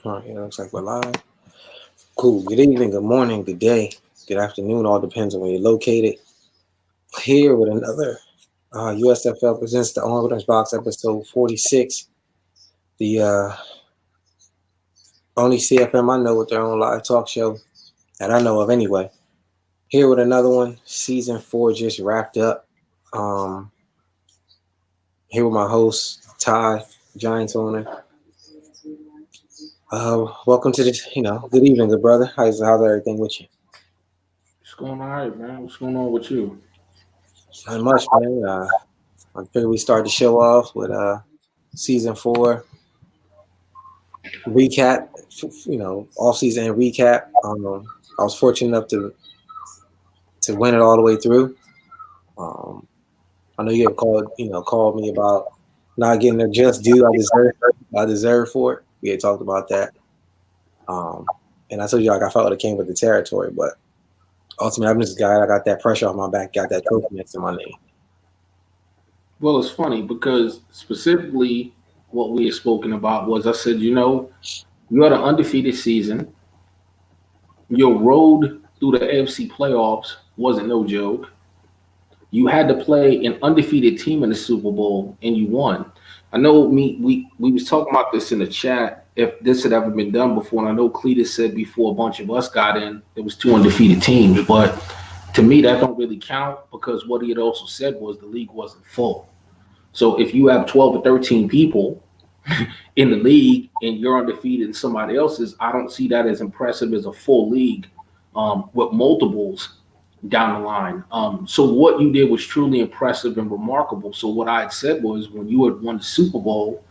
All right, looks like we're live. Cool. Good evening, good morning, good day, good afternoon. All depends on where you're located. Here with another USFL Presents the Orange Box episode 46. The only CFM I know with their own live talk show that I know of anyway. Here with another one. Season 4 just wrapped up. Here with my host, Ty, Giants owner. Welcome to this, good evening, good brother. How's everything with you? What's going on, all right, man? What's going on with you? Not much, man. I figured we start the show off with season 4 recap, off season recap. I was fortunate enough to win it all the way through. I know you have called me about not getting the just due I deserve for it. We had talked about that. And I told you I felt like it came with the territory, but ultimately I'm just a guy. I got that pressure on my back, got that trophy next to my name. Well, it's funny because specifically what we had spoken about was I said, you had an undefeated season. Your road through the AFC playoffs wasn't no joke. You had to play an undefeated team in the Super Bowl, and you won. I know we was talking about this in the chat, if this had ever been done before, and I know Cletus said before a bunch of us got in, there was 2 undefeated teams, but to me, that don't really count because what he had also said was the league wasn't full. So if you have 12 or 13 people in the league and you're undefeated and somebody else's, I don't see that as impressive as a full league with multiples down the line. So what you did was truly impressive and remarkable. So what I had said was when you had won the Super Bowl,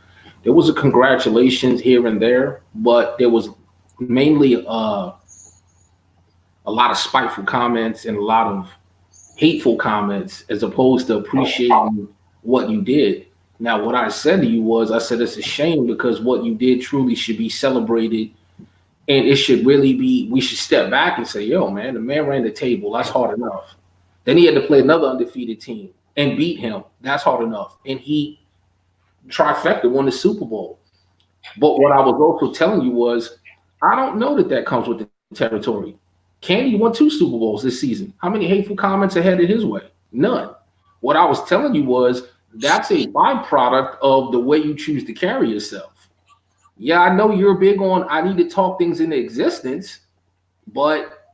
there was a congratulations here and there, but there was mainly a lot of spiteful comments and a lot of hateful comments as opposed to appreciating what you did. Now, what I said to you was, I said it's a shame because what you did truly should be celebrated, and it should really be, we should step back and say, yo, man, the man ran the table. That's hard enough. Then he had to play another undefeated team and beat him. That's hard enough. And he trifecta won the Super Bowl. But what I was also telling you was, I don't know that comes with the territory. Candy won 2 Super Bowls this season. How many hateful comments are headed his way? None. What I was telling you was that's a byproduct of the way you choose to carry yourself. Yeah, I know you're big on I need to talk things into existence, but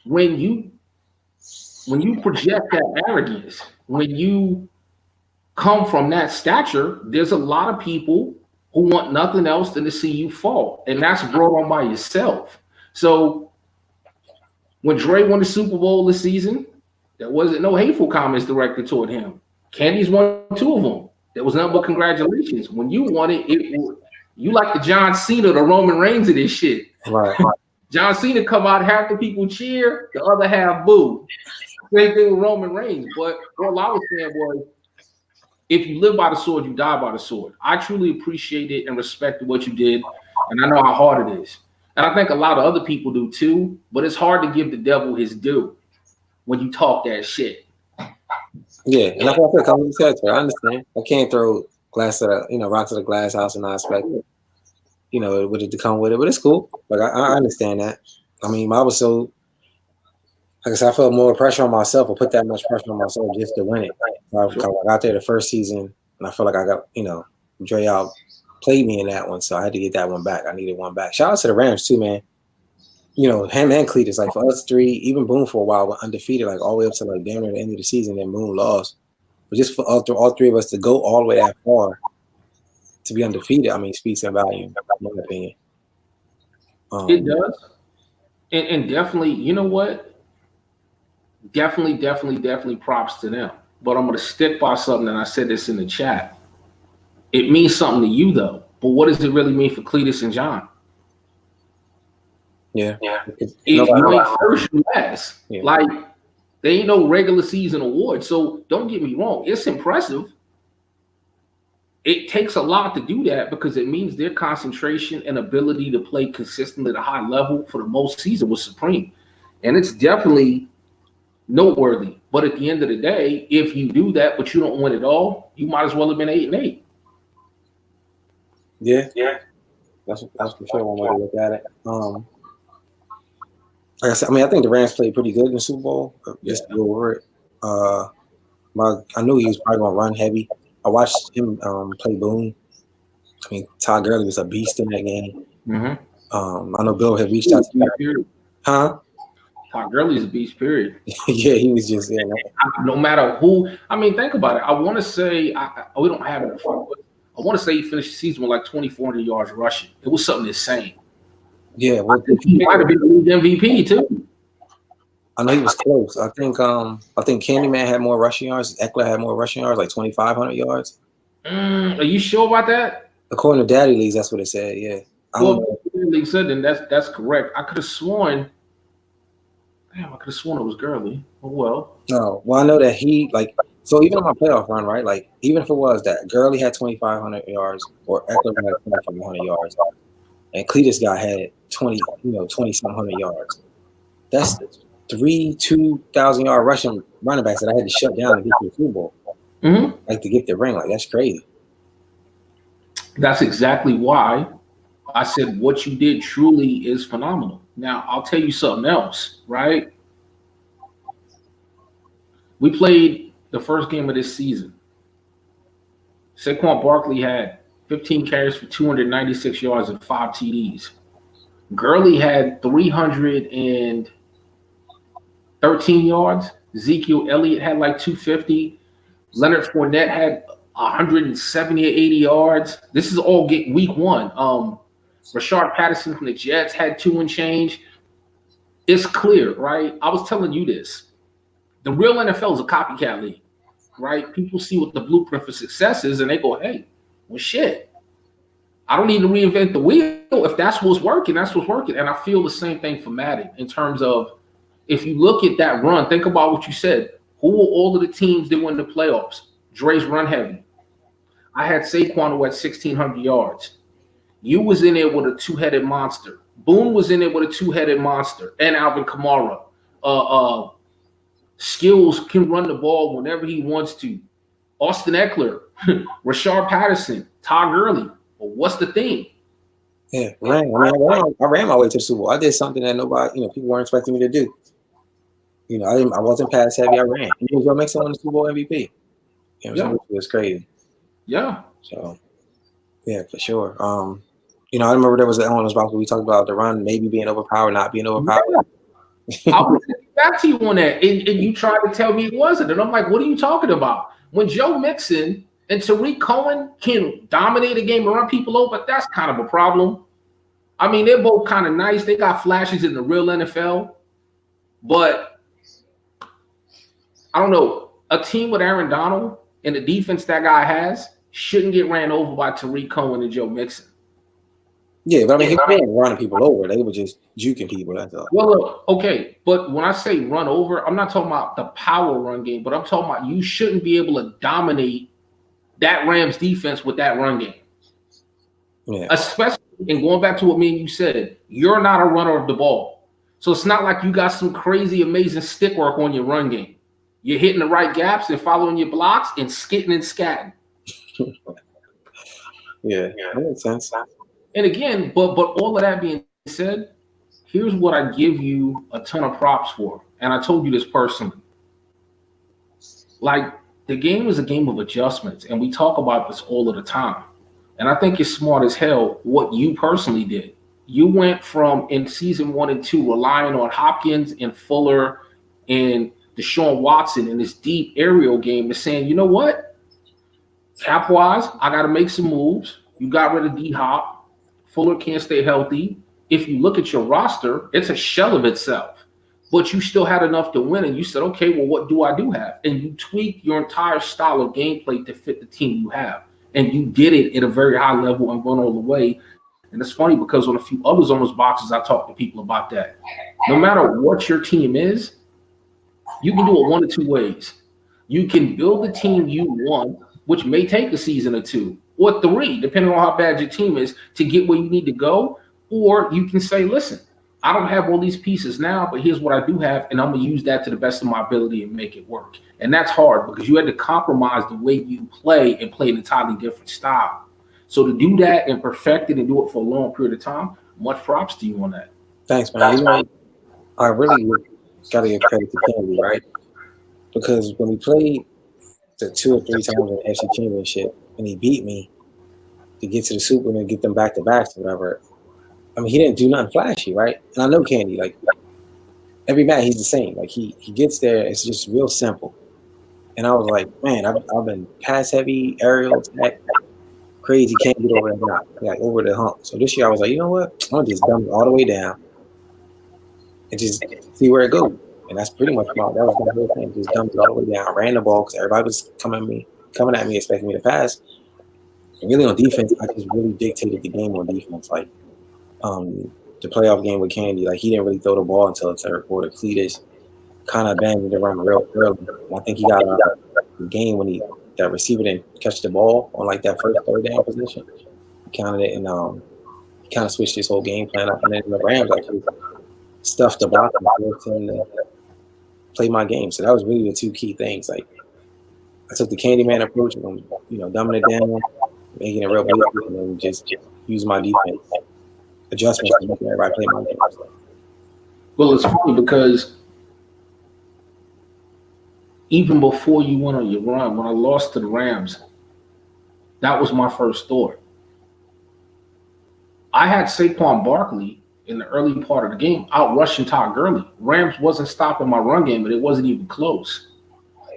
when you project that arrogance, when you come from that stature, there's a lot of people who want nothing else than to see you fall, and that's brought on by yourself. So when Dre won the Super Bowl this season, there wasn't no hateful comments directed toward him. Candy's won 2 of them. There was nothing but congratulations. When you won it, you like the John Cena, the Roman Reigns of this shit. Right. John Cena come out, half the people cheer, the other half boo. Same thing with Roman Reigns. But all I was saying was, if you live by the sword, you die by the sword. I truly appreciated and respected what you did, and I know how hard it is. And I think a lot of other people do too, but it's hard to give the devil his due when you talk that shit. Yeah, and that's what I feel with the territory. I understand. I can't throw rocks at the glass house and not expect with it to come with it, but it's cool. Like I understand that. I mean, I was so, like I said, I felt more pressure on myself, or put that much pressure on myself just to win it. I got there the first season, and I felt like I got, Dre out played me in that one, so I had to get that one back. I needed one back. Shout out to the Rams too, man. Him and Cletus, like for us 3, even Boone for a while were undefeated, like all the way up to like damn near the end of the season. Then Boone lost, but just for all 3 of us to go all the way that far to be undefeated, I mean, speaks in value, in my opinion. It does, and definitely, you know what? Definitely props to them. But I'm going to stick by something, and I said this in the chat. It means something to you, though. But what does it really mean for Cletus and John? Yeah. If you ain't first, you last. Yeah. Like, there ain't no regular season award. So don't get me wrong. It's impressive. It takes a lot to do that because it means their concentration and ability to play consistently at a high level for the most season was supreme. And it's definitely noteworthy. But at the end of the day, if you do that, but you don't win it all, you might as well have been 8-8. Yeah. That's for sure one way to look at it. Like I said, I mean, I think the Rams played pretty good in the Super Bowl. Just to go over it. I knew he was probably going to run heavy. I watched him play Boone. I mean, Todd Gurley was a beast in that game. Mm-hmm. I know Bill had reached out to him. Huh? Todd Gurley's a beast, period. Yeah, he was just no matter who. I mean, think about it. I want to say we don't have it in front, but I want to say he finished the season with like 2,400 yards rushing. It was something insane. Yeah, well, he might have been the league MVP too. I know he was close. I think Candyman had more rushing yards. Eckler had more rushing yards, like 2,500 yards. Are you sure about that? According to Daddy Leagues, that's what it said. Yeah. Well, Daddy League said then that's correct. I could have sworn. Damn, I could have sworn it was Gurley. Oh well. No, well I know that he so even on my playoff run, right? Like even if it was that Gurley had 2,500 yards or Eckler had 2,500 yards, and Cletus guy had 20-some hundred yards. That's 2,000 yard running backs that I had to shut down to get to the Super Bowl. Mm-hmm. Like to get the ring, like that's crazy. That's exactly why I said what you did truly is phenomenal. Now I'll tell you something else, right? We played the first game of this season. Saquon Barkley had 15 carries for 296 yards and 5 TDs. Gurley had 313 yards. Ezekiel Elliott had like 250. Leonard Fournette had 170 or 80 yards. This is all week one. Rashard Patterson from the Jets had 2 and change. It's clear, right? I was telling you this. The real NFL is a copycat league, right? People see what the blueprint for success is and they go, hey, well, shit. I don't need to reinvent the wheel. If that's what's working, that's what's working. And I feel the same thing for Madden in terms of if you look at that run, think about what you said. Who were all of the teams that won the playoffs? Dre's run heavy. I had Saquon who had 1,600 yards. You was in there with a 2-headed monster. Boone was in there with a 2-headed monster. And Alvin Kamara. Skills can run the ball whenever he wants to. Austin Eckler, Rashard Patterson, Todd Gurley. Well, what's the thing? Yeah, I ran my way to the Super Bowl. I did something that nobody, people weren't expecting me to do. I wasn't pass heavy. I ran. And Joe Mixon won the Super Bowl MVP. It was crazy. Yeah. So, yeah, for sure. I remember there was an element about we talked about the run maybe being overpowered, not being overpowered. Yeah. I was back to you on that, and you tried to tell me it wasn't, and I'm like, what are you talking about? When Joe Mixon and Tariq Cohen can dominate a game and run people over, that's kind of a problem. I mean, they're both kind of nice. They got flashes in the real NFL, but I don't know. A team with Aaron Donald and the defense that guy has shouldn't get ran over by Tariq Cohen and Joe Mixon. Yeah, but I mean, he wasn't running people over. They were just juking people. That's all. Well, look, okay, but when I say run over, I'm not talking about the power run game, but I'm talking about you shouldn't be able to dominate that Rams defense with that run game. Yeah. Especially, and going back to what me and you said, you're not a runner of the ball. So it's not like you got some crazy, amazing stick work on your run game. You're hitting the right gaps and following your blocks and skitting and scatting. Yeah, that makes sense. And again, but all of that being said, here's what I give you a ton of props for. And I told you this personally. Like, the game is a game of adjustments, and we talk about this all of the time. And I think it's smart as hell what you personally did. You went from, in season 1 and 2, relying on Hopkins and Fuller and Deshaun Watson in this deep aerial game to saying, you know what? Cap-wise, I got to make some moves. You got rid of D-Hop. Fuller can't stay healthy. If you look at your roster, it's a shell of itself. But you still had enough to win, and you said, okay, well, what do I do have? And you tweak your entire style of gameplay to fit the team you have. And you did it at a very high level and run all the way. And it's funny because on a few others on those boxes, I talk to people about that. No matter what your team is, you can do it one of two ways. You can build the team you want, which may take a season or 2 or 3, depending on how bad your team is, to get where you need to go. Or you can say, listen, I don't have all these pieces now, but here's what I do have, and I'm going to use that to the best of my ability and make it work. And that's hard because you had to compromise the way you play and play an entirely different style. So to do that and perfect it and do it for a long period of time, much props to you on that. Thanks, man. You know, I really got to give credit to Candy, right? Because when we played the 2 or 3 times in the FC Championship and he beat me to get to the Super and get them back to backs or whatever, I mean, he didn't do nothing flashy, right? And I know Candy, like every match he's the same. Like he gets there, it's just real simple. And I was like, man, I've been pass heavy, aerial attack, crazy, can't get over that knock, like over the hump. So this year I was like, you know what? I'm gonna just dump it all the way down and just see where it goes. And that's pretty much that was my whole thing. Just dumped it all the way down, ran the ball because everybody was coming at me, expecting me to pass. And really on defense, I just really dictated the game on defense. Like the playoff game with Candy, like he didn't really throw the ball until the third quarter. Cletus kind of abandoned the run real early. I think he got the game when that receiver didn't catch the ball on like that first third down position. He counted it and he kind of switched his whole game plan up. And then the Rams actually stuffed the block and forced him to play my game. So that was really the 2 key things. Like I took the Candyman approach and dumbing it down, making it real basic, and then just use my defense adjustments to make everybody play my game. Well, it's funny because even before you went on your run, when I lost to the Rams, that was my first thought. I had Saquon Barkley in the early part of the game out rushing Todd Gurley. Rams wasn't stopping my run game, but it wasn't even close.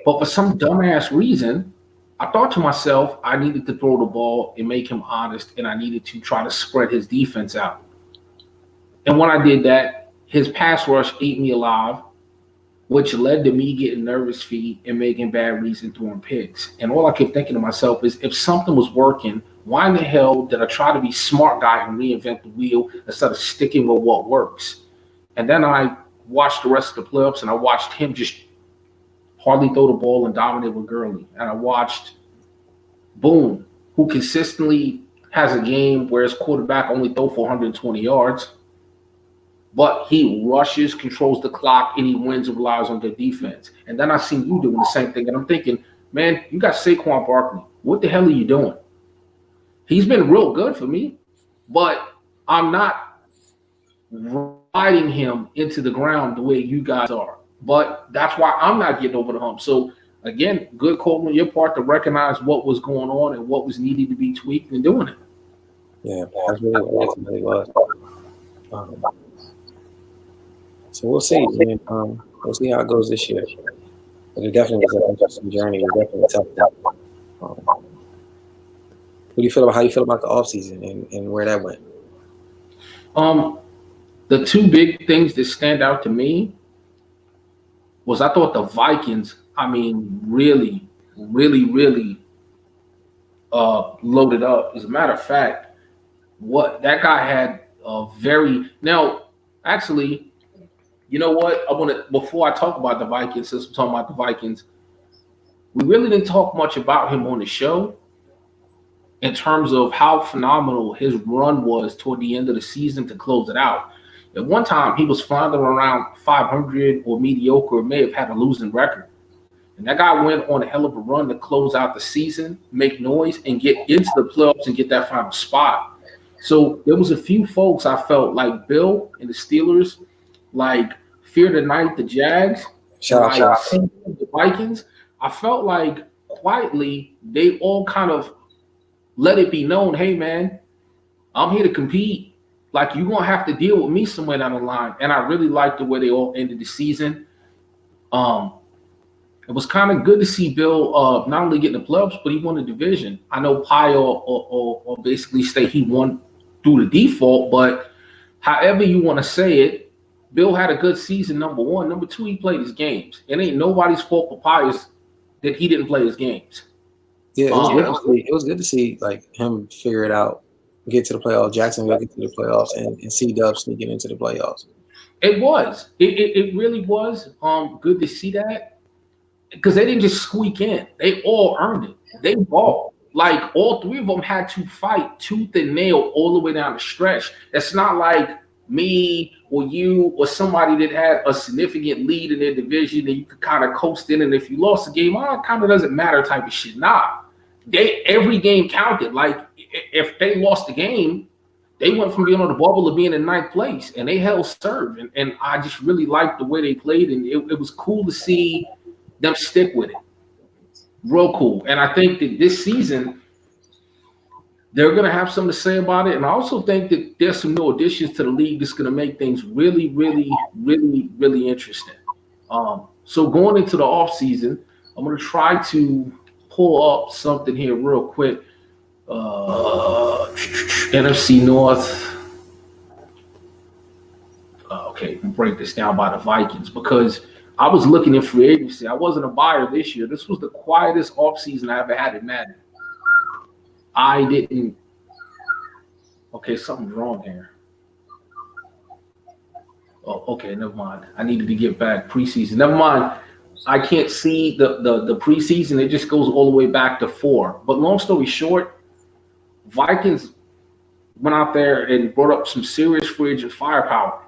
But for some dumbass reason, I thought to myself, I needed to throw the ball and make him honest, and I needed to try to spread his defense out. And when I did that, his pass rush ate me alive, which led to me getting nervous feet and making bad reads and throwing picks. And all I kept thinking to myself is, if something was working, why in the hell did I try to be smart guy and reinvent the wheel instead of sticking with what works? And then I watched the rest of the playoffs, and I watched him just hardly throw the ball and dominate with Gurley. And I watched Boone, who consistently has a game where his quarterback only throw for 120 yards, but he rushes, controls the clock, and he wins and relies on their defense. And then I seen you doing the same thing, and I'm thinking, man, you got Saquon Barkley. What the hell are you doing? He's been real good for me, but I'm not riding him into the ground the way you guys are. But that's why I'm not getting over the hump. So, again, good call on your part to recognize what was going on and what was needed to be tweaked and doing it. Yeah, that's really what it really was. So we'll see. We'll see how it goes this year. But it definitely was an interesting journey. It was definitely a tough one. How you feel about the offseason and where that went? The 2 big things that stand out to me was I thought the Vikings, really, really, really loaded up. As a matter of fact, what that guy had actually, you know what? Before I talk about the Vikings, since we're talking about the Vikings, we really didn't talk much about him on the show in terms of how phenomenal his run was toward the end of the season to close it out. At one time, he was floundering around 500 or mediocre, or may have had a losing record. And that guy went on a hell of a run to close out the season, make noise, and get into the playoffs and get that final spot. So there was a few folks I felt like Bill and the Steelers, like Fear the Night, the Jags, the Vikings. I felt like quietly they all kind of let it be known, hey, man, I'm here to compete. Like, you're going to have to deal with me somewhere down the line. And I really liked the way they all ended the season. It was kind of good to see Bill not only get in the playoffs, but he won the division. I know Pi or basically say he won through the default, but however you want to say it, Bill had a good season, number 1. Number 2, he played his games. It ain't nobody's fault for Pius that he didn't play his games. Yeah, it was good to see like him figure it out, get to the playoffs, Jacksonville get to the playoffs, and C-Dub sneaking into the playoffs. It was. It really was good to see that, because they didn't just squeak in. They all earned it. They balled. Like, all 3 of them had to fight tooth and nail all the way down the stretch. It's not like me or you or somebody that had a significant lead in their division and you could kind of coast in, and if you lost the game, it kind of doesn't matter type of shit. Nah. Every game counted. Like, if they lost the game, they went from being on the bubble to being in ninth place, and they held serve. And I just really liked the way they played, and it was cool to see them stick with it. Real cool. And I think that this season, they're going to have something to say about it. And I also think that there's some new additions to the league that's going to make things really, really, really, really interesting. So going into the offseason, I'm going to try to pull up something here real quick. NFC North. Okay, we'll break this down by the Vikings because I was looking in free agency. I wasn't a buyer this year. This was the quietest offseason I ever had in Madden. I didn't. Okay, something's wrong here. Oh, okay, never mind. I needed to get back preseason. Never mind. I can't see the preseason. It just goes all the way back to 4. But long story short, Vikings went out there and brought up some serious free agent firepower.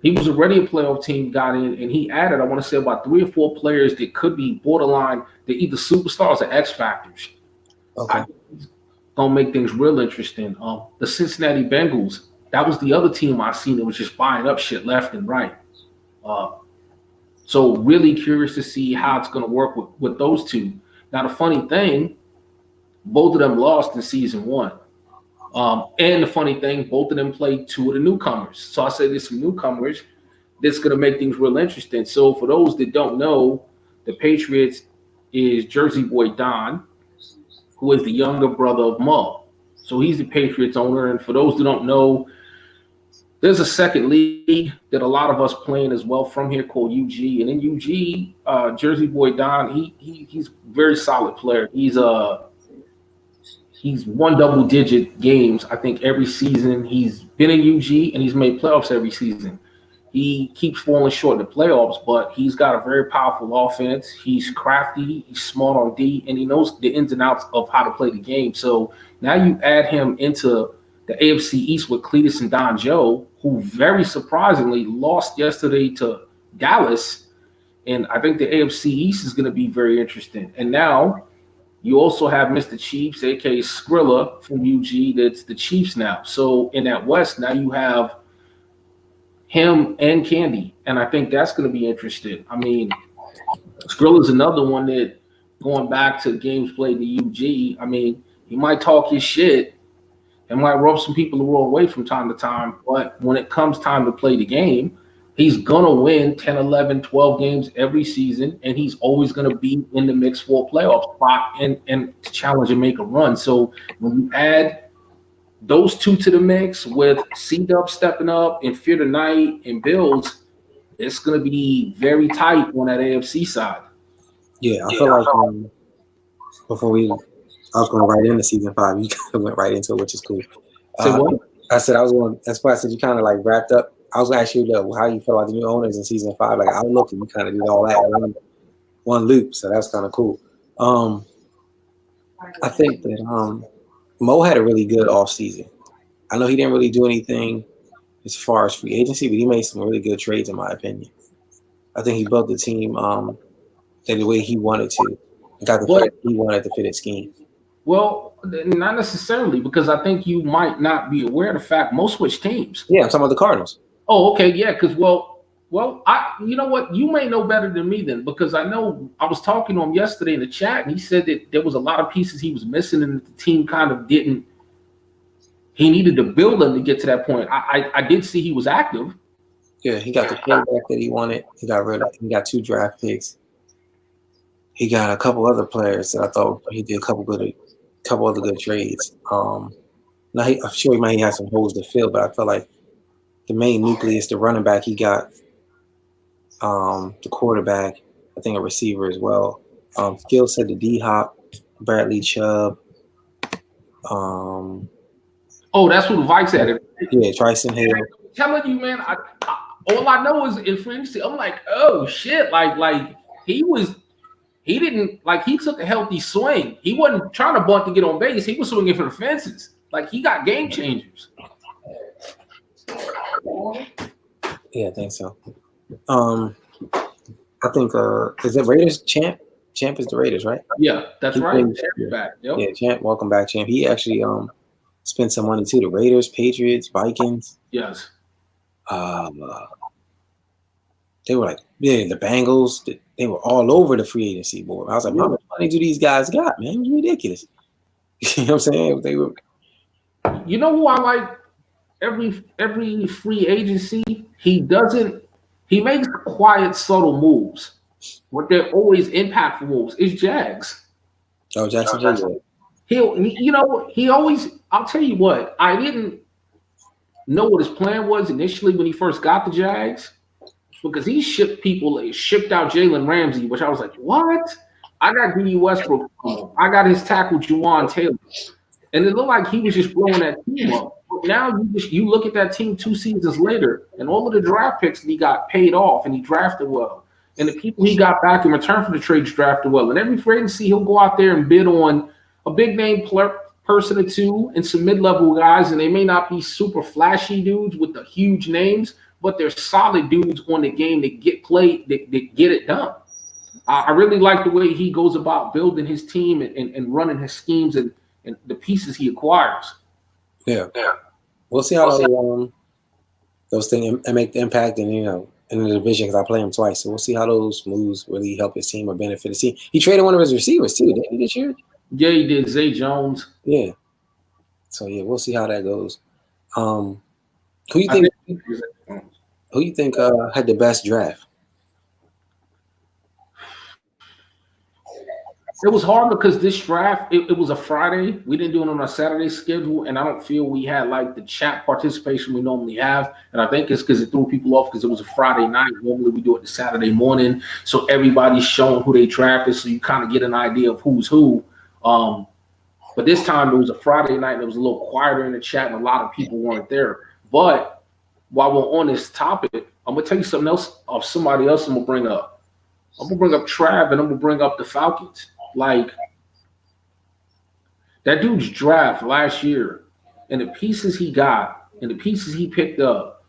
He was already a playoff team, got in, and he added, I want to say, about 3 or 4 players that could be borderline. They're either superstars or X factors. Okay. Gonna make things real interesting. The Cincinnati Bengals, that was the other team I seen that was just buying up shit left and right. So really curious to see how it's gonna work with those two. Now the funny thing, both of them lost in season 1. And the funny thing, both of them played 2 of the newcomers. So I say there's some newcomers that's going to make things real interesting. So for those that don't know, the Patriots is Jersey Boy Don, who is the younger brother of Mo. So he's the Patriots owner. And for those that don't know, there's a second league that a lot of us playing as well from here called UG. And in UG, Jersey Boy Don, he's a very solid player. He's won double-digit games, I think, every season. He's been in UG, and he's made playoffs every season. He keeps falling short in the playoffs, but he's got a very powerful offense. He's crafty, he's smart on D, and he knows the ins and outs of how to play the game. So now you add him into the AFC East with Cletus and Don Joe, who very surprisingly lost yesterday to Dallas. And I think the AFC East is going to be very interesting. And now you also have Mr. Chiefs, a.k.a. Skrilla from UG, that's the Chiefs now. So in that West, now you have him and Candy, and I think that's going to be interesting. I mean, Skrilla's another one that, going back to games played in the UG, I mean, he might talk his shit and might rub some people the wrong way from time to time, but when it comes time to play the game, he's going to win 10, 11, 12 games every season, and he's always going to be in the mix for a playoff spot and challenge and make a run. So when you add those two to the mix with C-Dub stepping up and Fear the Night and Bills, it's going to be very tight on that AFC side. Yeah, I feel like before I was going right into season 5. You kind of went right into it, which is cool. What? I said I was going. That's why I said you kind of like wrapped up. I was going to ask you how you feel about the new owners in season 5. Like I looked and you kind of did all that in one loop, so that's kind of cool. I think that Mo had a really good off season. I know he didn't really do anything as far as free agency, but he made some really good trades, in my opinion. I think he built the team the way he wanted to, and got the player he wanted to fit his scheme. Well, not necessarily, because I think you might not be aware of the fact most switch teams. Yeah, I'm talking about the Cardinals. Oh, okay, yeah, because you know what? You may know better than me then, because I know I was talking to him yesterday in the chat, and he said that there was a lot of pieces he was missing, and the team kind of didn't. He needed to build them to get to that point. I did see he was active. Yeah, he got the quarterback that he wanted. He got 2 draft picks. He got a couple other players that I thought he did a couple other good trades. Now I'm sure he might have some holes to fill, but I felt like the main nucleus, the running back, he got the quarterback, I think a receiver as well. Skill set, the D-Hop, Bradley Chubb. That's what the Vikes added. Yeah, Tryson Hill. I'm telling you, man, all I know is in fantasy, I'm like, oh shit, like he took a healthy swing. He wasn't trying to bunt to get on base. He was swinging for the fences. Like he got game changers. Yeah, I think so. I think is it Raiders champ? Champ is the Raiders, right? Yeah, that's right. Champ back. Yep. Yeah, Champ, welcome back, Champ. He actually spent some money too. The Raiders, Patriots, Vikings. Yes. They were like, yeah, the Bengals. They were all over the free agency board. I was like, how much money do these guys got, man? It was ridiculous. You know what I'm saying? They were. You know who I like? Every free agency, he makes quiet, subtle moves, but they're always impactful moves. It's Jags. Oh, Jackson. He always. I'll tell you what. I didn't know what his plan was initially when he first got the Jags, because he shipped out Jalen Ramsey, which I was like, what? I got D. Westbrook. I got his tackle Juwan Taylor, and it looked like he was just blowing that team up. But now you look at that team 2 seasons later, and all of the draft picks that he got paid off, and he drafted well, and the people he got back in return for the trades drafted well. And every free agency, he'll go out there and bid on a big name person or two and some mid-level guys, and they may not be super flashy dudes with the huge names, but they're solid dudes on the game that get played, that get it done. I really like the way he goes about building his team and running his schemes and the pieces he acquires. Yeah. We'll see how those things make the impact in the division, because I play him twice. So we'll see how those moves really help his team or benefit his team. He traded one of his receivers too, didn't he, this year? Yeah, he did. Zay Jones. Yeah. So yeah, we'll see how that goes. Who you think had the best draft? It was hard because this draft, it was a Friday. We didn't do it on a Saturday schedule, and I don't feel we had like the chat participation we normally have. And I think it's because it threw people off because it was a Friday night. Normally we do it the Saturday morning, so everybody's showing who they drafted, so you kind of get an idea of who's who. But this time it was a Friday night, and it was a little quieter in the chat, and a lot of people weren't there. But while we're on this topic, I'm gonna tell you something else of somebody else I'm gonna bring up. I'm gonna bring up Trav, and I'm gonna bring up the Falcons. Like, that dude's draft last year, and the pieces he got, and the pieces he picked up,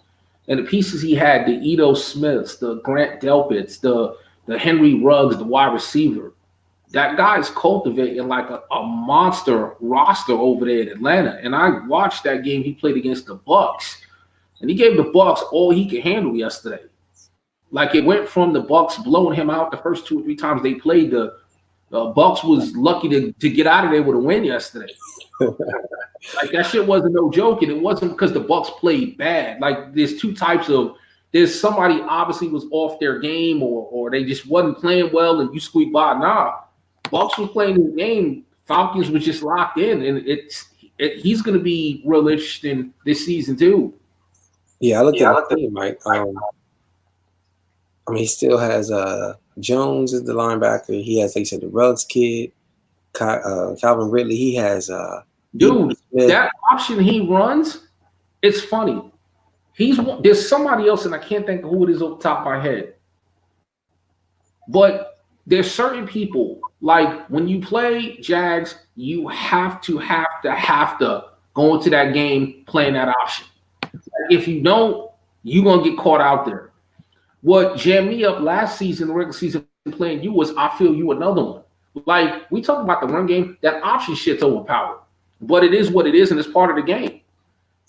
and the pieces he had, the Ito Smiths, the Grant Delpits, the Henry Ruggs, the wide receiver. That guy's cultivating like a monster roster over there in Atlanta. And I watched that game he played against the Bucs, and he gave the Bucs all he could handle yesterday. Like, it went from the Bucs blowing him out the first 2 or 3 times they played. The Bucs was lucky to get out of there with a win yesterday. Like, that shit wasn't no joke, and it wasn't because the Bucs played bad. Like, there's 2 types of – there's somebody obviously was off their game or they just wasn't playing well and you squeak by. Nah, Bucs was playing the game. Falcons was just locked in, and he's going to be real interesting this season too. Yeah, I looked at the team, Mike. He still has Jones is the linebacker. He has, like you said, the Ruggs kid, Calvin Ridley. He has dude. That option he runs, it's funny. There's somebody else, and I can't think of who it is off the top of my head. But there's certain people, like when you play Jags, you have to go into that game playing that option. If you don't, you're gonna get caught out there. What jammed me up last season, the regular season playing you, was I feel you another one. Like, we talk about the run game, that option shit's overpowered. But it is what it is, and it's part of the game.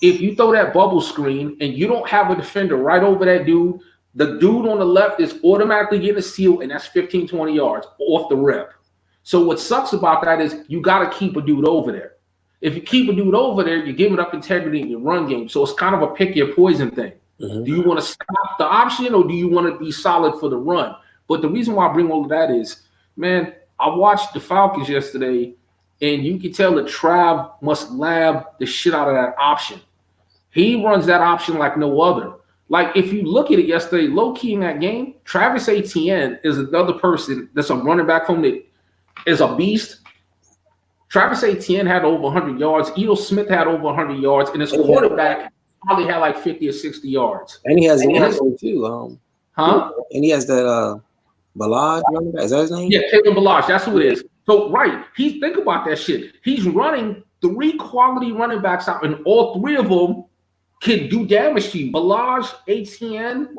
If you throw that bubble screen and you don't have a defender right over that dude, the dude on the left is automatically getting a steal, and that's 15, 20 yards off the rip. So what sucks about that is you got to keep a dude over there. If you keep a dude over there, you're giving up integrity in your run game. So it's kind of a pick your poison thing. Mm-hmm. Do you want to stop the option, or do you want to be solid for the run? But the reason why I bring all of that is, man, I watched the Falcons yesterday, and you can tell that Trav must lab the shit out of that option. He runs that option like no other. Like, if you look at it yesterday, low-key in that game, Travis Etienne is another person that's a running back from that is a beast. Travis Etienne had over 100 yards. Ito Smith had over 100 yards, and his quarterback probably had like 50 or 60 yards. And he has the one too. And he has that Ballage running back. Is that his name? Yeah, Kevin Ballage. That's who it is. So, right. Think about that shit. He's running 3 quality running backs out, and all 3 of them can do damage to you. Ballage, Etienne,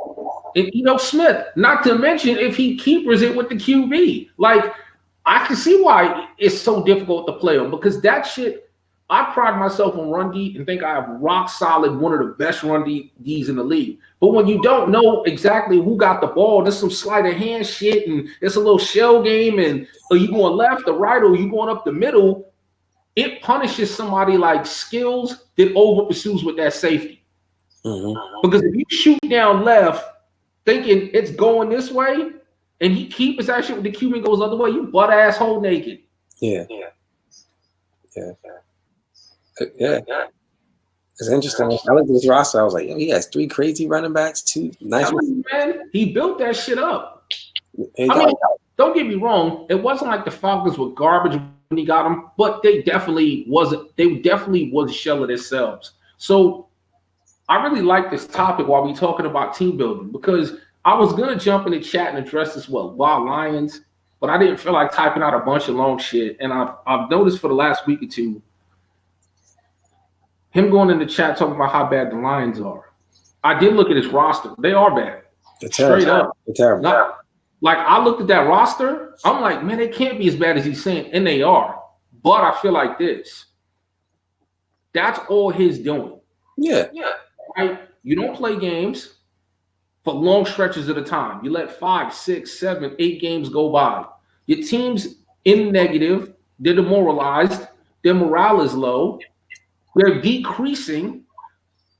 and Ito Smith. Not to mention if he keepers it with the QB. Like, I can see why it's so difficult to play them because that shit. I pride myself on run D and think I have rock solid one of the best run Ds in the league. But when you don't know exactly who got the ball, there's some sleight of hand shit and it's a little shell game and are you going left or right or you going up the middle, it punishes somebody like Skills that over pursues with that safety. Mm-hmm. Because if you shoot down left thinking it's going this way and he keeps that shit with the Cuban goes the other way, you butt asshole naked. Yeah. It's interesting. I looked at this roster. I was like, he has 3 crazy running backs, 2 nice ones. Man, he built that shit up. I mean, don't get me wrong. It wasn't like the Falcons were garbage when he got them, but they definitely wasn't. They definitely was a shell of themselves. So I really like this topic while we talking about team building because I was gonna jump in the chat and address this Lions, but I didn't feel like typing out a bunch of long shit. And I've noticed for the last week or two. Him going in the chat talking about how bad the Lions are. I did look at his roster. They are bad. Straight up. They're terrible. Like I looked at that roster. I'm like, man, they can't be as bad as he's saying. And they are. But I feel like this. That's all he's doing. Yeah. Right? You don't play games for long stretches at a time. You let 5, 6, 7, 8 games go by. Your team's in negative. They're demoralized. Their morale is low. They're decreasing.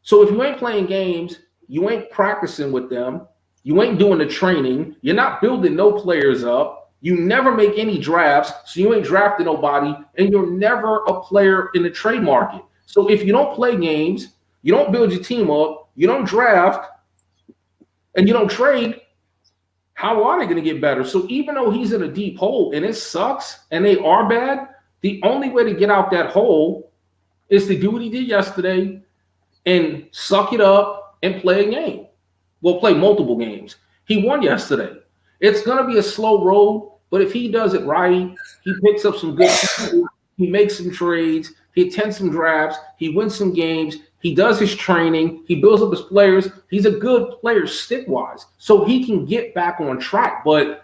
So if you ain't playing games, you ain't practicing with them, you ain't doing the training, you're not building no players up, you never make any drafts, so you ain't drafting nobody, and you're never a player in the trade market. So if you don't play games, you don't build your team up, you don't draft, and you don't trade, how are they going to get better? So even though he's in a deep hole and it sucks and they are bad, the only way to get out that hole is to do what he did yesterday and suck it up and play a game. Well, play multiple games. He won yesterday. It's going to be a slow road, but if he does it right, he picks up some good people, he makes some trades, he attends some drafts, he wins some games, he does his training, he builds up his players. He's a good player stick-wise, so he can get back on track. But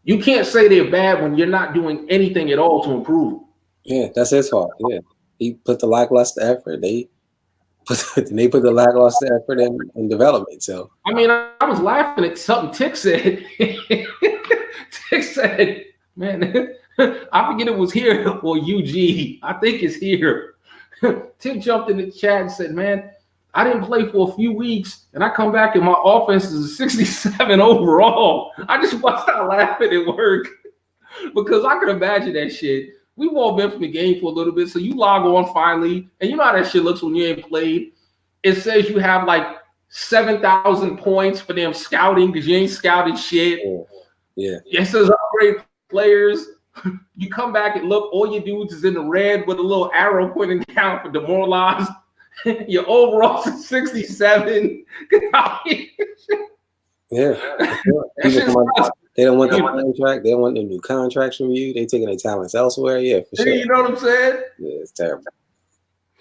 you can't say they're bad when you're not doing anything at all to improve them. Yeah, that's his fault. Yeah. He put the lackluster effort. They put the lackluster effort in development. So I mean, I was laughing at something Tick said. Tick said, "Man, I forget it was here or UG. I think it's here." Tick jumped in the chat and said, "Man, I didn't play for a few weeks, and I come back and my offense is a 67 overall." I just bust out laughing at work because I could imagine that shit. We've all been from the game for a little bit, so you log on finally, and you know how that shit looks when you ain't played. It says you have like 7,000 points for them scouting because you ain't scouted shit. Yeah. It says upgrade players. You come back and look, all your dudes is in the red with a little arrow pointing down for demoralized. Your overall is 67. Yeah. They don't want the contract. They don't want the new contracts from you. They taking their talents elsewhere. Yeah, for sure. You know what I'm saying? Yeah, it's terrible.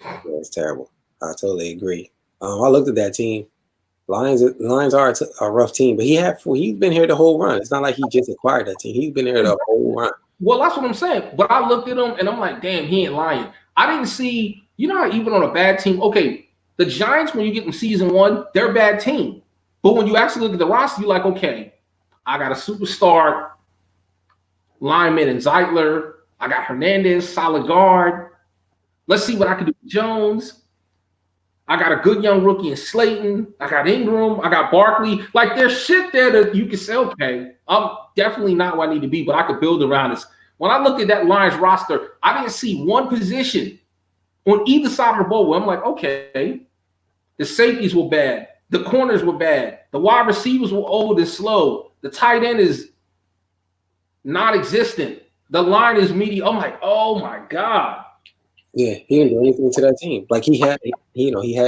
Yeah, it's terrible. I totally agree. I looked at that team. Lions are a rough team, but he's been here the whole run. It's not like he just acquired that team. He's been here the whole run. Well, that's what I'm saying. But I looked at him and I'm like, damn, he ain't lying. I didn't see, you know how even on a bad team, okay, the Giants, when you get them season 1, they're a bad team. But when you actually look at the roster, you're like, okay, I got a superstar lineman in Zeitler. I got Hernandez, solid guard. Let's see what I can do with Jones. I got a good young rookie in Slayton. I got Ingram. I got Barkley. Like, there's shit there that you can say, okay, I'm definitely not where I need to be, but I could build around this. When I looked at that Lions roster, I didn't see one position on either side of the ball where I'm like, okay, the safeties were bad. The corners were bad. The wide receivers were old and slow. The tight end is non-existent. The line is mediocre. I'm like, oh my God. Yeah, he didn't do anything to that team. Like he had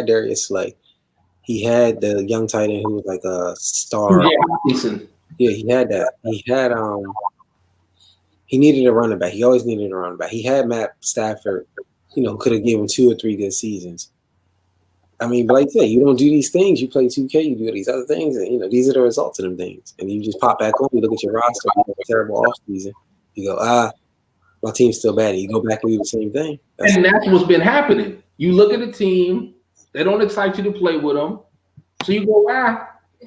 Darius Slay. He had the young tight end who was like a star. Yeah, he had that. He needed a running back. He always needed a running back. He had Matt Stafford, who could have given him 2 or 3 good seasons. I mean, but like I say, you don't do these things. You play 2K, you do these other things, and these are the results of them things. And you just pop back on, you look at your roster, you have a terrible offseason, You go, my team's still bad. You go back and do the same thing. And that's what's been happening. You look at the team, they don't excite you to play with them. So you go,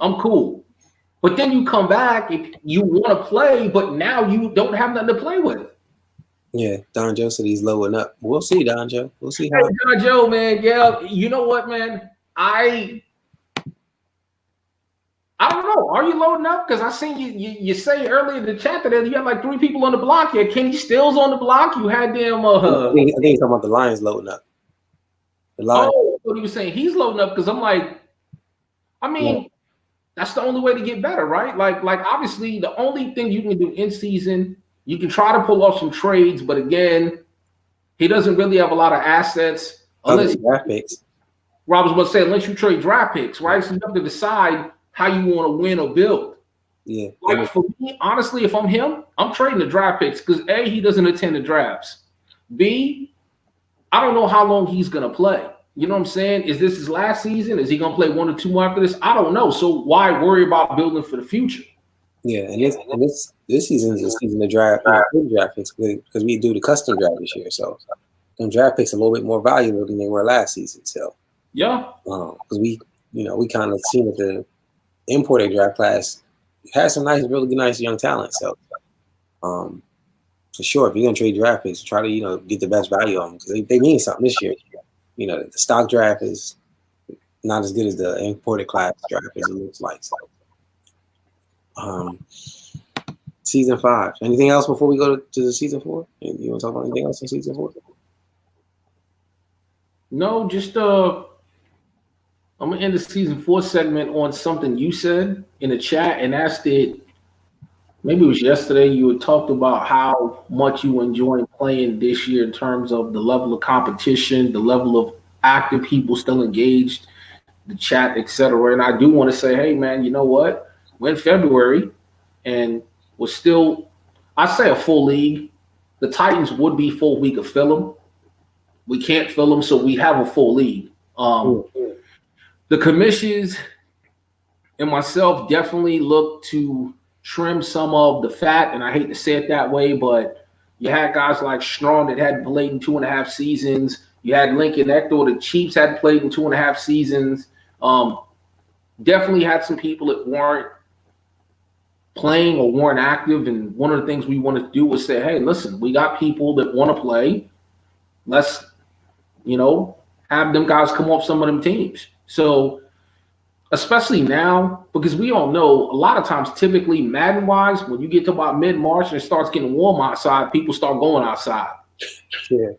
I'm cool. But then you come back if you want to play, but now you don't have nothing to play with. Yeah, Don Joe said he's lowing up. We'll see, Don Joe. We'll see how. Hey, Don Joe, man. Yeah, you know what, man? I don't know. Are you loading up? Because I seen you say earlier in the chat that you had like 3 people on the block. You had Kenny Stills on the block. You had them. I think he's talking about the Lions loading up. The Lions. Oh, what he was saying. He's loading up because I'm like, I mean, that's the only way to get better, right? Like obviously the only thing you can do in season, you can try to pull off some trades, but again, he doesn't really have a lot of assets unless draft picks. Rob was about to say, unless you trade draft picks, right? So you have to decide how you want to win or build. Yeah. Like for me, honestly, if I'm him, I'm trading the draft picks because A, he doesn't attend the drafts. B, I don't know how long he's gonna play. You know what I'm saying? Is this his last season? Is he gonna play 1 or 2 more after this? I don't know. So why worry about building for the future? Yeah, and this season is a season to draft picks because we do the custom draft this year. So them draft picks are a little bit more valuable than they were last season. So yeah, because we kind of seen that the imported draft class has some really nice young talent. So for sure, if you're gonna trade draft picks, try to get the best value on them because they mean something this year. The stock draft is not as good as the imported class draft as it looks like. So, season 5. Anything else before we go to the season 4? You want to talk about anything else in season 4? No, just I'm gonna end the season 4 segment on something you said in the chat, and that's that. Maybe it was yesterday. You had talked about how much you enjoyed playing this year in terms of the level of competition, the level of active people still engaged, the chat, etc. And I do want to say, hey, man, you know what? We're in February, and we're still, I say a full league. The Titans would be full. We could fill them. We can't fill them, so we have a full league. The commissions and myself definitely look to trim some of the fat, and I hate to say it that way, but you had guys like Strong that hadn't played in 2.5 seasons. You had Lincoln Ector, the Chiefs hadn't played in 2.5 seasons. Definitely had some people that weren't playing or weren't active, and one of the things we wanted to do was say, hey, listen, we got people that want to play. Let's, have them guys come off some of them teams. So especially now, because we all know a lot of times, typically Madden-wise, when you get to about mid-March and it starts getting warm outside, people start going outside. Yeah.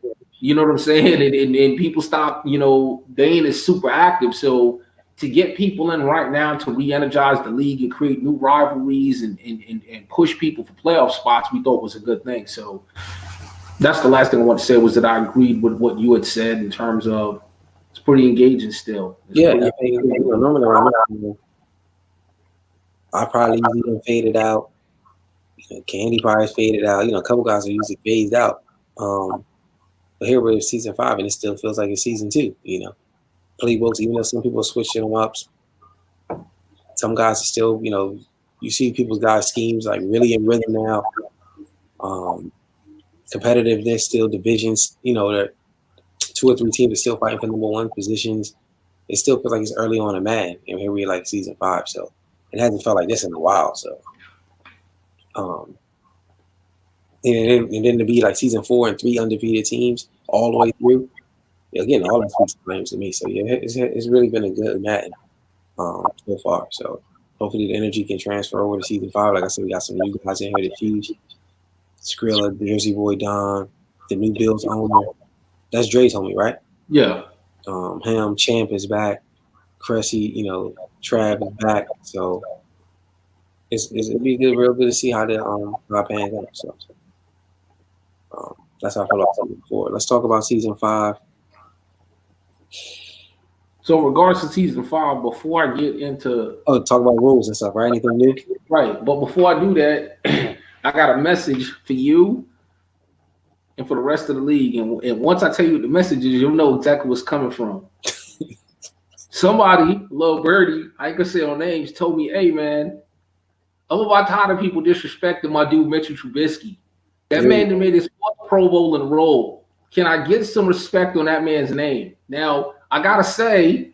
You know what I'm saying? And people stop, they ain't as super active. So to get people in right now to re-energize the league and create new rivalries and push people for playoff spots, we thought was a good thing. So that's the last thing I want to say was that I agreed with what you had said in terms of it's pretty engaging still. Normally around now, I probably even faded out. Candy probably faded out. A couple guys are usually phased out. But here we're in season 5, and it still feels like it's season 2. Playbooks, even though some people are switching them up, some guys are still, you see people's guys' schemes like really in rhythm now. Competitiveness, still divisions, there 2 or 3 teams are still fighting for number 1 positions. It still feels like it's early on in Madden, and here we're like season 5, so it hasn't felt like this in a while. So, and then to be like season 4 and 3 undefeated teams all the way through, again, all that speaks claims to me. So yeah, it's really been a good Madden so far. So hopefully the energy can transfer over to season 5. Like I said, we got some new guys in here: the Chiefs, Skrilla, the Jersey Boy Don, the new Bills owner. That's Dre's homie, right? Yeah. Ham Champ is back. Cressy, Trav is back. So it'd be good, real good to see how the pans out. So that's how I feel about season 4. Let's talk about season 5. So in regards to season 5, before I get into talk about rules and stuff, right? Anything new? Right. But before I do that, I got a message for you and for the rest of the league. And once I tell you what the message is, you'll know exactly what's coming from. Somebody, little birdie, I ain't gonna say no names, told me, hey man, I'm about tired of people disrespecting my dude Mitchell Trubisky. That man that made his fourth Pro Bowl in a row. Can I get some respect on that man's name? Now, I gotta say,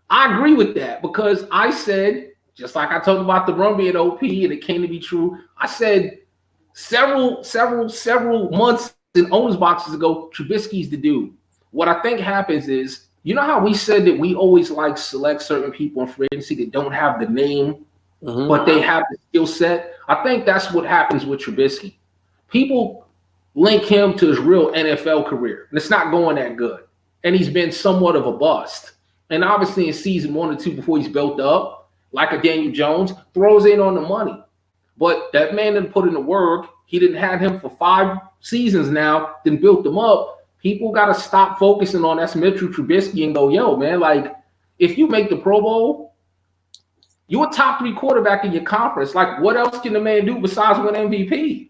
I agree with that because I said, just like I talked about the run being OP and it came to be true, I said several months in owners boxes ago, Trubisky's the dude. What I think happens is, you know how we said that we always like select certain people in free agency that don't have the name, but they have the skill set? I think that's what happens with Trubisky. People link him to his real NFL career, and it's not going that good. And he's been somewhat of a bust. And obviously in season 1 or 2 before he's built up, like a Daniel Jones, throws in on the money. But that man didn't put in the work. He didn't have him for 5 seasons now, then built him up. People got to stop focusing on that Mitchell Trubisky and go, yo, man, like, if you make the Pro Bowl, you're a top 3 quarterback in your conference. Like, what else can the man do besides win MVP?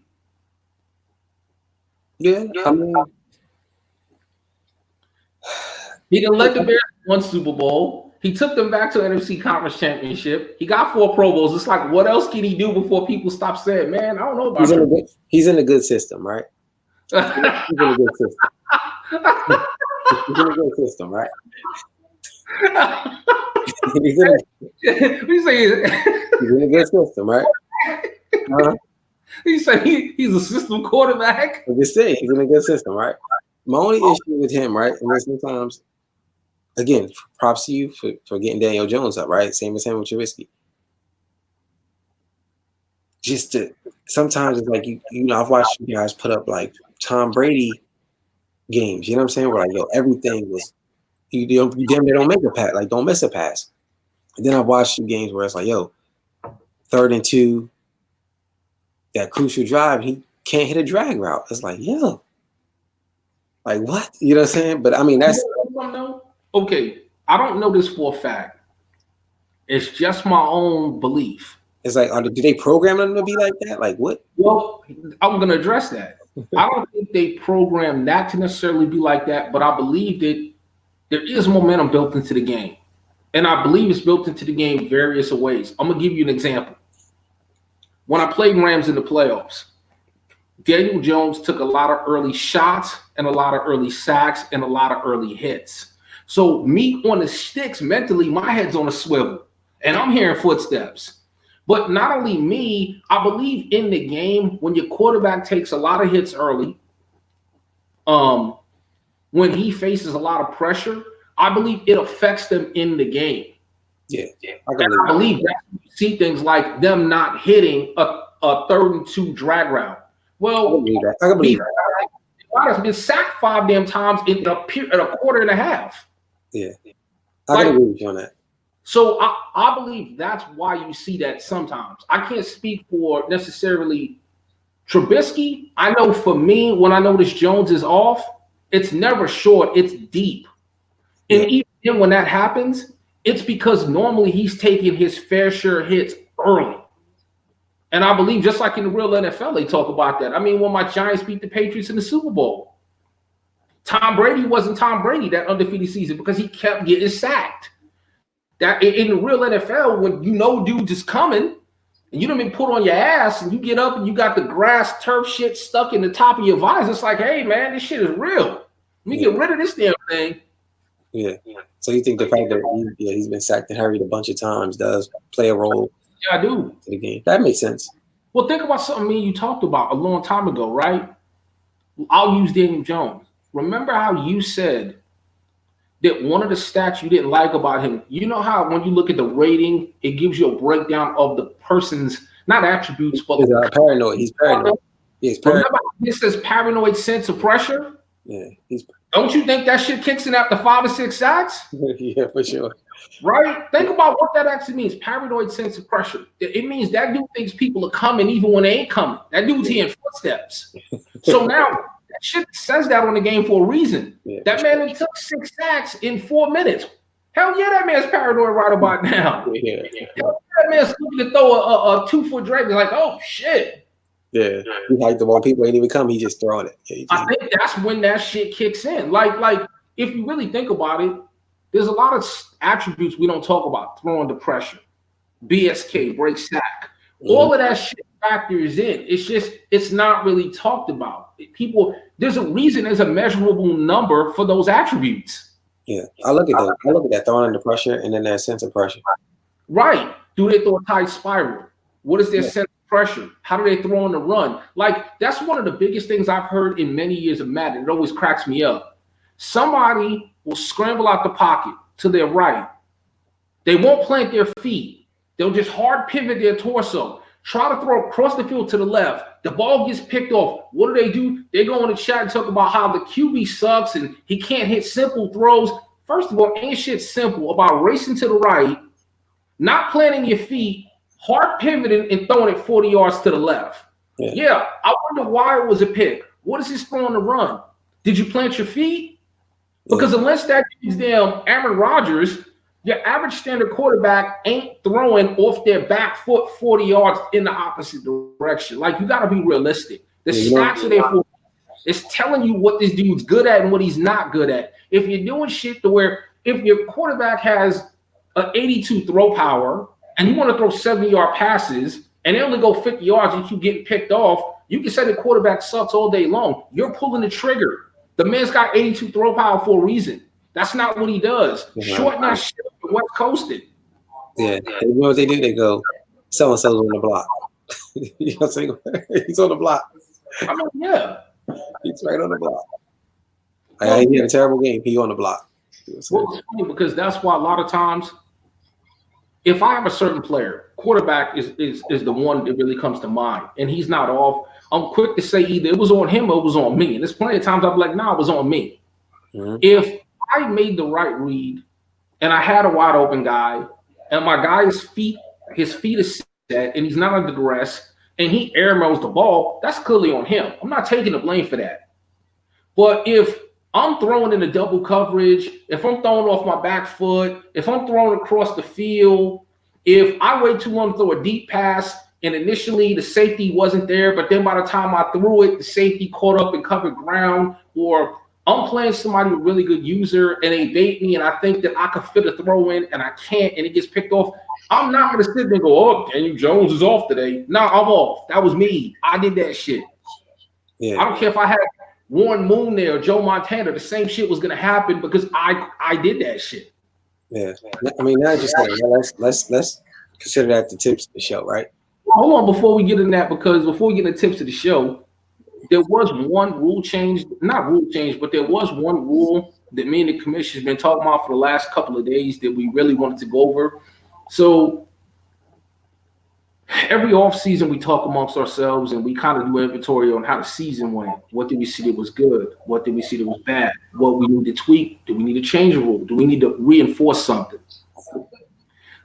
Yeah, I mean, he done led the Bears one Super Bowl. He took them back to an NFC Conference Championship. He got 4 Pro Bowls. It's like, what else can he do before people stop saying, man, I don't know about him. He's in a good system, right? He's in a good system. He's in a good system, right? He's in a good system, right? He said he's a system quarterback. I'm just saying, he's in a good system, right? My only issue with him, right, and sometimes, again, props to you for getting Daniel Jones up, right? Same with Trubisky. Sometimes it's like, you know, I've watched you guys put up like Tom Brady games, you know what I'm saying? Where like, yo, everything was, you damn near don't make a pass, like don't miss a pass. And then I've watched some games where it's like, yo, 3rd and 2, that crucial drive, he can't hit a drag route. It's like, yo, like what? You know what I'm saying? But I mean, that's okay. I don't know this for a fact. It's just my own belief. It's like, do they program them to be like that? Like what? Well, I'm going to address that. I don't think they program that to necessarily be like that, but I believe that there is momentum built into the game. And I believe it's built into the game various ways. I'm going to give you an example. When I played Rams in the playoffs, Daniel Jones took a lot of early shots and a lot of early sacks and a lot of early hits. So me on the sticks, mentally, my head's on a swivel, and I'm hearing footsteps. But not only me, I believe in the game, when your quarterback takes a lot of hits early, when he faces a lot of pressure, I believe it affects them in the game. Yeah. I believe that you see things like them not hitting a 3rd and 2 drag route. Well, I can believe that. Has been sacked 5 damn times in a quarter and a half. Yeah, I can agree with you on that. So I believe that's why you see that sometimes. I can't speak for necessarily Trubisky. I know for me, when I notice Jones is off, it's never short, it's deep. And even when that happens, it's because normally he's taking his fair share of hits early. And I believe just like in the real NFL, they talk about that. I mean, when my Giants beat the Patriots in the Super Bowl, Tom Brady wasn't Tom Brady that undefeated season because he kept getting sacked. That in the real NFL, when you know dudes is coming and you done been put on your ass and you get up and you got the grass turf shit stuck in the top of your visor, it's like, hey man, this shit is real. Let me get rid of this damn thing. Yeah. So you think the fact that he's been sacked and hurried a bunch of times does play a role? Yeah, I do. In the game. That makes sense. Well, think about something me and you talked about a long time ago, right? I'll use Daniel Jones. Remember how you said that one of the stats you didn't like about him, you know how when you look at the rating, it gives you a breakdown of the person's, not attributes, but he's paranoid. He's paranoid. He's paranoid. Remember how this says paranoid sense of pressure? Yeah. Don't you think that shit kicks in after 5 or 6 sacks? Yeah, for sure. Right? Think about what that actually means. Paranoid sense of pressure. It means that dude thinks people are coming even when they ain't coming. That dude's hearing footsteps. So now that shit says that on the game for a reason. Yeah, that man took 6 sacks in 4 minutes. Hell yeah, that man's paranoid right about now. Yeah. That man's looking to throw a 2-foot drag. He's like, oh shit. Yeah, he hiked the ball. People ain't even come. He just throwing it. Yeah, I think that's when that shit kicks in. Like if you really think about it, there's a lot of attributes we don't talk about. Throwing the pressure, BSK, break sack. Mm-hmm. All of that shit factors in. It's not really talked about. There's a reason, there's a measurable number for those attributes. Yeah, I look at that throwing under pressure and then that sense of pressure. Right. Do they throw a tight spiral? What is their sense of pressure? How do they throw on the run? Like, that's one of the biggest things I've heard in many years of Madden. It always cracks me up. Somebody will scramble out the pocket to their right. They won't plant their feet. They'll just hard pivot their torso. Try to throw across the field to the left. The ball gets picked off. What do? They go in the chat and talk about how the QB sucks and he can't hit simple throws. First of all, ain't shit simple about racing to the right, not planting your feet, hard pivoting and throwing it 40 yards to the left. Yeah, I wonder why it was a pick. What is this throwing to run? Did you plant your feet? Because unless that dude's damn Aaron Rodgers, your average standard quarterback ain't throwing off their back foot 40 yards in the opposite direction. Like, you got to be realistic. The stats are there for it's telling you what this dude's good at and what he's not good at. If you're doing shit to where if your quarterback has an 82 throw power and you want to throw 70-yard passes and they only go 50 yards and you keep getting picked off, you can say the quarterback sucks all day long. You're pulling the trigger. The man's got 82 throw power for a reason. That's not what he does. Short not shit, West Coasted. Yeah, you know what they do? They go, so-and-so's on the block. You know what I'm saying? He's on the block. I mean, yeah. He's right on the block. He had a terrible game. He on the block. Well, it's funny because that's why a lot of times, if I have a certain player, quarterback is the one that really comes to mind, and he's not off, I'm quick to say either it was on him or it was on me. And there's plenty of times I'm like, nah, it was on me. Mm-hmm. If I made the right read and I had a wide open guy and my guy's feet is set and he's not under duress and he airmails the ball, that's clearly on him. I'm not taking the blame for that. But if I'm throwing in a double coverage, if I'm throwing off my back foot, if I'm throwing across the field, if I wait too long to throw a deep pass and initially the safety wasn't there, but then by the time I threw it, the safety caught up and covered ground, or I'm playing somebody with really good user and they bait me and I think that I could fit a throw in and I can't and it gets picked off, I'm not going to sit there and go, oh, Daniel Jones is off today. No, I'm off. That was me. I did that shit. Yeah. I don't care if I had Warren Moon there or Joe Montana, the same shit was going to happen because I did that shit. Yeah. I mean, not just that. Let's consider that the tips of the show, right? Hold on before we get in that, because before we get into tips of the show, there was one rule change, not rule change, but there was one rule that me and the commission has been talking about for the last couple of days that we really wanted to go over. So every offseason we talk amongst ourselves and we kind of do inventory on how the season went. What did we see that was good? What did we see that was bad? What we need to tweak? Do we need to change a rule? Do we need to reinforce something?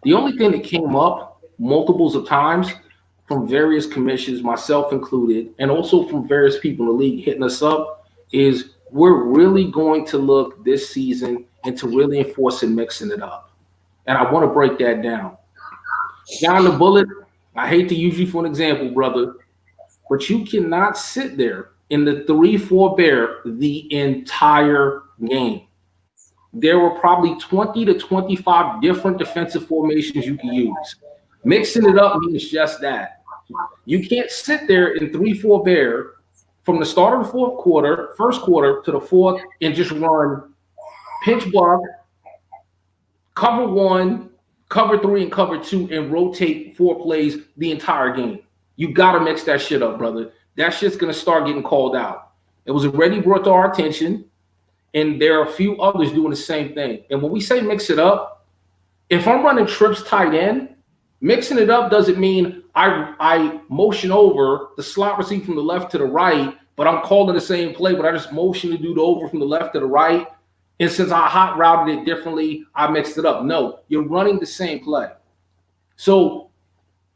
The only thing that came up multiples of times from various commissions, myself included, and also from various people in the league hitting us up, is we're really going to look this season into really enforcing mixing it up. And I want to break that down. John the Bullet, I hate to use you for an example, brother, but you cannot sit there in the 3-4 bear the entire game. There were probably 20 to 25 different defensive formations you can use. Mixing it up means just that. You can't sit there in 3-4 bear from the start of the first quarter to the fourth, and just run pinch block, cover 1, cover 3, and cover 2, and rotate 4 plays the entire game. You got to mix that shit up, brother. That shit's going to start getting called out. It was already brought to our attention, and there are a few others doing the same thing. And when we say mix it up, if I'm running trips tight end, mixing it up doesn't mean I motion over the slot receiver from the left to the right, but I'm calling the same play, but I just motion the dude over from the left to the right. And since I hot routed it differently, I mixed it up. No, you're running the same play. So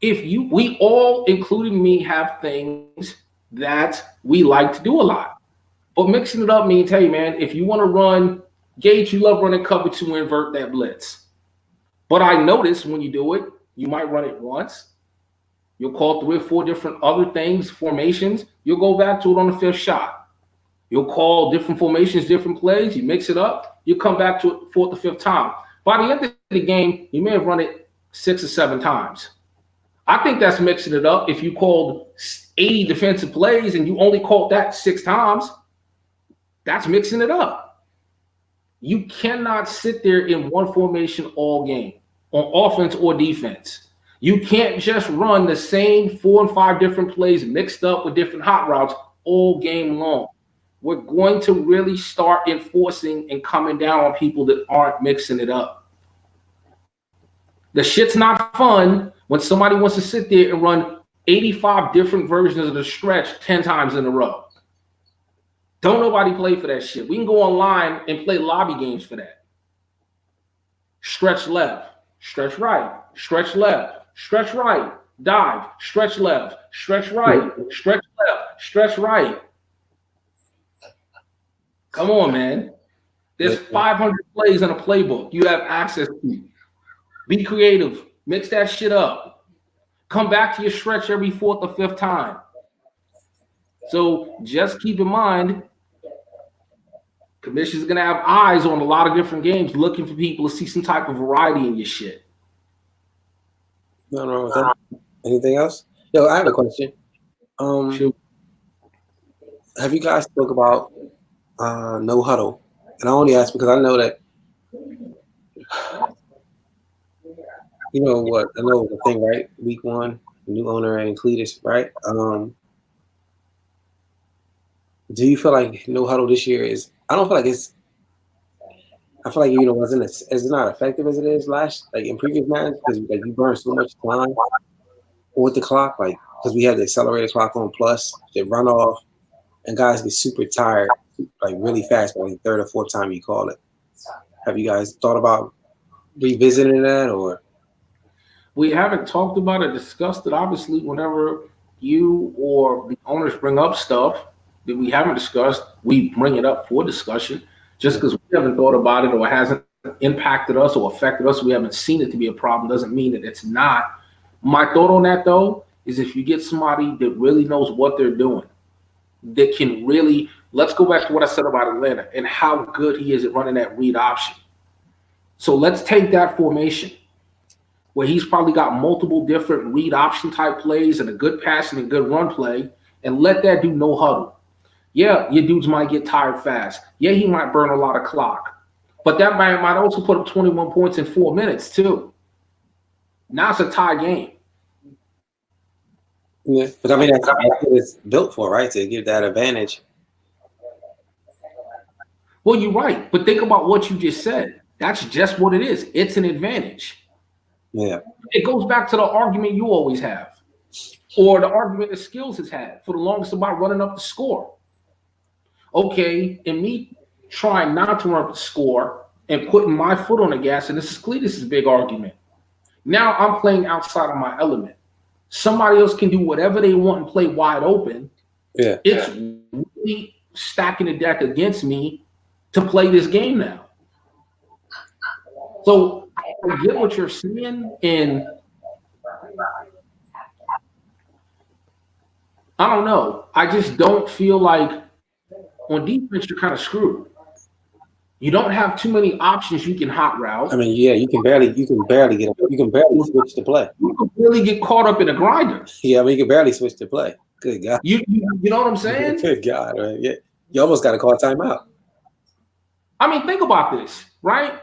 we all, including me, have things that we like to do a lot. But mixing it up means, hey, man, if you want to run Gage, you love running cover 2, invert that blitz. But I notice when you do it, you might run it once. You'll call 3 or 4 different other things, formations. You'll go back to it on the 5th shot. You'll call different formations, different plays. You mix it up. You come back to it 4th or 5th time. By the end of the game, you may have run it 6 or 7 times. I think that's mixing it up. If you called 80 defensive plays and you only called that 6 times, that's mixing it up. You cannot sit there in one formation all game on offense or defense. You can't just run the same 4 and 5 different plays mixed up with different hot routes all game long. We're going to really start enforcing and coming down on people that aren't mixing it up. The shit's not fun when somebody wants to sit there and run 85 different versions of the stretch 10 times in a row. Don't nobody play for that shit. We can go online and play lobby games for that. Stretch left, stretch right, stretch left, stretch right, dive, stretch left, stretch right, stretch left, stretch right. Come on, man. There's 500 plays in a playbook you have access to. Be creative. Mix that shit up. Come back to your stretch every 4th or 5th time. So just keep in mind, commission's going to have eyes on a lot of different games looking for people to see some type of variety in your shit. Nothing wrong with that. Anything else? Yo, I have a question. Sure. Have you guys spoke about no huddle? And I only ask because I know that, you know what, I know the thing, right? Week 1, new owner and Cletus, right? Do you feel like no huddle this year is, I don't feel like it's, I feel like, you know, wasn't as not effective as it is like in previous matches, because like you burn so much time with the clock, like because we had the accelerated clock on plus, the runoff, and guys get super tired like really fast by the 3rd or 4th time you call it. Have you guys thought about revisiting that, or? We haven't talked about it, discussed it. Obviously, whenever you or the owners bring up stuff that we haven't discussed, we bring it up for discussion. Just because we haven't thought about it or it hasn't impacted us or affected us, we haven't seen it to be a problem, doesn't mean that it's not. My thought on that, though, is if you get somebody that really knows what they're doing, that can really, let's go back to what I said about Atlanta and how good he is at running that read option. So let's take that formation where he's probably got multiple different read option type plays and a good passing and good run play, and let that do no huddle. Yeah, your dudes might get tired fast. Yeah, he might burn a lot of clock. But that might also put up 21 points in 4 minutes, too. Now it's a tie game. Yeah, but I mean, that's what it's built for, right? To give that advantage. Well, you're right. But think about what you just said. That's just what it is. It's an advantage. Yeah. It goes back to the argument you always have, or the argument that Skills has had for the longest about running up the score. Okay, and me trying not to run up the score and putting my foot on the gas, and this is Cletus's big argument. Now I'm playing outside of my element. Somebody else can do whatever they want and play wide open. Yeah. It's really stacking the deck against me to play this game now. So I get what you're saying, and I don't know. I just don't feel like on defense you're kind of screwed. You don't have too many options you can hot route. I mean, yeah, you can barely switch the play. You can really get caught up in a grinder. Yeah, I mean, you can barely switch the play. Good God. You know what I'm saying? Good God, right? Yeah. You almost got to call timeout. I mean, think about this, right?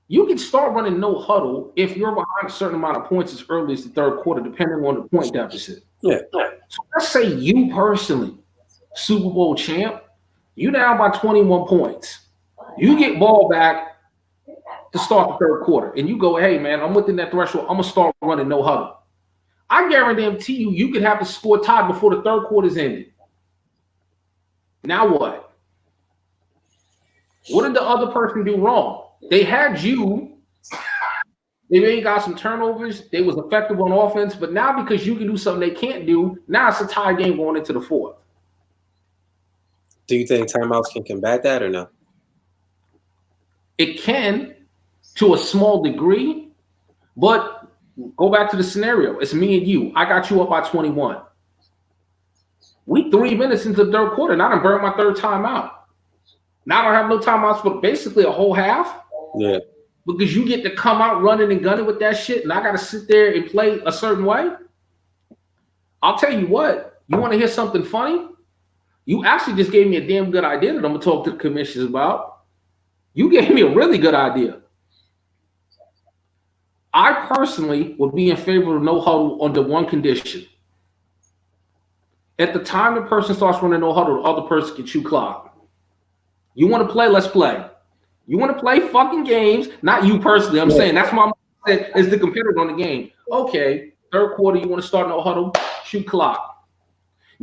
You can start running no huddle if you're behind a certain amount of points as early as the 3rd quarter, depending on the point deficit. Yeah. So let's say you personally, Super Bowl champ, you down by 21 points. You get ball back to start the 3rd quarter, and you go, hey, man, I'm within that threshold. I'm going to start running no huddle. I guarantee you could have the score tied before the 3rd quarter's ended. Now what? What did the other person do wrong? They had you. They maybe got some turnovers. They was effective on offense, but now because you can do something they can't do, now it's a tie game going into the 4th. Do you think timeouts can combat that or no? It can, to a small degree, but go back to the scenario. It's me and you. I got you up by 21. We 3 minutes into the 3rd quarter, and I done burned my 3rd timeout. Now I don't have no timeouts for basically a whole half. Yeah. because you get to come out running and gunning with that shit, and I got to sit there and play a certain way. I'll tell you what. You want to hear something funny? You actually just gave me a damn good idea that I'm gonna talk to the commissioners about. You gave me a really good idea. I personally would be in favor of no huddle under one condition. At the time the person starts running no huddle, the other person can chew clock. You want to play? Let's play. You want to play fucking games? Not you personally. I'm saying that's my mindset as the competitor on the game. Okay, third quarter, you want to start no huddle? Shoot clock.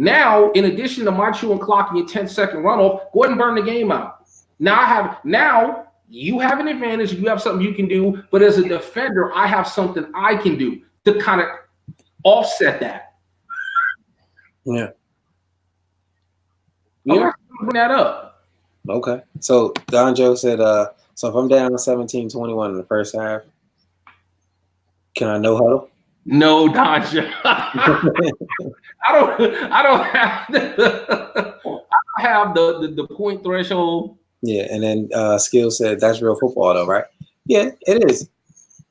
Now, in addition to my chewing clock and your 10-second runoff, go ahead and burn the game out. Now you have an advantage. You have something you can do, but as a defender, I have something I can do to kind of offset that. Yeah. I'm not gonna bring that up. Okay. So Don Joe said, so if I'm down 17-21 in the first half, can I no huddle? No, Don Joe. I don't have the point threshold. Yeah, and then Skill said that's real football though, right? Yeah, it is.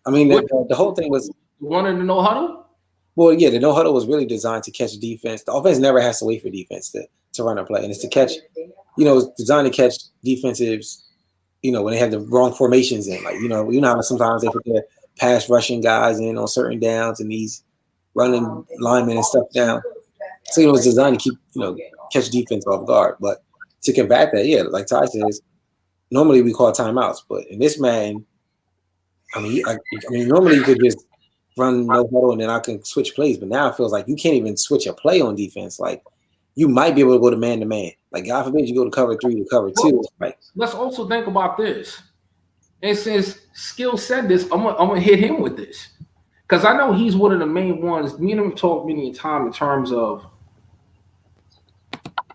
I mean, the whole thing was running the no huddle. Well, yeah, the no huddle was really designed to catch defense. The offense never has to wait for defense to run and play, and it's to catch. It's designed to catch defensives. When they have the wrong formations in, like how sometimes they put their pass rushing guys in on certain downs and these running linemen and stuff down. So it was designed to keep catch defense off guard. But to combat that, yeah, like Ty says, normally we call timeouts, but in this man, normally you could just run no huddle and then I can switch plays, but now it feels like you can't even switch a play on defense. Like you might be able to go to man to man. Like God forbid you go to cover 3 to cover 2. Right? Let's also think about this. And since Skill said this, I'm gonna hit him with this. Because I know he's one of the main ones. Me and him have talked many a time in terms of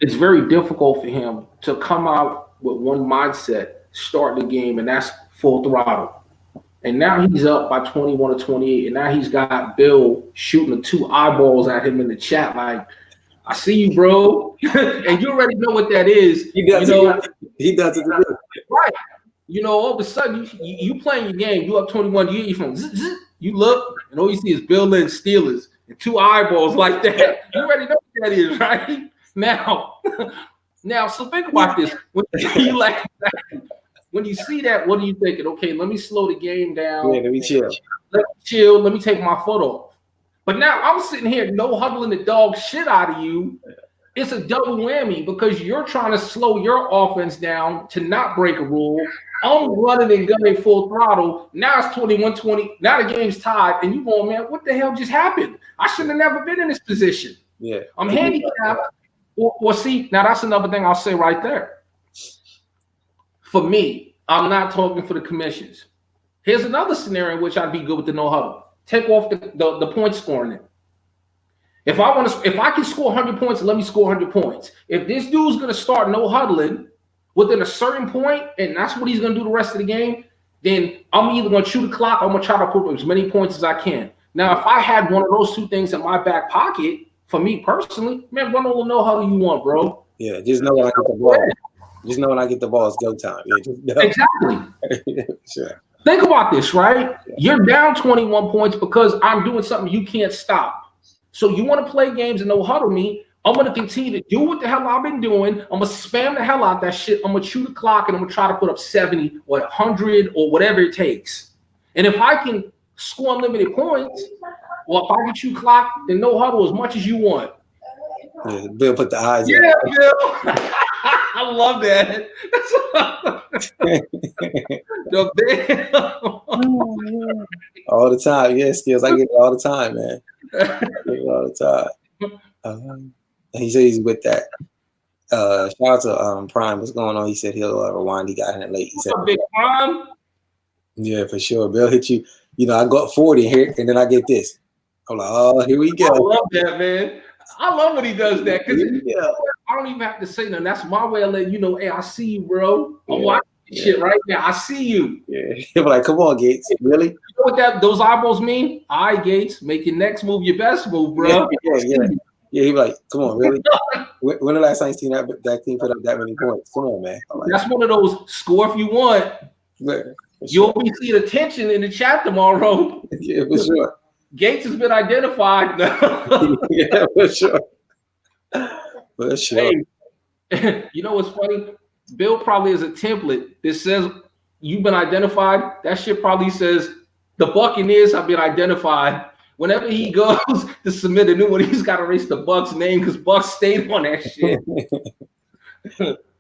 it's very difficult for him to come out with one mindset, start the game, and that's full throttle. And now he's up by 21 to 28, and now he's got Bill shooting the 2 eyeballs at him in the chat like, I see you, bro. And you already know what that is. He does it. Right. All of a sudden, you playing your game, you up 21, you get your phone, you look, and all you see is Bill and Steelers and 2 eyeballs like that. You already know what that is, right? Now, so think about this. When you see that, what are you thinking? Okay, let me slow the game down. Yeah, let me chill. Let me take my foot off. But now I'm sitting here no huddling the dog shit out of you. It's a double whammy because you're trying to slow your offense down to not break a rule. I'm running and gunning full throttle. Now it's 21-20. Now the game's tied. And you going, man, what the hell just happened? I should have never been in this position. Yeah. I'm handicapped. Well, see, now that's another thing I'll say right there. For me, I'm not talking for the commissions. Here's another scenario in which I'd be good with the no huddle. Take off the point scoring. If I can score 100 points, let me score 100 points. If this dude's gonna start no huddling within a certain point, and that's what he's gonna do the rest of the game, then I'm either gonna chew the clock or I'm gonna try to put up as many points as I can. Now, if I had one of those 2 things in my back pocket, for me personally, man, run all the no huddle you want, bro. Yeah, just know when I get the ball. Just know when I get the ball, it's go time. Yeah, just know. Exactly. Sure. Think about this, right? You're down 21 points because I'm doing something you can't stop. So you want to play games and no huddle me. I'm going to continue to do what the hell I've been doing. I'm going to spam the hell out that shit. I'm going to chew the clock and I'm going to try to put up 70 or 100 or whatever it takes. And if I can score unlimited points, or if I get you clock, then no huddle as much as you want. Yeah, Bill put the eyes in. Yeah, Bill. I love that. All the time. Yeah, Skills. I get it all the time, man. I get it all the time. He said he's with that. Shout out to Prime. What's going on? He said he'll rewind. He got in it late. He said, big Prime? Yeah, for sure. Bill hit you. I got 40 here, and then I get this. I'm like, oh, here we go. I love that, man. I love when he does that because I don't even have to say nothing. That's my way of letting you know, hey, I see you, bro. I'm watching this shit right now. I see you. Yeah. He'll be like, come on, Gates. Really? You know what those eyeballs mean? All right, Gates, make your next move your best move, bro. Yeah, he'll be like, come on, really? When the last time you seen that team put up that many points? Come on, man. That's one of those score if you want. You'll be seeing attention in the chat tomorrow. Yeah, for sure. Gates has been identified. Yeah, for sure. For sure. Hey, you know what's funny? Bill probably has a template that says you've been identified. That shit probably says the Buccaneers have been identified. Whenever he goes to submit a new one, he's got to erase the Bucks name because Bucks stayed on that shit.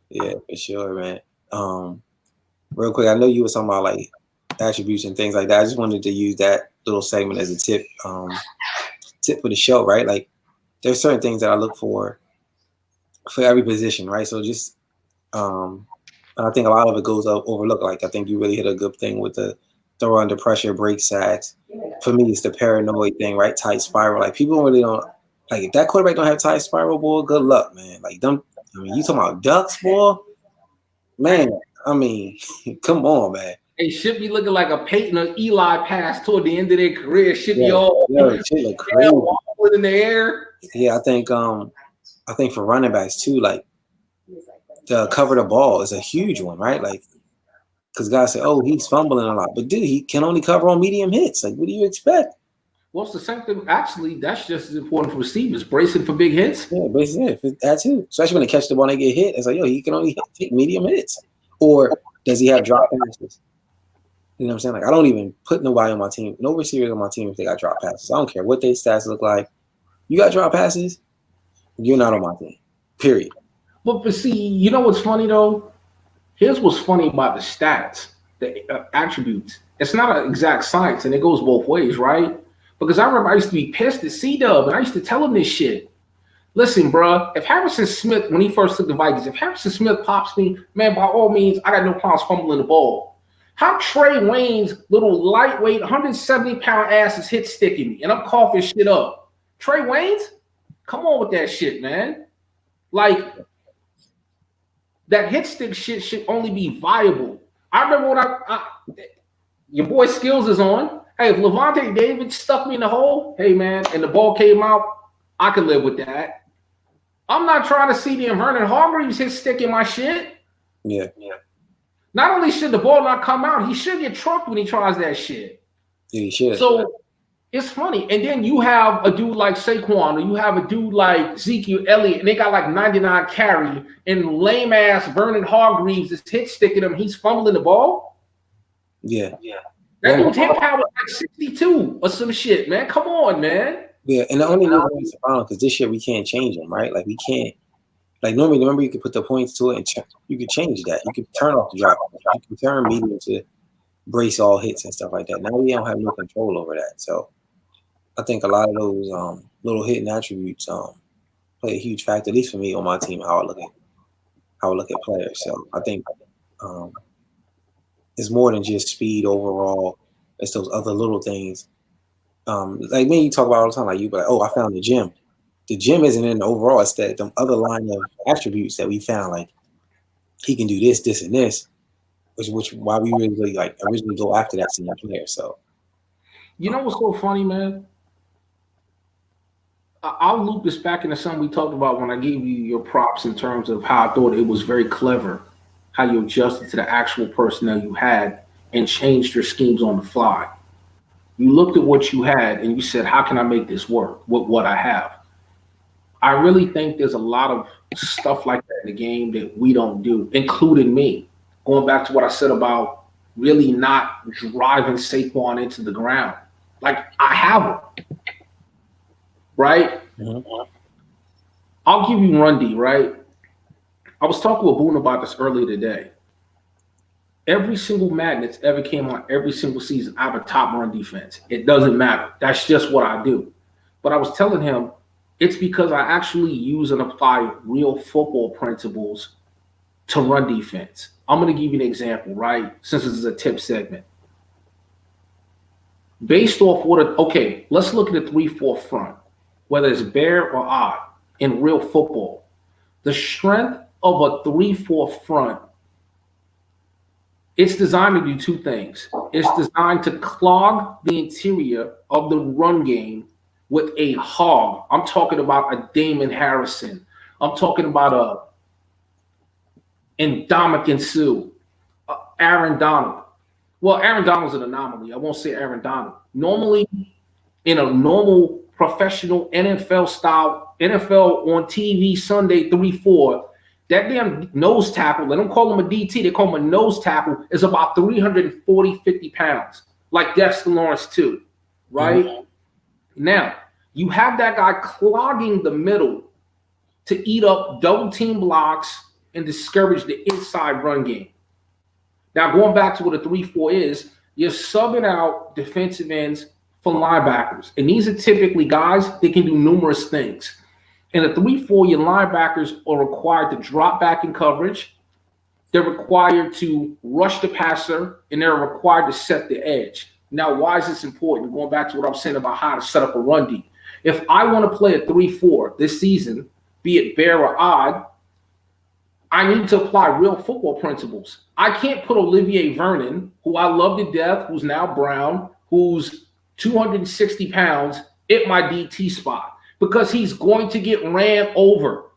Yeah, for sure, man. Real quick, I know you were talking about like attributes and things like that. I just wanted to use that little segment as a tip for the show, right? Like there's certain things that I look for every position, right? So just I think a lot of it goes overlooked. Like I think you really hit a good thing with the throw under pressure, break sacks. For me, it's the paranoid thing, right? Tight spiral. Like people really don't like if that quarterback don't have tight spiral, boy, good luck, man. Like them. I mean, you talking about ducks, boy? Man, I mean, come on, man. It should be looking like a Peyton or Eli pass toward the end of their career. It should be shit look crazy in the air. Yeah, I think for running backs too, like the cover the ball is a huge one, right? Like, because guys say, "Oh, he's fumbling a lot," but dude, he can only cover on medium hits. Like, what do you expect? Well, it's the same thing. Actually, that's just as important for receivers, bracing for big hits. Yeah, basically, that too. Especially when they catch the ball and they get hit. It's like, yo, he can only take medium hits. Or does he have drop passes? You know what I'm saying? Like, I don't even put nobody on my team, no receivers on my team if they got drop passes. I don't care what their stats look like. You got drop passes, you're not on my team. Period. But see, you know what's funny though? Here's what's funny about the stats, the attributes. It's not an exact science, and it goes both ways, right? Because I remember I used to be pissed at C-Dub, and I used to tell him this shit. Listen, bro, if Harrison Smith, when he first took the Vikings, if Harrison Smith pops me, man, by all means, I got no problems fumbling the ball. How Trey Wayne's little lightweight, 170-pound ass is hit sticking me, and I'm coughing shit up. Trey Wayne's? Come on with that shit, man. Like, that hit stick shit should only be viable. I remember when your boy Skills is on. Hey, if Levante David stuck me in the hole, hey, man, and the ball came out, I could live with that. I'm not trying to see the Vernon Hargreaves hit stick in my shit. Yeah. Not only should the ball not come out, he should get trucked when he tries that shit. Yeah, he should. So it's funny. And then you have a dude like Saquon, or you have a dude like Ezekiel Elliott, and they got like 99 carry, and lame-ass Vernon Hargreaves is hit sticking him. He's fumbling the ball. Yeah. That dude's hit power like 62 or some shit, man. Come on, man. Yeah, and the only reason it's a problem because this year we can't change them, right? Like we can't. Like normally, remember you could put the points to it and you could change that. You could turn off the drop. You can turn medium to brace all hits and stuff like that. Now we don't have no control over that. So I think a lot of those little hitting attributes play a huge factor, at least for me on my team, how I look at players. So I think it's more than just speed overall. It's those other little things. Like me, you talk about all the time. Like you be like, "Oh, I found the gym." The gym isn't in the overall. It's that the other line of attributes that we found. Like he can do this, this, and this, which why we really like originally go after that senior player. So you know what's so funny, man? I'll loop this back into something we talked about when I gave you your props in terms of how I thought it was very clever how you adjusted to the actual personnel you had and changed your schemes on the fly. You looked at what you had and you said, how can I make this work with what I have? I really think there's a lot of stuff like that in the game that we don't do, including me. Going back to what I said about really not driving Saquon into the ground. Like, I have him, right? Mm-hmm. I'll give you run D, right? I was talking with Boone about this earlier today. Every single Madden that's ever came on every single season, I have a top run defense. It doesn't matter. That's just what I do. But I was telling him, it's because I actually use and apply real football principles to run defense. I'm going to give you an example, right? Since this is a tip segment. Based off okay, let's look at the 3-4 front, whether it's bare or odd in real football. The strength of a 3-4 front, it's designed to do two things. It's designed to clog the interior of the run game with a hog. I'm talking about a Damon Harrison. I'm talking about a Ndamukong Suh, Aaron Donald. Well, Aaron Donald's an anomaly. I won't say Aaron Donald. Normally, in a normal professional NFL style, NFL on TV Sunday 3-4, that damn nose tackle, they don't call him a DT, they call him a nose tackle, is about 340, 50 pounds, like Dexter Lawrence too, right? Mm-hmm. Now, you have that guy clogging the middle to eat up double team blocks and discourage the inside run game. Now, going back to what a 3-4 is, you're subbing out defensive ends for linebackers. And these are typically guys that can do numerous things. In a 3-4, your linebackers are required to drop back in coverage. They're required to rush the passer, and they're required to set the edge. Now, why is this important? Going back to what I'm saying about how to set up a run D. If I want to play a 3-4 this season, be it bear or odd, I need to apply real football principles. I can't put Olivier Vernon, who I love to death, who's now brown, who's 260 pounds, at my DT spot, because he's going to get ran over.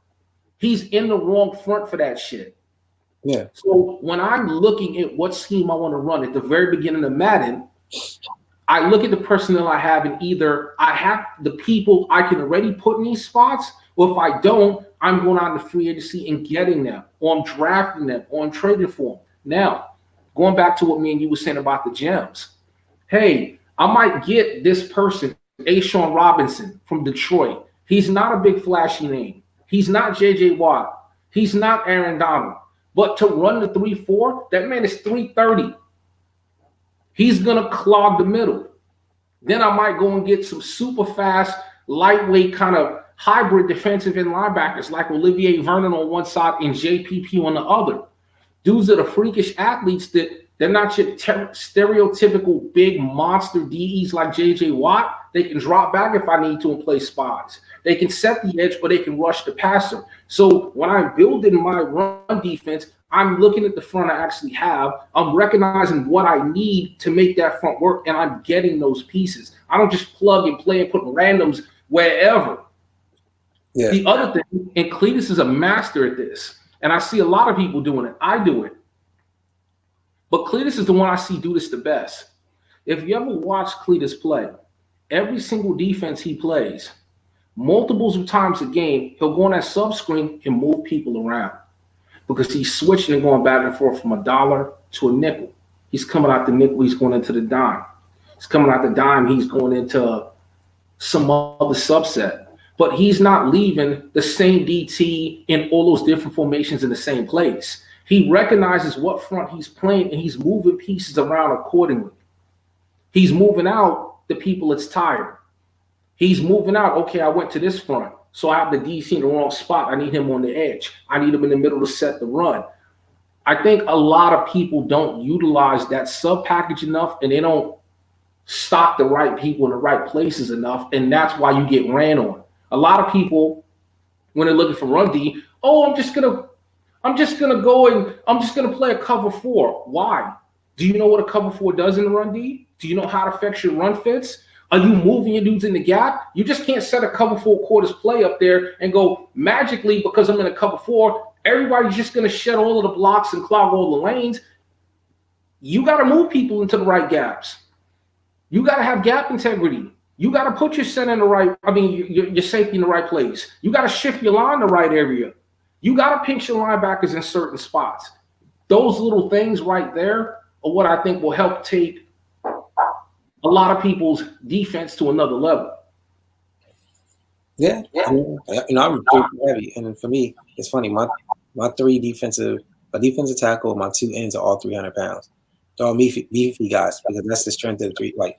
He's in the wrong front for that shit. Yeah. So when I'm looking at what scheme I want to run at the very beginning of Madden, I look at the personnel I have, and either I have the people I can already put in these spots, or if I don't, I'm going out to free agency and getting them, or I'm drafting them, or I'm trading for them. Now, going back to what me and you were saying about the gems. Hey, I might get this person, Ashawn Robinson from Detroit. He's not a big flashy name. He's not J.J. Watt. He's not Aaron Donald. But to run the 3-4, that man is 330. He's going to clog the middle. Then I might go and get some super fast, lightweight kind of hybrid defensive end linebackers like Olivier Vernon on one side and JPP on the other. Dudes that are freakish athletes that they're not your stereotypical big monster DEs like J.J. Watt. They can drop back if I need to and play spots. They can set the edge, or they can rush the passer. So when I'm building my run defense, I'm looking at the front I actually have. I'm recognizing what I need to make that front work, and I'm getting those pieces. I don't just plug and play and put randoms wherever. Yeah. The other thing, and Cletus is a master at this, and I see a lot of people doing it. I do it. But Cletus is the one I see do this the best. If you ever watch Cletus play, every single defense he plays, multiples of times a game, he'll go on that sub screen and move people around because he's switching and going back and forth from a dollar to a nickel. He's coming out the nickel, he's going into the dime. He's coming out the dime, he's going into some other subset. But he's not leaving the same DT in all those different formations in the same place. He recognizes what front he's playing, and he's moving pieces around accordingly. He's moving out the people that's tired. He's moving out, okay, I went to this front, so I have the DC in the wrong spot. I need him on the edge. I need him in the middle to set the run. I think a lot of people don't utilize that sub-package enough, and they don't stock the right people in the right places enough, and that's why you get ran on. A lot of people, when they're looking for run D, I'm just gonna go and I'm just gonna play a cover 4. Why? Do you know what a cover 4 does in the run D? Do you know how it affects your run fits? Are you moving your dudes in the gap? You just can't set a cover 4 quarters play up there and go magically, because I'm in a cover 4, everybody's just gonna shed all of the blocks and clog all the lanes. You gotta move people into the right gaps. You gotta have gap integrity. You got to put your center in the right, your safety in the right place. You got to shift your line in the right area. You got to pinch your linebackers in certain spots. Those little things right there are what I think will help take a lot of people's defense to another level. Yeah. I'm pretty heavy. And for me, it's funny. My defensive tackle, my 2 ends are all 300 pounds. They're all beefy guys, because that's the strength of the 3. Like,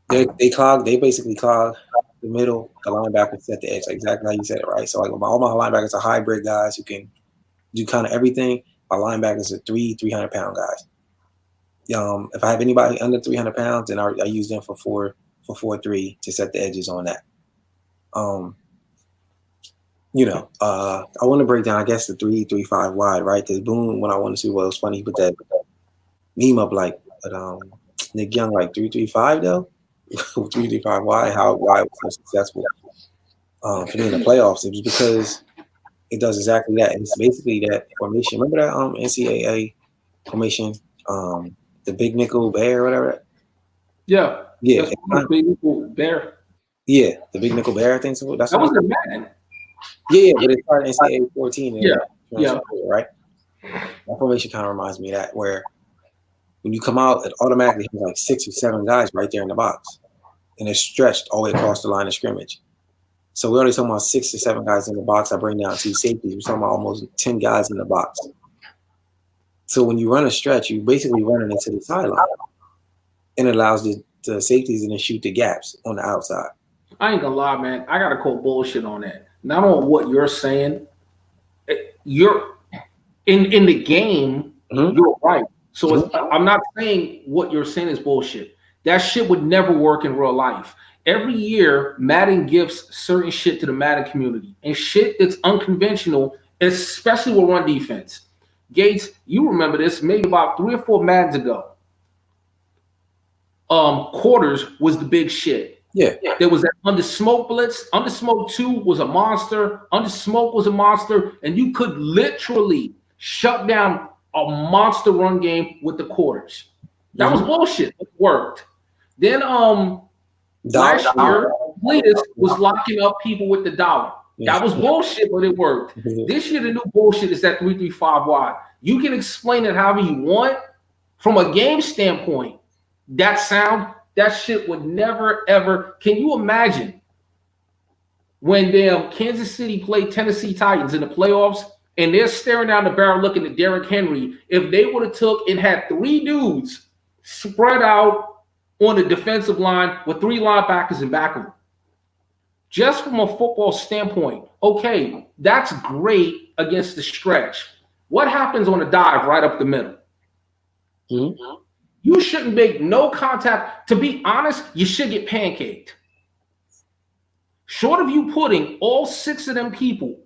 They basically clog the middle, the linebacker set the edge, like exactly how you said it, right? So like all my linebackers are hybrid guys who can do kind of everything. My linebackers are 300-pound guys. If I have anybody under 300 pounds, then I use them for 4-3 to set the edges on that. I want to break down, I guess, the 3-3-5 wide, right? Because Boone, when I wanted to, it was funny, he put that meme up like, but Nick Young like 3-3-5 though. 3-3-5 why it was so successful for me in the playoffs. It was because it does exactly that. And it's basically that formation. Remember that NCAA formation the big nickel bear or whatever. Yeah. Yeah. That's big nickel bear. Yeah, the big nickel bear, I think so. That's that was in Madden. Yeah, but it started in NCAA 14. Yeah. Yeah. Right? That formation kind of reminds me of that, where when you come out, it automatically has like 6 or 7 guys right there in the box. And it's stretched all the way across the line of scrimmage. So we're only talking about 6 or 7 guys in the box. I bring down 2 safeties. We're talking about almost 10 guys in the box. So when you run a stretch, you basically running into the sideline. And it allows the safeties to then shoot the gaps on the outside. I ain't gonna lie, man. I gotta call bullshit on that. Not on what you're saying. You're in the game. Mm-hmm. You're right. So I'm not saying what you're saying is bullshit. That shit would never work in real life. Every year, Madden gives certain shit to the Madden community, and shit that's unconventional, especially with run defense. Gates, you remember this? Maybe about 3 or 4 Maddens ago. Quarters was the big shit. Yeah. There was that Under Smoke blitz. Under Smoke 2 was a monster. Under Smoke was a monster. And you could literally shut down a monster run game with the quarters. That was bullshit. It worked. Then last year, Cletus was locking up people with the dollar. That was bullshit, but it worked. This year, the new bullshit is that 3-3-5 wide. You can explain it however you want. From a game standpoint, that shit would never, ever. Can you imagine when Kansas City played Tennessee Titans in the playoffs and they're staring down the barrel looking at Derrick Henry? If they would have took and had 3 dudes spread out on the defensive line with 3 linebackers in back of them. Just from a football standpoint, okay, that's great against the stretch. What happens on a dive right up the middle? Mm-hmm. You shouldn't make no contact. To be honest, you should get pancaked. Short of you putting all 6 of them people,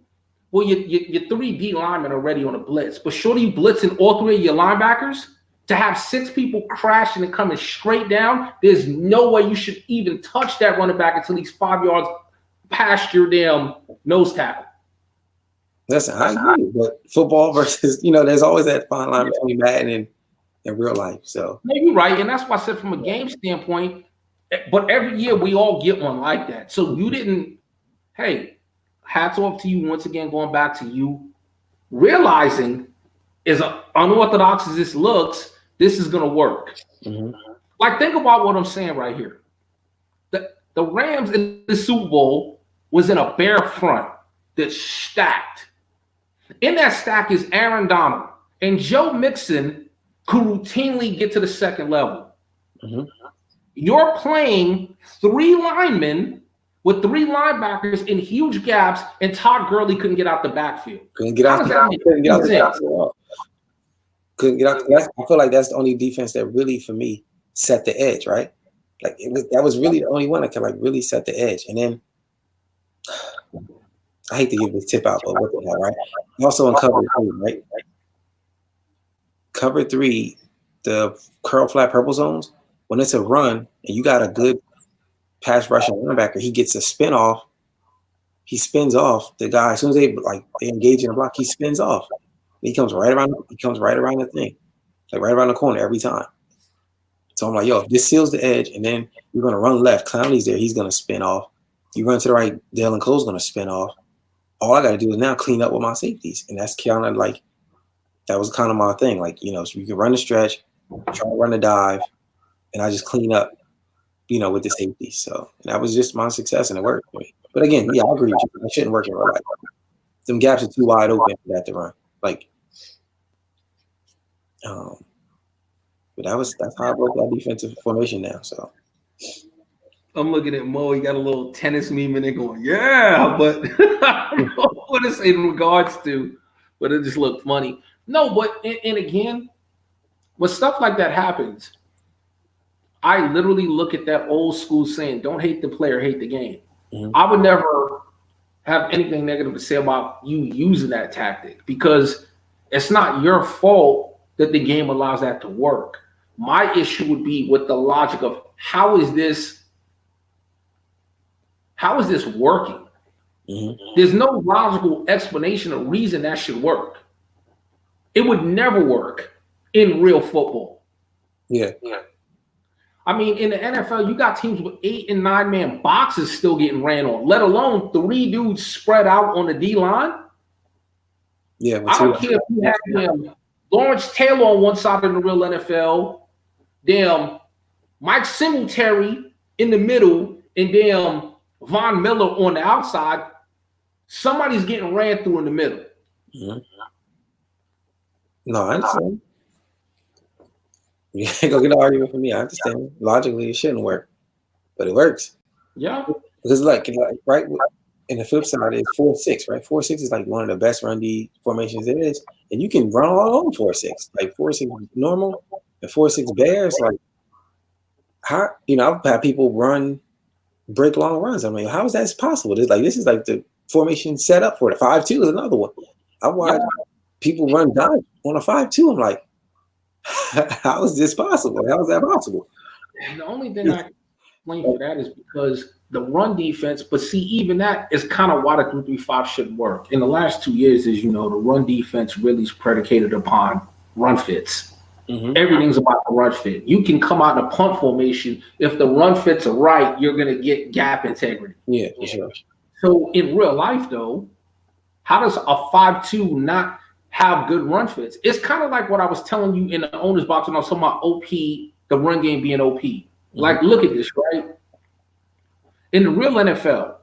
well, your 3 D linemen already on a blitz, but short of you blitzing all 3 of your linebackers, to have 6 people crashing and coming straight down, there's no way you should even touch that running back until he's 5 yards past your damn nose tackle. Listen, I agree, but football versus, there's always that fine line between Madden and in real life. So no, you're right. And that's why I said from a game standpoint, but every year we all get one like that. So you didn't, hey, hats off to you once again, going back to you, realizing as unorthodox as this looks, this is going to work. Mm-hmm. Like, think about what I'm saying right here. The Rams in the Super Bowl was in a bare front that's stacked. In that stack is Aaron Donald and Joe Mixon could routinely get to the second level. Mm-hmm. You're playing 3 linemen with 3 linebackers in huge gaps, and Todd Gurley couldn't get out the backfield. Couldn't get out the backfield. I feel like that's the only defense that really, for me, set the edge, right? Like that was really the only one that could really set the edge. And then I hate to give this tip out, but what the hell, right? Also in cover 3, right? Cover 3, the curl flat purple zones, when it's a run and you got a good pass rushing linebacker, he gets a spin off. He spins off the guy as soon as they engage in a block. He spins off. He comes right around the thing, like right around the corner every time. So I'm like, yo, if this seals the edge, and then you're gonna run left. Clowney's there. He's gonna spin off. You run to the right. Dalen Cole's gonna spin off. All I got to do is now clean up with my safeties, and that's kind of like. That was kind of my thing. So you can run the stretch, try to run the dive, and I just clean up, with the safety. So that was just my success, and it worked for me. But again, yeah, I agree with you. It shouldn't work in real life. Some gaps are too wide open for that to run. But that's how I broke that defensive formation down. So I'm looking at Mo. He got a little tennis meme in there going, yeah, but I don't know what to say in regards to, but it just looked funny. No, but and again, when stuff like that happens, I literally look at that old school saying, don't hate the player, hate the game. Mm-hmm. I would never have anything negative to say about you using that tactic because it's not your fault that the game allows that to work. My issue would be with the logic of how is this working? Mm-hmm. There's no logical explanation or reason that should work. It would never work in real football. Yeah. I mean, in the NFL, you got teams with 8 and 9 man boxes still getting ran on, let alone 3 dudes spread out on the D line. Yeah. I don't care if you have Lawrence Taylor on one side of the real NFL, damn Mike Singletary in the middle, and damn Von Miller on the outside. Somebody's getting ran through in the middle. Mm-hmm. No, I understand. You ain't gonna get an argument from me. I understand. Logically, it shouldn't work, but it works. Yeah. Because like right, and the flip side is 4-6, right? 4-6 is like one of the best run D formations there is, and you can run all over 4-6. Like 4-6 normal, and 4-6 bears. Like how I've had people break long runs. I mean, how is that possible? This is like the formation set up for it. 5-2 is another one. I watch people run dive on a 5-2. I'm like, how is this possible? How is that possible? And the only thing I can explain for that is because the run defense, but see, even that is kind of why the 3-3-5 shouldn't work. In the last 2 years, as you know, the run defense really is predicated upon run fits. Mm-hmm. Everything's about the run fit. You can come out in a punt formation. If the run fits are right, you're going to get gap integrity. Yeah, for sure. So in real life, though, how does a 5-2 not have good run fits? It's kind of like what I was telling you in the owner's box when I was talking about OP, the run game being OP. Mm-hmm. Like, look at this, right? In the real NFL,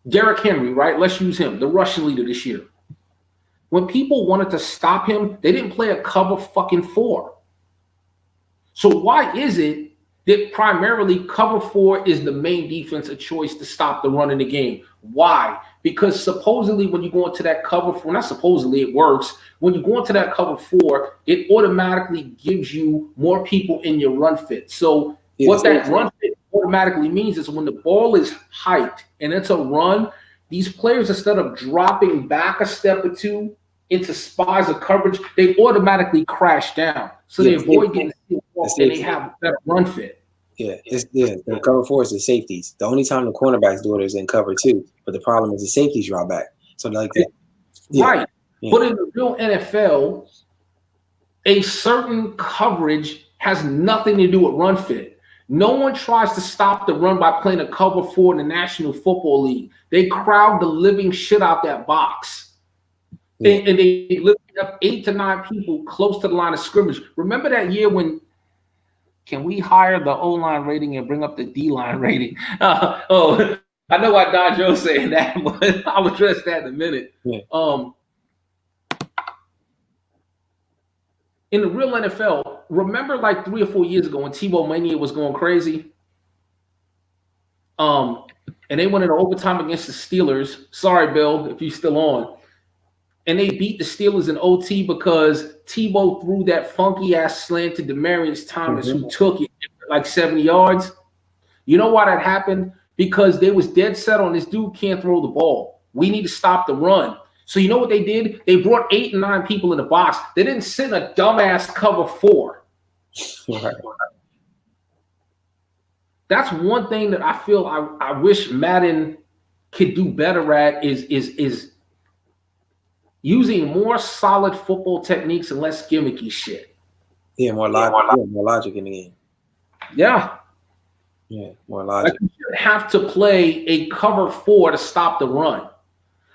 Derrick Henry, right? Let's use him, the rushing leader this year. When people wanted to stop him, they didn't play a cover fucking 4. So why is it that primarily cover 4 is the main defensive choice to stop the run in the game? Why? Because supposedly when you go into that cover 4, not supposedly, it works. When you go into that cover 4, it automatically gives you more people in your run fit. So what that run fit automatically means is when the ball is hiked and it's a run, these players, instead of dropping back a step or two into spies of coverage, they automatically crash down. So they avoid getting off and they have a better run fit. The cover 4 is the safeties. The only time the cornerbacks do it is in cover 2. But the problem is the safeties drop back. So like that. Yeah. Right. Yeah. But in the real NFL, a certain coverage has nothing to do with run fit. No one tries to stop the run by playing a cover 4 in the National Football League. They crowd the living shit out that box. Yeah. And they lift up 8 to 9 people close to the line of scrimmage. Remember that year when can we hire the O-line rating and bring up the D-line rating? I know why Don Joe's saying that, but I'll address that in a minute. Yeah. In the real NFL, remember like 3 or 4 years ago when Tebow Mania was going crazy? And they went into overtime against the Steelers. Sorry, Bill, if you're still on. And they beat the Steelers in OT because Tebow threw that funky-ass slant to Demaryius Thomas, who took it like 70 yards. You know why that happened? Because they was dead set on this dude can't throw the ball. We need to stop the run. So you know what they did? They brought 8 and 9 people in the box. They didn't sit in a dumbass cover 4. That's one thing that I feel I wish Madden could do better at is using more solid football techniques and less gimmicky shit. Yeah, more logic in the game. Yeah. Yeah, more logic. Like you shouldn't have to play a cover 4 to stop the run.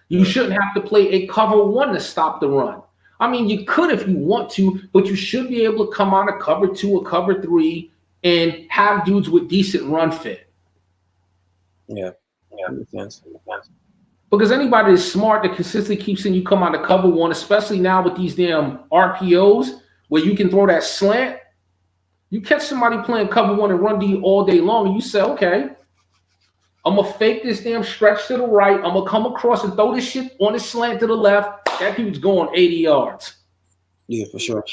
You shouldn't have to play a cover 1 to stop the run. I mean, you could if you want to, but you should be able to come out of cover 2 or cover 3 and have dudes with decent run fit. Yeah, makes sense. Because anybody that's smart that consistently keeps saying you come out of cover 1, especially now with these damn RPOs where you can throw that slant, you catch somebody playing cover 1 and run D all day long, and you say, okay, I'm going to fake this damn stretch to the right. I'm going to come across and throw this shit on the slant to the left. That dude's going 80 yards. Yeah, for sure.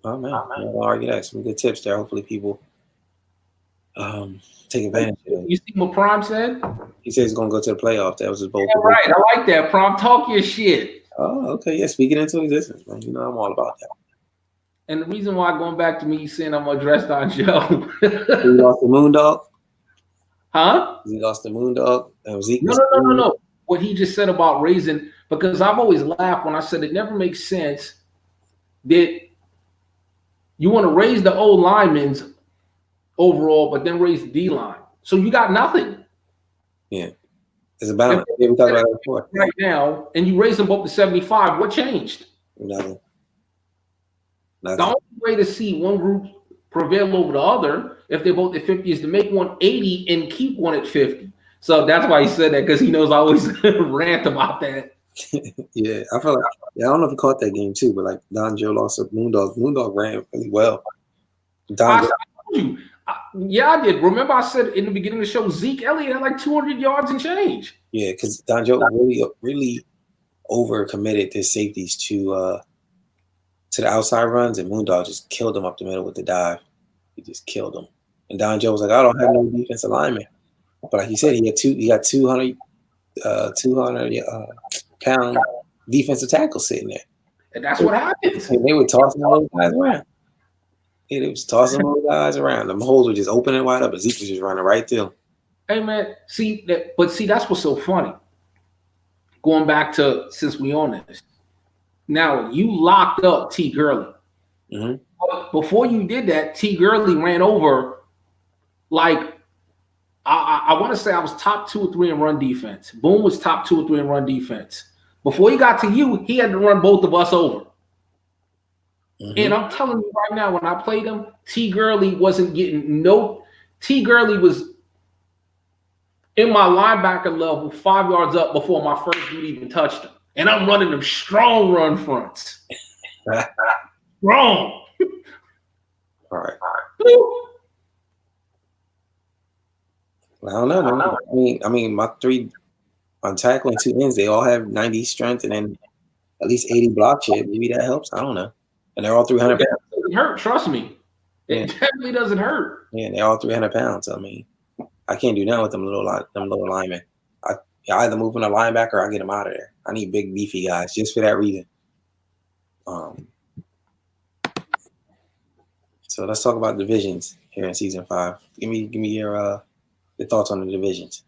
Oh, man. I'll argue that. Some good tips there. Hopefully people take advantage of it. You see what Prime said? He said he's going to go to the playoff. That was his bold. Yeah, right. I like that, Prime. Talk your shit. Oh, okay. Yeah, speaking into existence, man. You know, I'm all about that. And the reason why going back to me saying I'm going to address Don Joe. He lost the Moondog? Huh? He lost the Moondog? No. What he just said about raising because I've always laughed when I said it never makes sense that you want to raise the old linemen's overall, but then raise the D line. So you got nothing. Yeah. It's a balance. We talked about that before. Right now, and you raise them both to 75. What changed? Nothing. The only way to see one group prevail over the other, if they're both at 50, is to make one 80 and keep one at 50. So that's why he said that, because he knows I always rant about that. Yeah, I feel like, I don't know if you caught that game too, but like Don Joe lost to Moondog. Moondog ran really well. I told you. Yeah, I did. Remember I said in the beginning of the show, Zeke Elliott had like 200 yards and change. Yeah, because Don Joe really overcommitted his safeties to the outside runs, and Moondog just killed him up the middle with the dive. He just killed him. And Don Joe was like, I don't have no defensive lineman. But like he said, he got 200 pound defensive tackle sitting there. And that's what happens. And they were tossing those guys around. Yeah, they was tossing those guys around. The holes were just opening wide up, and Zeke was just running right through. Hey man, see, that's what's so funny. Going back to, since we on this. Now, you locked up T. Gurley. Mm-hmm. But before you did that, T. Gurley ran over, like, I want to say I was top 2 or 3 in run defense. Boom was top 2 or 3 in run defense. Before he got to you, he had to run both of us over. Mm-hmm. And I'm telling you right now, when I played him, T. Gurley wasn't getting T. Gurley was in my linebacker level 5 yards up before my first dude even touched him. And I'm running them strong run fronts. Strong. All right. Well, I don't know. I mean, my tackling 2 ends, they all have 90 strength and then at least 80 block shit. Maybe that helps. I don't know. And they're all 300 pounds. It doesn't hurt. Trust me. It definitely doesn't hurt. Yeah, and they're all 300 pounds. I mean, I can't do nothing with them little linemen. I either move in a linebacker or I get them out of there. I need big, beefy guys just for that reason. So let's talk about divisions here in season 5. Give me your thoughts on the divisions.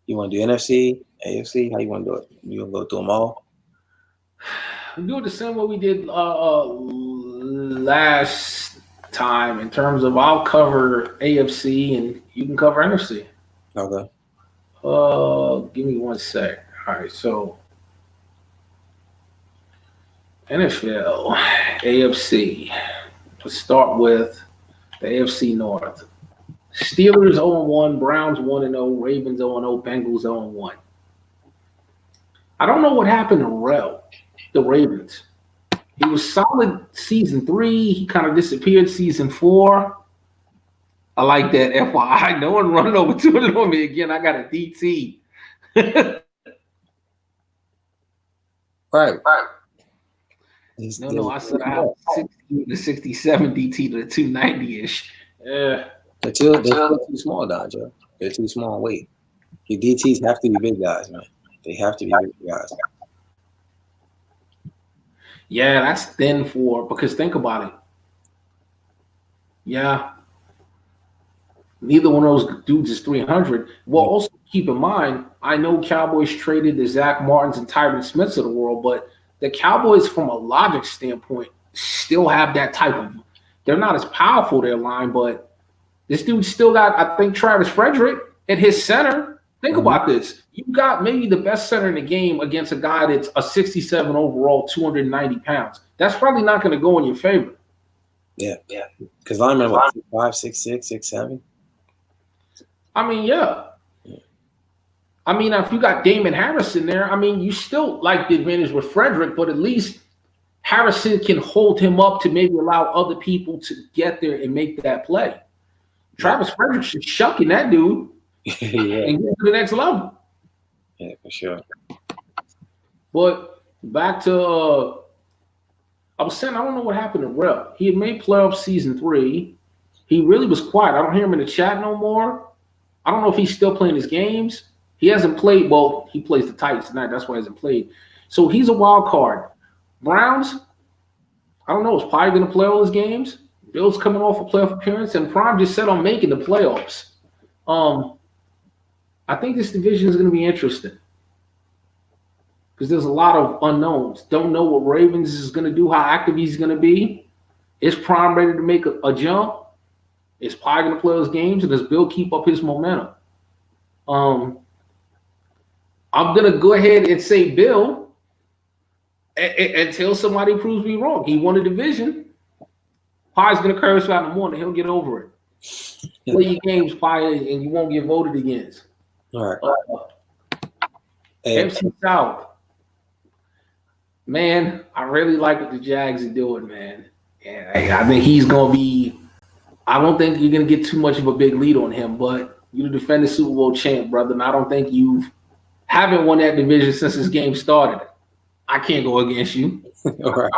You want to do NFC, AFC? How you want to do it? You want to go through them all? We do it the same way we did last time in terms of I'll cover AFC and you can cover NFC. Okay. Give me 1 sec. All right, so NFL, AFC. Let's start with the AFC North. Steelers 0-1, Browns 1-0, Ravens 0-0, Bengals 0-1. I don't know what happened to the Ravens. He was solid season 3. He kind of disappeared season 4. I like that. FYI, no one running over 200 on me again. I got a DT. Right. No, I said I have 60 to 67 DT to the 290-ish. They're too small, Dodger. They're too small weight. Your DTs have to be big guys, man. They have to be big guys. Yeah, that's thin because think about it. Yeah. Neither one of those dudes is 300. Well, also keep in mind, I know Cowboys traded the Zach Martins and Tyron Smiths of the world, but the Cowboys, from a logic standpoint, still have that type of – they're not as powerful, their line, but this dude still got, I think, Travis Frederick at his center. Think about this. You got maybe the best center in the game against a guy that's a 67 overall, 290 pounds. That's probably not going to go in your favor. Yeah. Because linemen, what, 5', 6'6", 6'7"? I mean, yeah. I mean, if you got Damon Harrison there, I mean, you still like the advantage with Frederick, but at least Harrison can hold him up to maybe allow other people to get there and make that play. Travis Frederick's just shucking that dude and get to the next level. Yeah, for sure. But back to I was saying, I don't know what happened to Rep. He had made playoffs season 3. He really was quiet. I don't hear him in the chat no more. I don't know if he's still playing his games. He hasn't played. Well, he plays the Titans tonight. That's why he hasn't played. So he's a wild card. Browns, I don't know. Is probably going to play all his games. Bills coming off a playoff appearance. And Prime just said I'm making the playoffs. I think this division is going to be interesting. because there's a lot of unknowns. Don't know what Ravens is going to do, how active he's going to be. Is Prime ready to make a jump? Is Pye going to play those games? And does Bill keep up his momentum? I'm going to go ahead and say Bill until somebody proves me wrong. He won a division. Pye's going to curse out in the morning. He'll get over it. Play your games, Pye, and you won't get voted against. All right. FC South. Man, I really like what the Jags are doing, man. And I think he's going to be – I don't think you're going to get too much of a big lead on him, but you're the defending Super Bowl champ, brother, and I don't think you haven't won that division since this game started. I can't go against you. All right.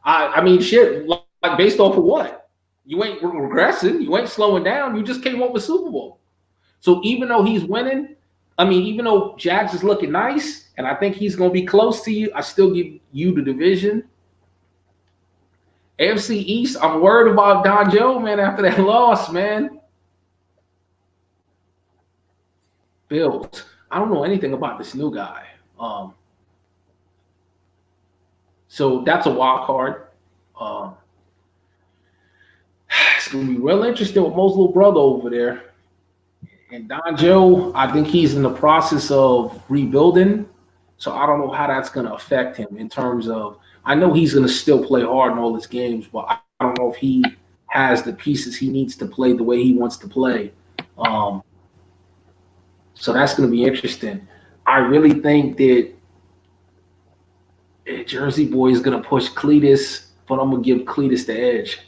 I mean, shit, like based off of what? You ain't regressing. You ain't slowing down. You just came up with Super Bowl. So even though he's winning, I mean, even though Jags is looking nice, and I think he's going to be close to you, I still give you the division. AFC East, I'm worried about Don Joe, man, after that loss, man. Bills. I don't know anything about this new guy. So that's a wild card. It's going to be real interesting with Mo's little brother over there. And Don Joe, I think he's in the process of rebuilding. So I don't know how that's going to affect him in terms of – I know he's going to still play hard in all his games, but I don't know if he has the pieces he needs to play the way he wants to play. So that's going to be interesting. I really think that Jersey Boy is going to push Cletus, but I'm going to give Cletus the edge.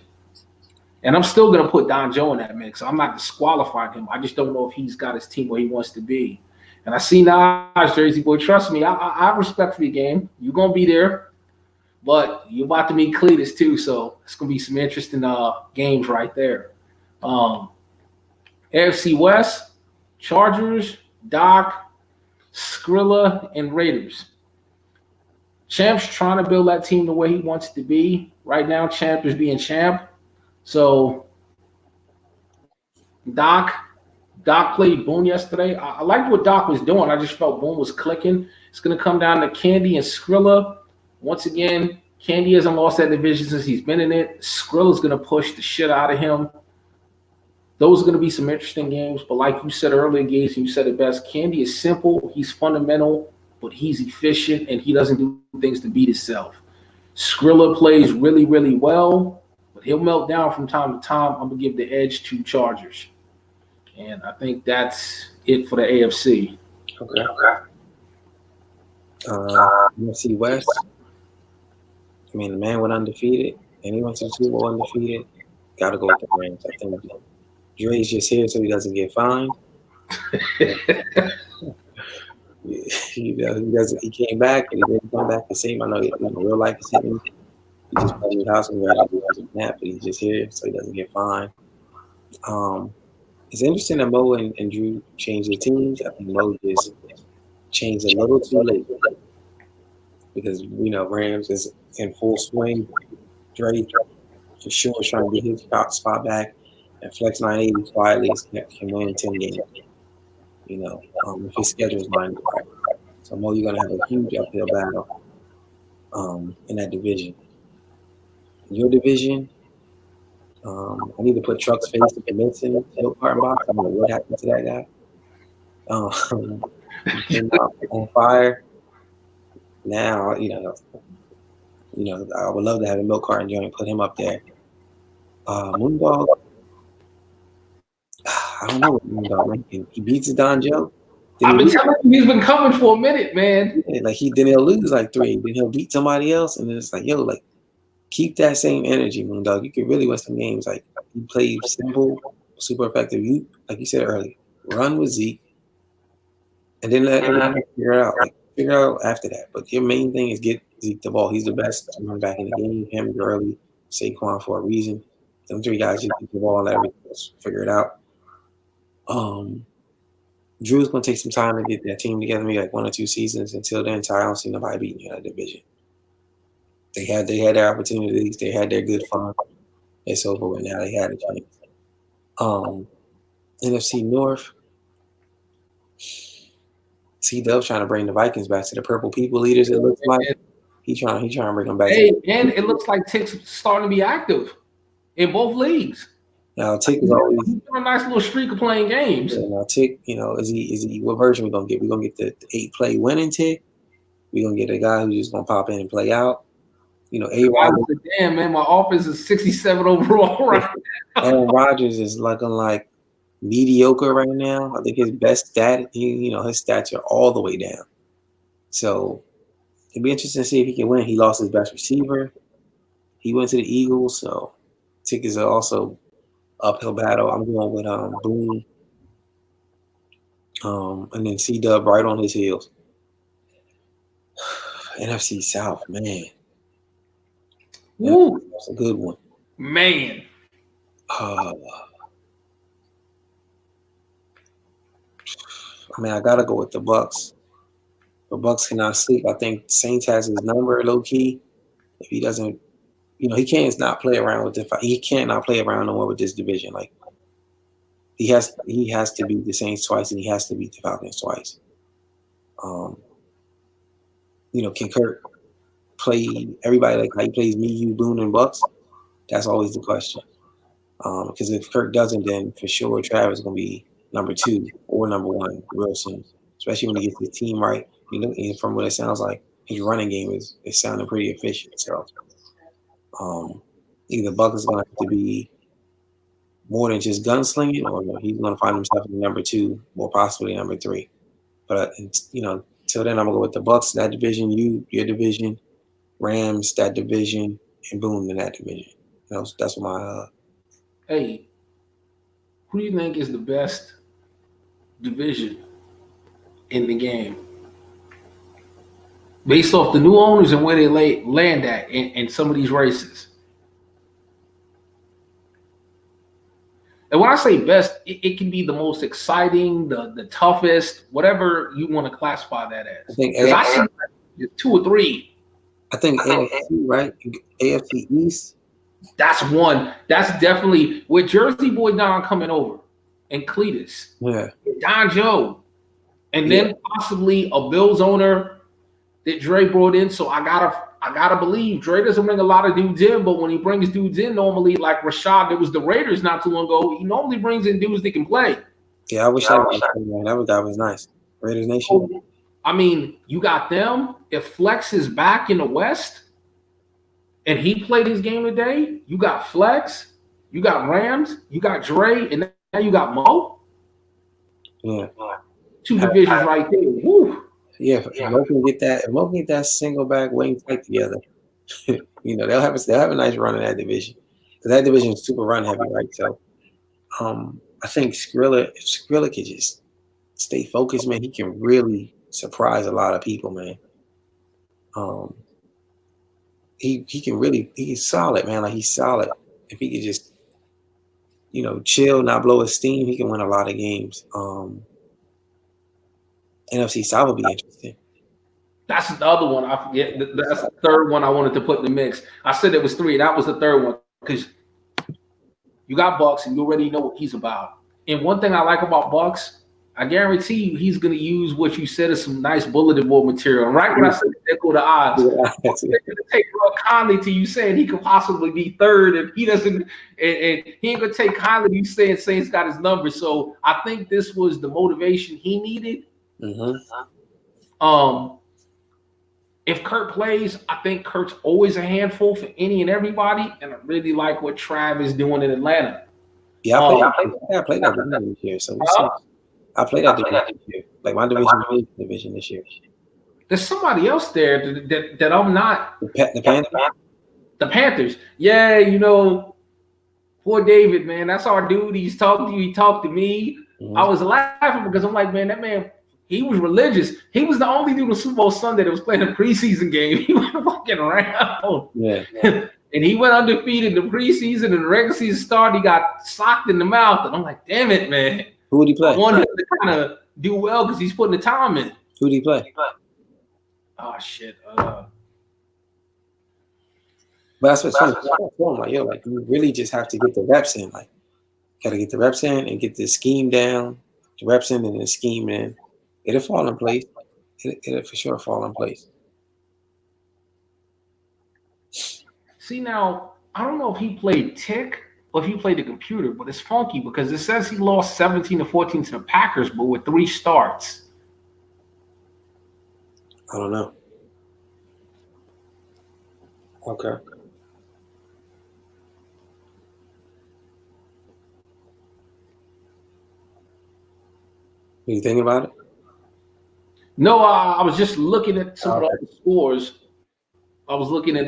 And I'm still going to put Don Joe in that mix. I'm not disqualifying him. I just don't know if he's got his team where he wants to be. And I see Naj, Jersey Boy. Trust me, I have respect for your game. You're going to be there. But you're about to meet Cletus too, so it's going to be some interesting games right there. AFC West, Chargers, Doc, Skrilla, and Raiders. Champ's trying to build that team the way he wants it to be. Right now, Champ is being Champ. So Doc played Boone yesterday. I liked what Doc was doing. I just felt Boone was clicking. It's going to come down to Candy and Skrilla. Once again, Candy hasn't lost that division since he's been in it. Skrilla's going to push the shit out of him. Those are going to be some interesting games. But like you said earlier, Gates, and you said it best, Candy is simple. He's fundamental, but he's efficient, and he doesn't do things to beat himself. Skrilla plays really, really well, but he'll melt down from time to time. I'm going to give the edge to Chargers. And I think that's it for the AFC. Okay. NFC West. I mean, the man went undefeated, and he went to the Super Bowl undefeated. Got to go with the Rams. I think Dre's just here so he doesn't get fined. He came back, and he didn't come back the same. I know real life is hitting. He just played in the house and ready to do that, but he's just here so he doesn't get fined. It's interesting that Mo and Drew changed their teams. I think Mo just changed a little too late because Rams is in full swing. Dre for sure is trying to get his spot back, and Flex 980 quietly can win 10 games. If his schedule's lined up right. So Mo, you're gonna have a huge uphill battle in that division. In your division, I need to put Truck's face to Benson milk carton box. I don't know what happened to that guy. He came out on fire. Now, I would love to have a milk carton joint and put him up there. Moondog, I don't know what Moondog means. He beats Don Joe. I've been telling you he's been coming for a minute, man. Yeah, then he'll lose like 3, then he'll beat somebody else, and then it's like, keep that same energy, Moondog. You can really win some games. Like, you play simple, super effective. You, like you said earlier, run with Zeke, and then let everyone figure it out. Figure out after that. But your main thing is get Zeke the ball. He's the best running back in the game. Him, Gurley, Saquon for a reason. Them 3 guys just get the ball and let everyone else figure it out. Drew's gonna take some time to get that team together, maybe like 1 or 2 seasons. Until then, Ty, I don't see nobody beating you in that division. They had their opportunities. They had their good fun. It's over with now. They had a chance. NFC North. C-Dub's trying to bring the Vikings back to the purple people leaders. It looks like he trying to bring them back. And it looks like Tick's starting to be active in both leagues. Now Tick is always a nice little streak of playing games. Yeah, now Tick, is he what version we gonna get? We gonna get the 8-play winning Tick. We gonna get a guy who's just gonna pop in and play out. A-Rod. Damn man, my offense is 67 overall right now. Aaron Rodgers is looking like mediocre right now. I think his best stat, his stats are all the way down. So it'd be interesting to see if he can win. He lost his best receiver. He went to the Eagles, so Tick is also uphill battle. I'm going with Boone, and then C-Dub right on his heels. NFC South, man. Woo. That's a good one, man. I gotta go with the Bucks. The Bucks cannot sleep. I think Saints has his number low key. If he doesn't, he can't not play around with he can't not play around no more with this division. Like he has to beat the Saints twice and he has to beat the Falcons twice. Can Kirk play everybody like how he plays me, you, Boone, and Bucks? That's always the question. Because if Kirk doesn't, then for sure Travis is gonna be number 2 or number 1 real soon. Especially when he gets his team right. And from what it sounds like, his running game is sounding pretty efficient. So either Buck is going to have to be more than just gunslinging, or he's going to find himself in number 2, or possibly number 3. But till then, I'm going to go with the Bucks, that division, your division, Rams, that division, and Boone in that division. That's my. Hey, who do you think is the best division in the game, based off the new owners and where they land at in some of these races? And when I say best, it can be the most exciting, the toughest, whatever you want to classify that as. I think I see 2 or 3. I think AFC, right? AFC East. That's one. That's definitely with Jersey Boy Don coming over and Cletus. Yeah. Don Joe. And then possibly a Bills owner that Dre brought in. So I gotta believe Dre doesn't bring a lot of dudes in, but when he brings dudes in, normally like Rashad, it was the Raiders not too long ago. He normally brings in dudes that can play. Yeah, I wish that was nice. Raiders Nation. So, you got them. If Flex is back in the West and he played his game today, you got Flex, you got Rams, you got Dre, and now you got Mo. Yeah. 2 divisions right there. Woo. Yeah, if Mo can get that single back wing tight together, they'll have a nice run in that division. Because that division is super run heavy, right? So I think if Skrilla could just stay focused, man, he can really surprise a lot of people, man. He's solid, man. Like he's solid. If he could just, chill, not blow his steam, he can win a lot of games. NFC South will be interesting. That's the other one. I forget. That's the third one I wanted to put in the mix. I said it was 3. That was the third one because you got Bucks and you already know what he's about. And one thing I like about Bucks, I guarantee you he's going to use what you said as some nice bulletin board material. And right when I said echo the odds, they're going to take real kindly to you saying he could possibly be 3rd if he doesn't, and he ain't going to take kindly to you saying Saints got his number. So I think this was the motivation he needed. Mm-hmm. If Kurt plays, I think Kurt's always a handful for any and everybody, and I really like what Trav is doing in Atlanta. Yeah, I played that division this year, so I played that division this year. Like my division this year. There's somebody else there that I'm not. The Panthers. The Panthers. Yeah, poor David, man. That's our dude. He's talking to you. He talked to me. Mm-hmm. I was laughing because I'm like, man, that man. He was religious. He was the only dude on Super Bowl Sunday that was playing a preseason game. He went fucking around. Yeah. And he went undefeated in the preseason, and the regular season started. He got socked in the mouth. And I'm like, damn it, man. Who would he play? I wanted him to kind of do well because he's putting the time in. Who did he play? Oh, shit. But that's what's funny. Like, you really just have to get the reps in. Like, got to get the reps in and get the scheme down, the reps in and the scheme in. It'll fall in place. It'll for sure fall in place. See, now, I don't know if he played tick or if he played the computer, but it's funky because it says he lost 17-14 to the Packers, but with 3 starts. I don't know. Okay. You thinking about it? No, I was just looking at some of the other scores. I was looking at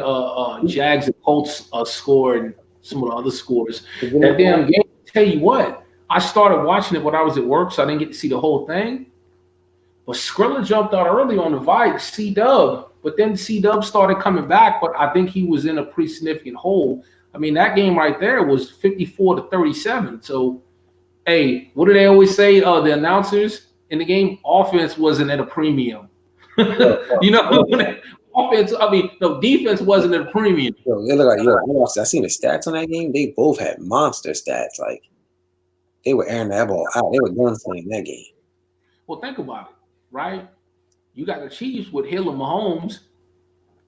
Jags and Colts score and some of the other scores. That damn game, tell you what, I started watching it when I was at work, so I didn't get to see the whole thing. But Skrilla jumped out early on the Vikes, C-Dub. But then C-Dub started coming back, but I think he was in a pretty significant hole. I mean, that game right there was 54-37. So, hey, what do they always say, the announcers in the game? Offense wasn't at a premium. You know, offense, defense wasn't at a premium. Yo, they look like, I seen the stats on that game. They both had monster stats. Like, they were airing that ball out. They were gunslinging that game. Well, think about it, right? You got the Chiefs with Hill and Mahomes,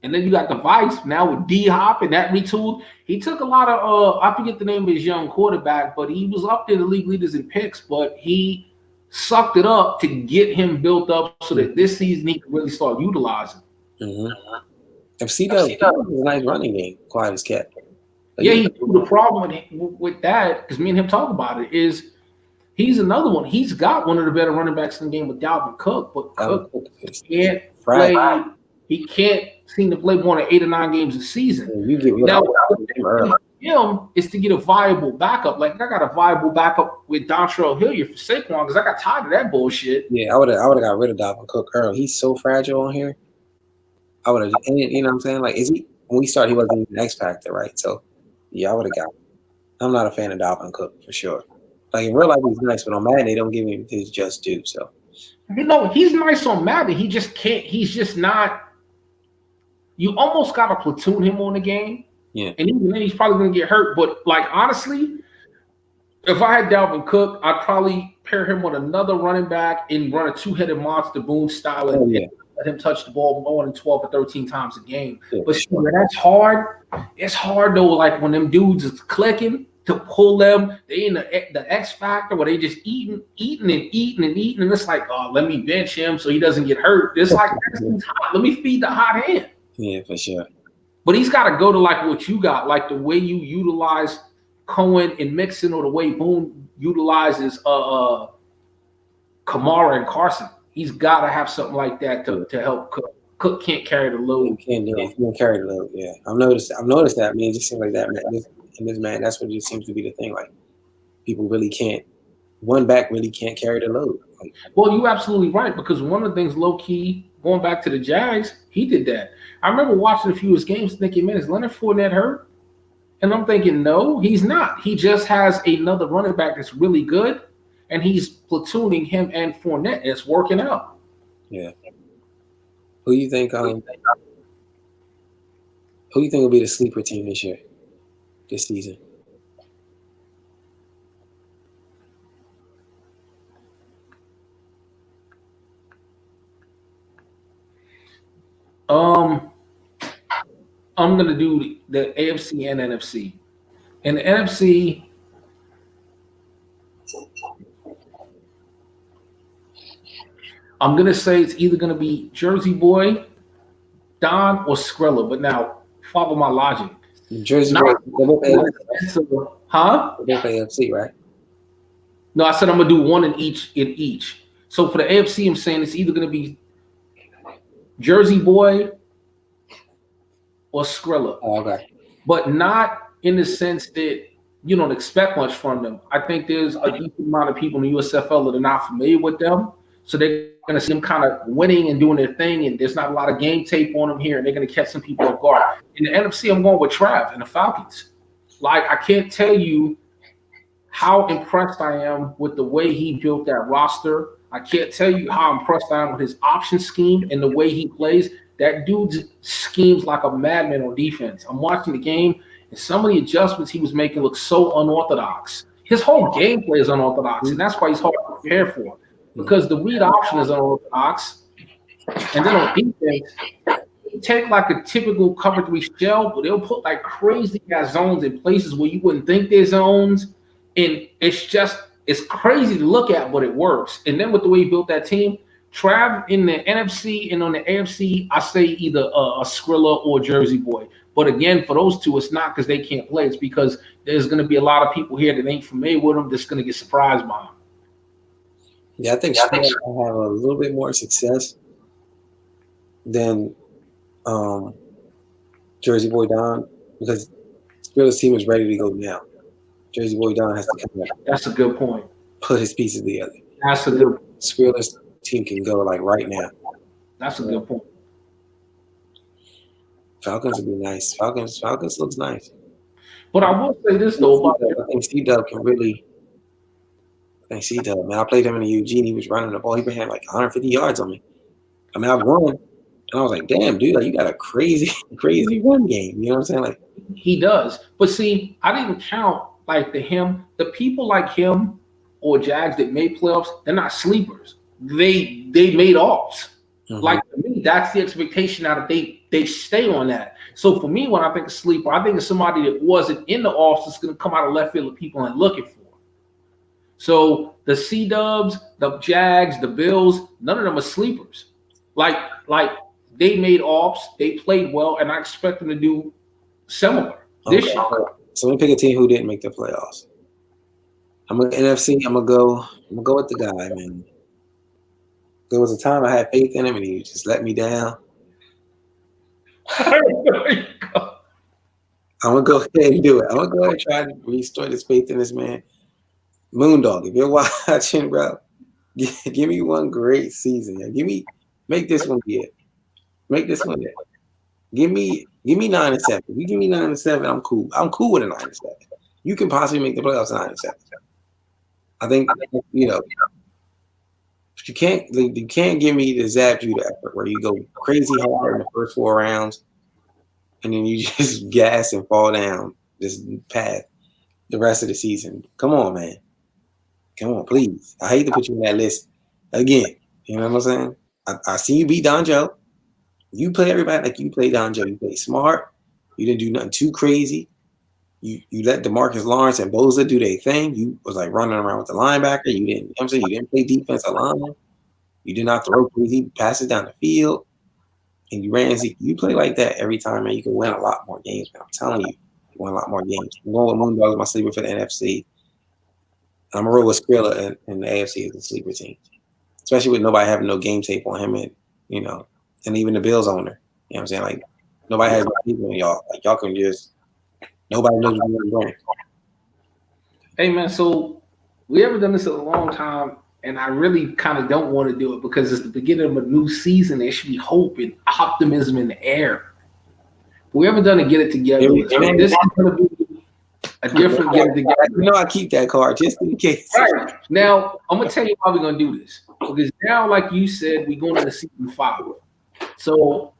and then you got the Vikes now with D-Hop and that retooled. He took a lot of, I forget the name of his young quarterback, but he was up there, the league leaders in picks, but he sucked it up to get him built up so that this season he could really start utilizing. Mm-hmm. FC does a nice running game, quiet as kept. Yeah, the problem with that, because me and him talk about it, is he's another one. He's got one of the better running backs in the game with Dalvin Cook, but Cook can't play. He can't seem to play more than 8 or 9 games a season. Now, him is to get a viable backup. Like, I got a viable backup with Dontrell Hilliard for Saquon because I got tired of that bullshit. Yeah, I would have got rid of Dalvin Cook early. He's so fragile on here. I would have, you know what I'm saying? Like, when we started, he wasn't even an X factor, right? So, yeah, I would have got him. I'm not a fan of Dalvin Cook for sure. Like, in real life, he's nice, but on Madden, they don't give him his just due. So, you know, he's nice on Madden. He just can't. He's just not. You almost got to platoon him on the game. Yeah. And even then, he's probably going to get hurt. But, like, honestly, if I had Dalvin Cook, I'd probably pair him with another running back and run a 2-headed monster Boone style and let him touch the ball more than 12 or 13 times a game. Yeah, but that's hard. It's hard, though, like, when them dudes is clicking to pull them. They in the X factor where they just eating. And it's like, oh, let me bench him so he doesn't get hurt. It's like, let me feed the hot hand. Yeah, for sure. But he's got to go to like what you got, like the way you utilize Cohen and Mixon, or the way Boone utilizes Kamara and Carson. He's got to have something like that to help Cook. Cook can't carry the load. He can't carry the load. Yeah, I've noticed that. I mean, it just seems like that. Man, that's what it seems to be the thing. Like, people really can't. One back really can't carry the load. Like, well, you're absolutely right, because one of the things, low key, going back to the Jags, he did that. I remember watching a few of his games thinking, man, is Leonard Fournette hurt? And I'm thinking, no, he's not. He just has another running back that's really good, and he's platooning him and Fournette. It's working out. Yeah. Who you think will be the sleeper team this season? I'm going to do the AFC and NFC. In the NFC, I'm going to say it's either going to be Jersey Boy, Don, or Skrilla. But now, follow my logic. Jersey Boy, huh? They're AFC, right? No, I said I'm going to do one in each. So for the AFC, I'm saying it's either going to be Jersey Boy or Skrilla. Oh, okay. But not in the sense that you don't expect much from them. I think there's a decent amount of people in the USFL that are not familiar with them. So they're going to see them kind of winning and doing their thing, and there's not a lot of game tape on them here, and they're going to catch some people off guard. In the NFC, I'm going with Trav and the Falcons. Like, I can't tell you how impressed I am with the way he built that roster. I can't tell you how impressed I am with his option scheme and the way he plays. That dude schemes like a madman on defense. I'm watching the game, and some of the adjustments he was making look so unorthodox. His whole gameplay is unorthodox, and that's why he's hard to prepare for. because the read option is unorthodox. And then on defense, they take like a typical cover 3 shell, but they'll put like crazy ass zones in places where you wouldn't think there's zones. And it's crazy to look at, but it works. And then with the way he built that team, Trav in the NFC and on the AFC, I say either a Skrilla or Jersey Boy. But again, for those two, it's not because they can't play. It's because there's going to be a lot of people here that ain't familiar with them that's going to get surprised by them. Yeah, I think Skrilla will have a little bit more success than Jersey Boy Don, because Skrilla's team is ready to go now. Jersey Boy Don has to come back. That's a good point. Put his pieces together. That's a good point. Skrilla's team can go like right now. That's a good point. Falcons would be nice. Falcons looks nice. But I will say this though. I think C-Dub can really. I think C-Dub, man. I played him in the Eugene. He was running the ball. He been having like 150 yards on me. I mean, I've won. And I was like, damn, dude, like you got a crazy run game. You know what I'm saying? Like he does. But see, I didn't count like the people like him or Jags that made playoffs, they're not sleepers. They made offs. Mm-hmm. Like to me, that's the expectation now that they stay on that. So for me, when I think of sleeper, I think of somebody that wasn't in the offs that's going to come out of left field that people aren't looking for. So the C-Dubs, the Jags, the Bills, none of them are sleepers. Like they made offs, they played well, and I expect them to do similar this year. So let me pick a team who didn't make the playoffs. I'm gonna NFC. I'm gonna go with the guy, man. There was a time I had faith in him, and he just let me down. I'm gonna go ahead and do it. I'm gonna go ahead and try to restore this faith in this man. Moondog, if you're watching, bro, give me one great season. Make this one good. Make this one good. Give me 9-7. If you give me 9-7, I'm cool. I'm cool with a 9-7. You can possibly make the playoffs 9-7. I think you can't give me the Zap Judah effort where you go crazy hard in the first 4 rounds and then you just gas and fall down this path the rest of the season. Come on, man. Come on, please. I hate to put you in that list again. You know what I'm saying? I see you beat Don Joe. You play everybody like you play Don Joe. You play smart. You didn't do nothing too crazy. You let DeMarcus Lawrence and Boza do their thing. You was like running around with the linebacker. You didn't play defensive line. You did not throw crazy passes down the field. And you ran Zeke. You play like that every time, man. You can win a lot more games, man. I'm telling you, you win a lot more games. I'm going with Moondog as my sleeper for the NFC. I'm going to roll with Skrilla in the AFC as a sleeper team. Especially with nobody having no game tape on him and even the Bills owner. You know what I'm saying? Like, nobody has no people on y'all. Like, y'all can just – nobody knows what you're doing. Hey, man, so we haven't done this in a long time, and I really kind of don't want to do it because it's the beginning of a new season. There should be hope and optimism in the air. But we haven't done a Get It Together. This is going to be a different Get It Together. I keep that card just in case. Right. Now, I'm going to tell you how we're going to do this. Because now, like you said, we're going into season 5. So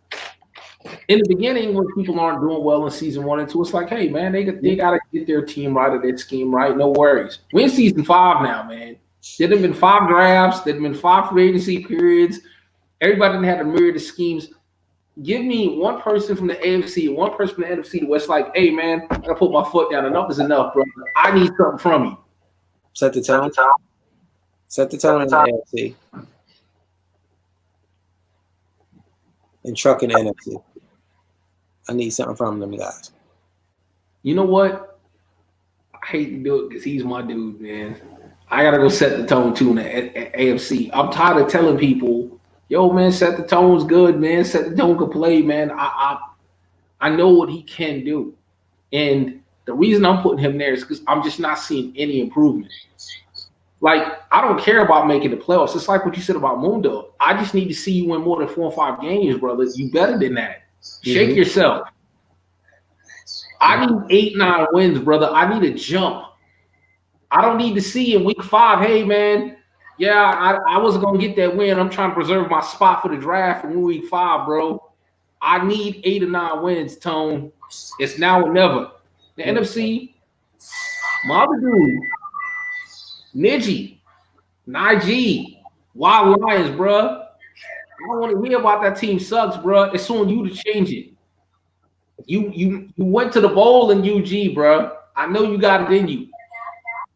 in the beginning, when people aren't doing well in season 1 and 2, it's like, hey, man, they got to get their team right or their scheme right. No worries. We're in season 5 now, man. There have been 5 drafts. There have been 5 free agency periods. Everybody didn't have a myriad of schemes. Give me one person from the AFC, one person from the NFC where it's like, hey, man, I got to put my foot down. Enough is enough, brother. I need something from you. Set the tone. Set the tone in the AFC. And truck in the NFC. I need something from them guys. You know what? I hate to do it because he's my dude, man. I got to go set the tone, too, in the AFC. I'm tired of telling people, yo, man, set the tone's good, man. Set the tone can play, man. I know what he can do. And the reason I'm putting him there is because I'm just not seeing any improvement. Like, I don't care about making the playoffs. It's like what you said about Mundo. I just need to see you win more than 4 or 5 games, brother. You better than that. Shake yourself. I need 8-9 wins, brother. I need a jump. I don't need to see in week 5, hey, man, yeah, I wasn't going to get that win. I'm trying to preserve my spot for the draft in week 5, bro. I need 8 or 9 wins, Tone. It's now or never. The NFC, my other dude, Niji, Why Lions, bruh? I don't want to hear about that team sucks, bruh. It's on you to change it. You went to the bowl in UG, bruh. I know you got it in you.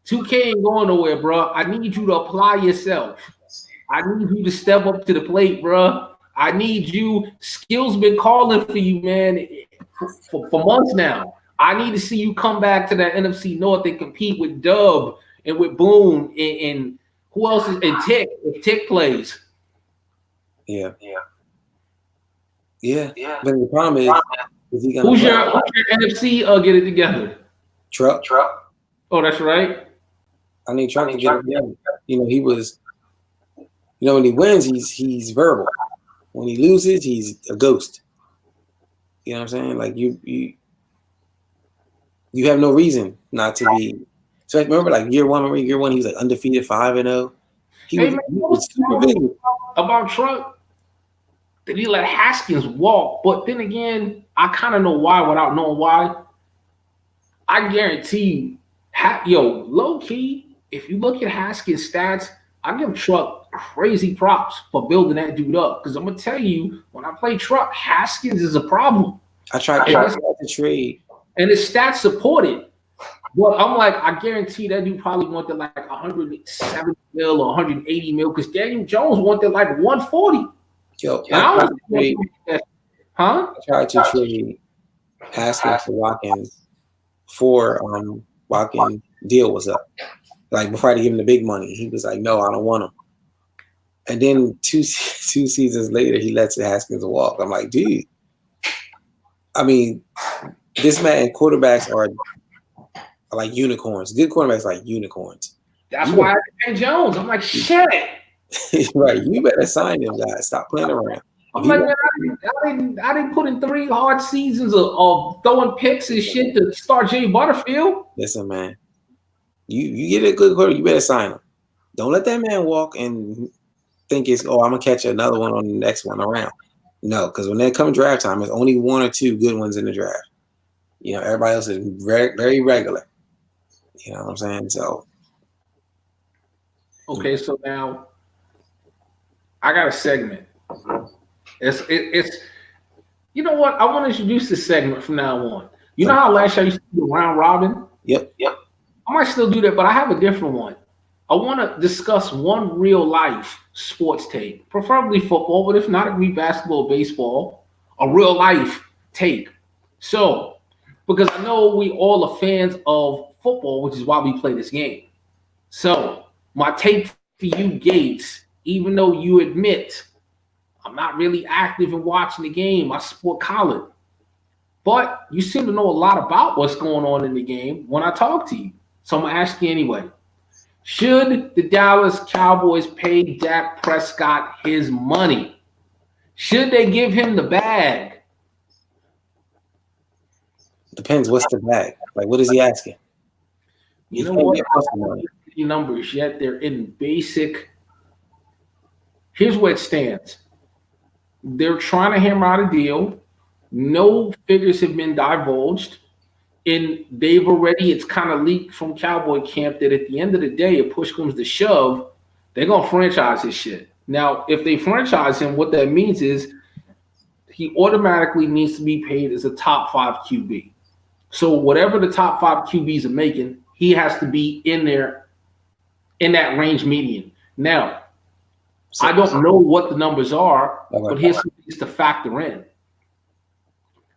2K ain't going nowhere, bruh. I need you to apply yourself. I need you to step up to the plate, bruh. I need you. Skills been calling for you, man, for months now. I need to see you come back to that NFC North and compete with Dub and with Boone and who else is and Tick if Tick plays. Yeah. But the problem is he gonna who's your NFC? Get it together. Truck. Oh, that's right. I need Truck to get it together. You know, he was. You know, when he wins, he's verbal. When he loses, he's a ghost. You know what I'm saying? Like you have no reason not to be. So I remember, like year one, he was like undefeated 5-0. He was super big. About Truck, that he let Haskins walk, but then again, I kind of know why without knowing why. I guarantee you, low key, if you look at Haskins' stats, I give Truck crazy props for building that dude up. Because I'm gonna tell you, when I play Truck, Haskins is a problem. I tried to trade, and his stats support it. But I'm like, I guarantee that dude probably wanted like 170 mil or 180 mil because Daniel Jones wanted like 140. I tried to trade Haskins for Watkins before Watkins' deal was up. Like before I had to give him the big money, he was like, "No, I don't want him." And then two seasons later, he lets Haskins walk. I'm like, dude. I mean, this man quarterbacks are like unicorns. Good quarterbacks are like unicorns. That's why I had to pay Jones. I'm like, shit. Right, you better sign him, guys. Stop playing around. I'm like, man, I didn't put in 3 hard seasons of throwing picks and shit to start Jay Butterfield. Listen, man, you get a good quarterback, you better sign him. Don't let that man walk and think it's, I'm gonna catch another one on the next one around. No, because when they come draft time, there's only 1 or 2 good ones in the draft. You know, everybody else is very, very regular. You know what I'm saying? So, okay, so now I got a segment. It's you know what? I want to introduce this segment from now on. You know how last year I used to do round robin? Yep. I might still do that, but I have a different one. I want to discuss one real life sports take, preferably football, but if not, it could be basketball, baseball, a real life take. So, because I know we all are fans of football, which is why we play this game. So, my take for you, Gates, even though you admit I'm not really active in watching the game, I support college. But you seem to know a lot about what's going on in the game when I talk to you. So I'm going to ask you anyway. Should the Dallas Cowboys pay Dak Prescott his money? Should they give him the bag? Depends. What's the bag? Like, what is he asking? You know what? I don't have any numbers yet. They're in basic. Here's where it stands. They're trying to hammer out a deal. No figures have been divulged. And they've already, it's kind of leaked from Cowboy camp that at the end of the day, if push comes to shove, they're going to franchise his shit. Now, if they franchise him, what that means is he automatically needs to be paid as a top 5 QB. So whatever the top 5 QBs are making, he has to be in there in that range median. Now, I don't know what the numbers are, but here's some things to factor in.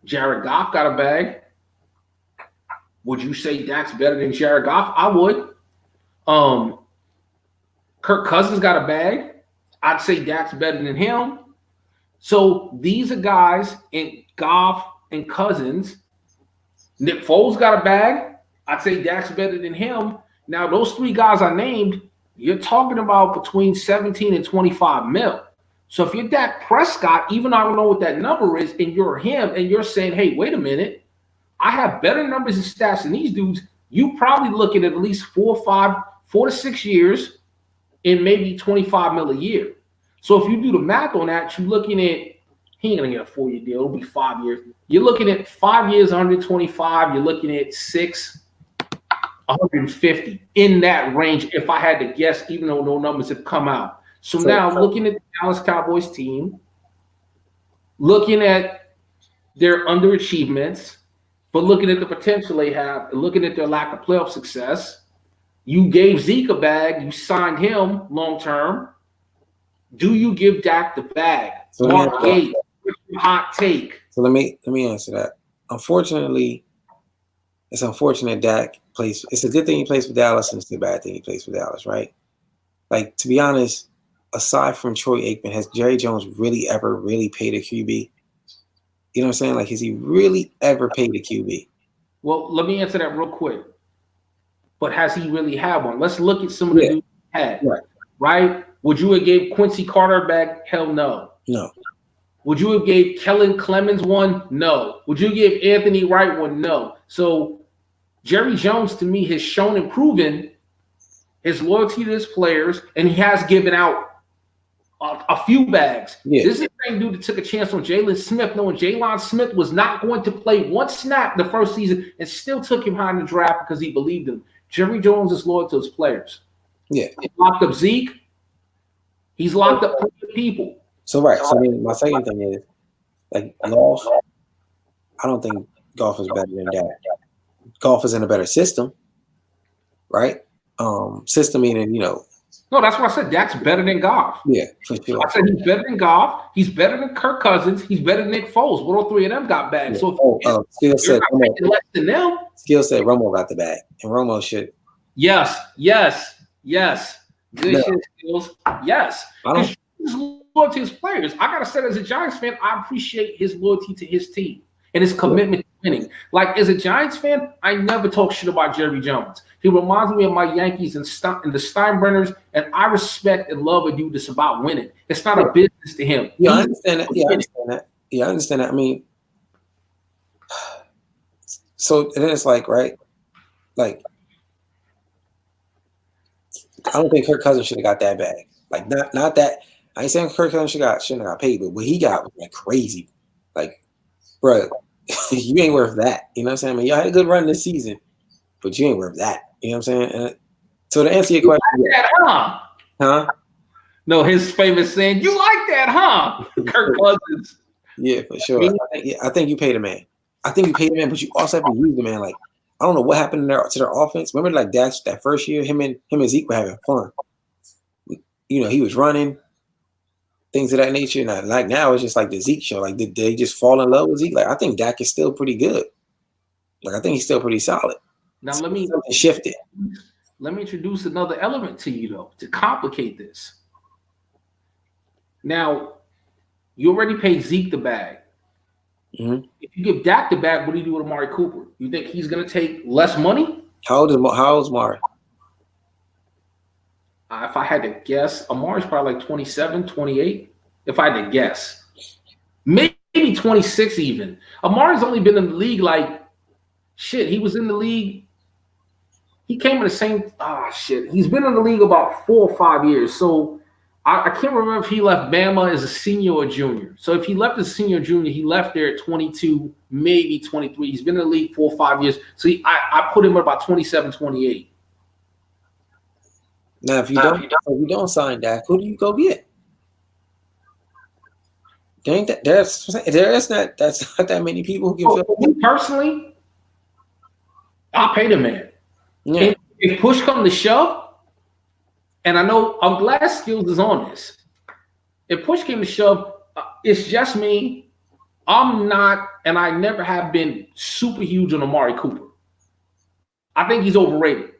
Jared Goff got a bag. Would you say Dak's better than Jared Goff? I would. Kirk Cousins got a bag. I'd say Dak's better than him. So these are guys in Goff and Cousins. Nick Foles got a bag. I'd say Dak's better than him. Now, those 3 guys I named, you're talking about between 17 and 25 mil. So if you're Dak Prescott, even though I don't know what that number is, and you're him, and you're saying, hey, wait a minute, I have better numbers and stats than these dudes, you probably looking at least 4 to 6 years and maybe 25 mil a year. So if you do the math on that, you're looking at, he ain't gonna get a 4-year deal, it'll be 5 years. You're looking at 5 years, 125, you're looking at 6, 150 in that range, if I had to guess, even though no numbers have come out. So now looking at the Dallas Cowboys team, looking at their underachievements, but looking at the potential they have, and looking at their lack of playoff success, you gave Zeke a bag, you signed him long term. Do you give Dak the bag? So Marc Gates, hot take. So let me answer that. Unfortunately, it's unfortunate Dak plays. It's a good thing he plays for Dallas, and it's a bad thing he plays for Dallas, right? Like, to be honest, aside from Troy Aikman, has Jerry Jones really ever really paid a QB? You know what I'm saying? Like, has he really ever paid a QB? Well, let me answer that real quick. But has he really had one? Let's look at some of the dudes he had. Right? Would you have gave Quincy Carter back? Hell no. No. Would you have gave Kellen Clemens one? No. Would you give Anthony Wright one? No. So Jerry Jones, to me, has shown and proven his loyalty to his players, and he has given out a few bags. Yeah. This is the same dude that took a chance on Jalen Smith, knowing Jalen Smith was not going to play one snap the first season, and still took him high in the draft because he believed him. Jerry Jones is loyal to his players. Yeah. He locked up Zeke. He's locked up people. So So my second thing is, like, golf. I don't think golf is better than Dak. Golf is in a better system, right? System meaning, No, that's what I said. Dak's better than Goff. Yeah, for sure. I said he's better than Goff. He's better than Kirk Cousins. He's better than Nick Foles. What all three of them got bags. Yeah. So Skill set less than them. Skill set Romo got the bag, and Romo should. Yes. Good shit, skills. Yes. He's loyal to his players. I gotta say, as a Giants fan, I appreciate his loyalty to his team and his commitment to winning. Like, as a Giants fan, I never talk shit about Jerry Jones. He reminds me of my Yankees and the Steinbrenners, and I respect and love a dude that's about winning. It's not a business to him. Yeah, I understand that. I understand that. I mean, so then it's like, right? Like, I don't think Kirk Cousins should have got that bag. Like, not that. I ain't saying Kirk Cousins shouldn't have got paid, but what he got was like crazy. Like, bro, you ain't worth that. You know what I'm saying? I mean, y'all had a good run this season, but you ain't worth that. You know what I'm saying? And so to answer your question, like that, huh? No, his famous saying, "You like that, huh?" Kirk Cousins. Yeah, for sure. I think you paid a man. But you also have to use the man. Like, I don't know what happened to their offense. Remember, like, that first year, him and Zeke were having fun. He was running, things of that nature. And like now, it's just like the Zeke show. Like, did they just fall in love with Zeke? Like, I think Dak is still pretty good. Like, I think he's still pretty solid. Now let me shift it. Let me introduce another element to you, though, to complicate this. Now, you already paid Zeke the bag. Mm-hmm. If you give Dak the bag, what do you do with Amari Cooper? You think he's going to take less money? How old is Amari? If I had to guess, Amari's probably like 27, 28. If I had to guess. Maybe 26 even. Amari's only been in the league like, he was in the league. He came in the same, he's been in the league about 4 or 5 years. So I can't remember if he left Bama as a senior or junior. So if he left as a senior or junior, he left there at 22, maybe 23. He's been in the league 4 or 5 years. So I put him at about 27, 28. Now, if you don't sign Dak, who do you go get? That's not that many people who can fill. Me personally, I'll pay the man. Yeah. If push comes to shove, and I know I'm glad Skills is on this. If push came to shove, it's just me. I'm not, and I never have been super huge on Amari Cooper. I think he's overrated.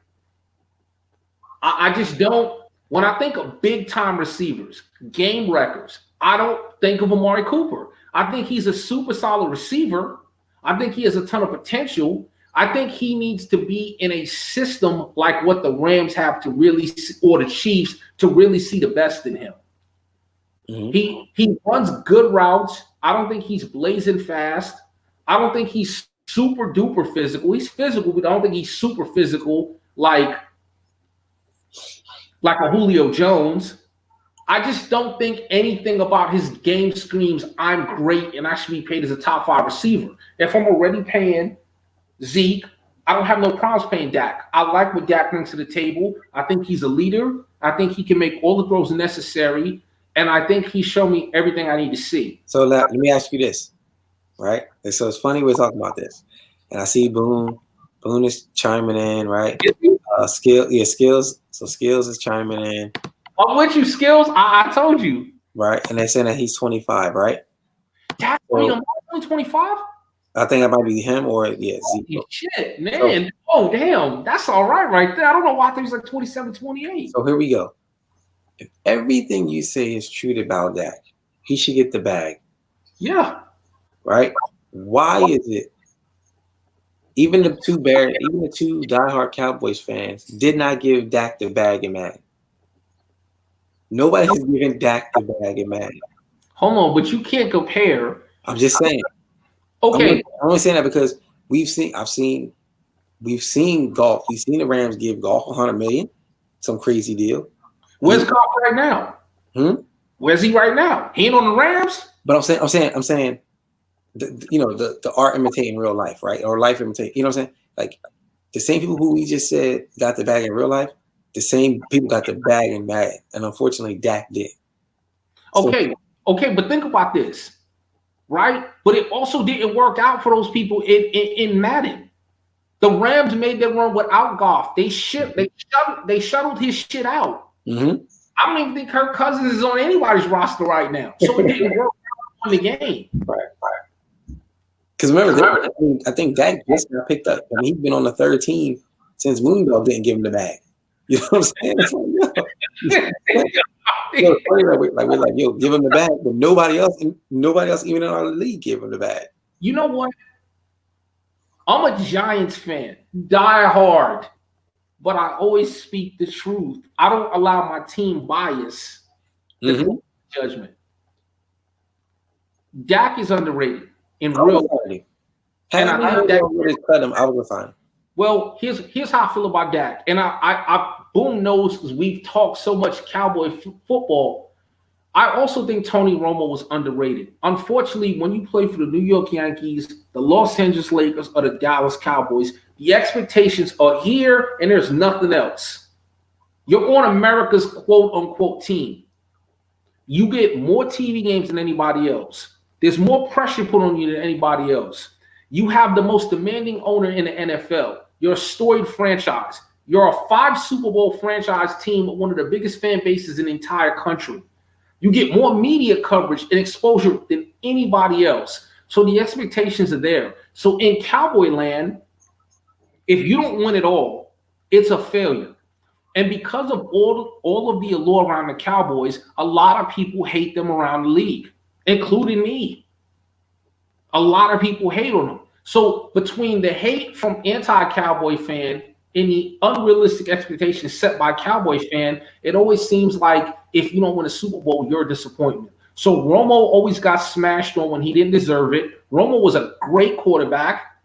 I just don't. When I think of big time receivers, game wreckers, I don't think of Amari Cooper. I think he's a super solid receiver. I think he has a ton of potential. I think he needs to be in a system like what the Rams have to really, or the Chiefs, to really see the best in him. Mm-hmm. He runs good routes. I don't think he's blazing fast. I don't think he's super duper physical. He's physical, but I don't think he's super physical like a Julio Jones. I just don't think anything about his game screams, I'm great and I should be paid as a top 5 receiver. If I'm already paying Zeke, I don't have no problems paying Dak. I like what Dak brings to the table. I think he's a leader. I think he can make all the throws necessary. And I think he showed me everything I need to see. So let me ask you this, right? And so it's funny we're talking about this. And I see Boone is chiming in, right? Skills. So Skills is chiming in. I'm with you, Skills. I told you. Right. And they're saying that he's 25, right? That's only 25? I think that might be him or Zeke. Shit, man. Oh, damn. That's all right there. I don't know why I think he's like 27, 28. So here we go. If everything you say is true about that, he should get the bag. Yeah. Right? Why is it even the two diehard Cowboys fans did not give Dak the bag in Madden? Nobody has given Dak the bag in Madden. Hold on, but you can't compare. I'm just saying. Okay. I'm only saying that because we've seen Goff. We've seen the Rams give Goff $100 million, some crazy deal. Where's Goff right now? Where's he right now? He ain't on the Rams. But I'm saying, the art imitating real life, right? Or life imitating. You know what I'm saying? Like the same people who we just said got the bag in real life, the same people got the bag in Madden, and unfortunately, Dak did. Okay, but think about this. Right? But it also didn't work out for those people in Madden. The Rams made them run without Goff. They shuttled his shit out. Mm-hmm. I don't even think Kirk Cousins is on anybody's roster right now. So it didn't work out in the game. Right. Because remember, I think Dak just got picked up. I mean, he's been on the third team since Moondog didn't give him the bag. You know what I'm saying? We're like, yo, give him the bag, but nobody else even in our league gave him the bag. You know what? I'm a Giants fan, die hard, but I always speak the truth. I don't allow my team bias to judgment. Dak is underrated in real life. And I think that cut him, I was fine. Well, here's how I feel about Dak, and I Boom knows because we've talked so much Cowboy football. I also think Tony Romo was underrated. Unfortunately, when you play for the New York Yankees, the Los Angeles Lakers, or the Dallas Cowboys, the expectations are here, and there's nothing else. You're on America's quote-unquote team. You get more TV games than anybody else. There's more pressure put on you than anybody else. You have the most demanding owner in the NFL. You're a storied franchise. You're a 5 Super Bowl franchise team with one of the biggest fan bases in the entire country. You get more media coverage and exposure than anybody else. So the expectations are there. So in Cowboy land, if you don't win it all, it's a failure. And because of all of the allure around the Cowboys, a lot of people hate them around the league, including me. A lot of people hate on them. So between the hate from anti-Cowboy fan and the unrealistic expectations set by Cowboy fan, it always seems like if you don't win a Super Bowl, you're a disappointment. So Romo always got smashed on when he didn't deserve it. Romo was a great quarterback.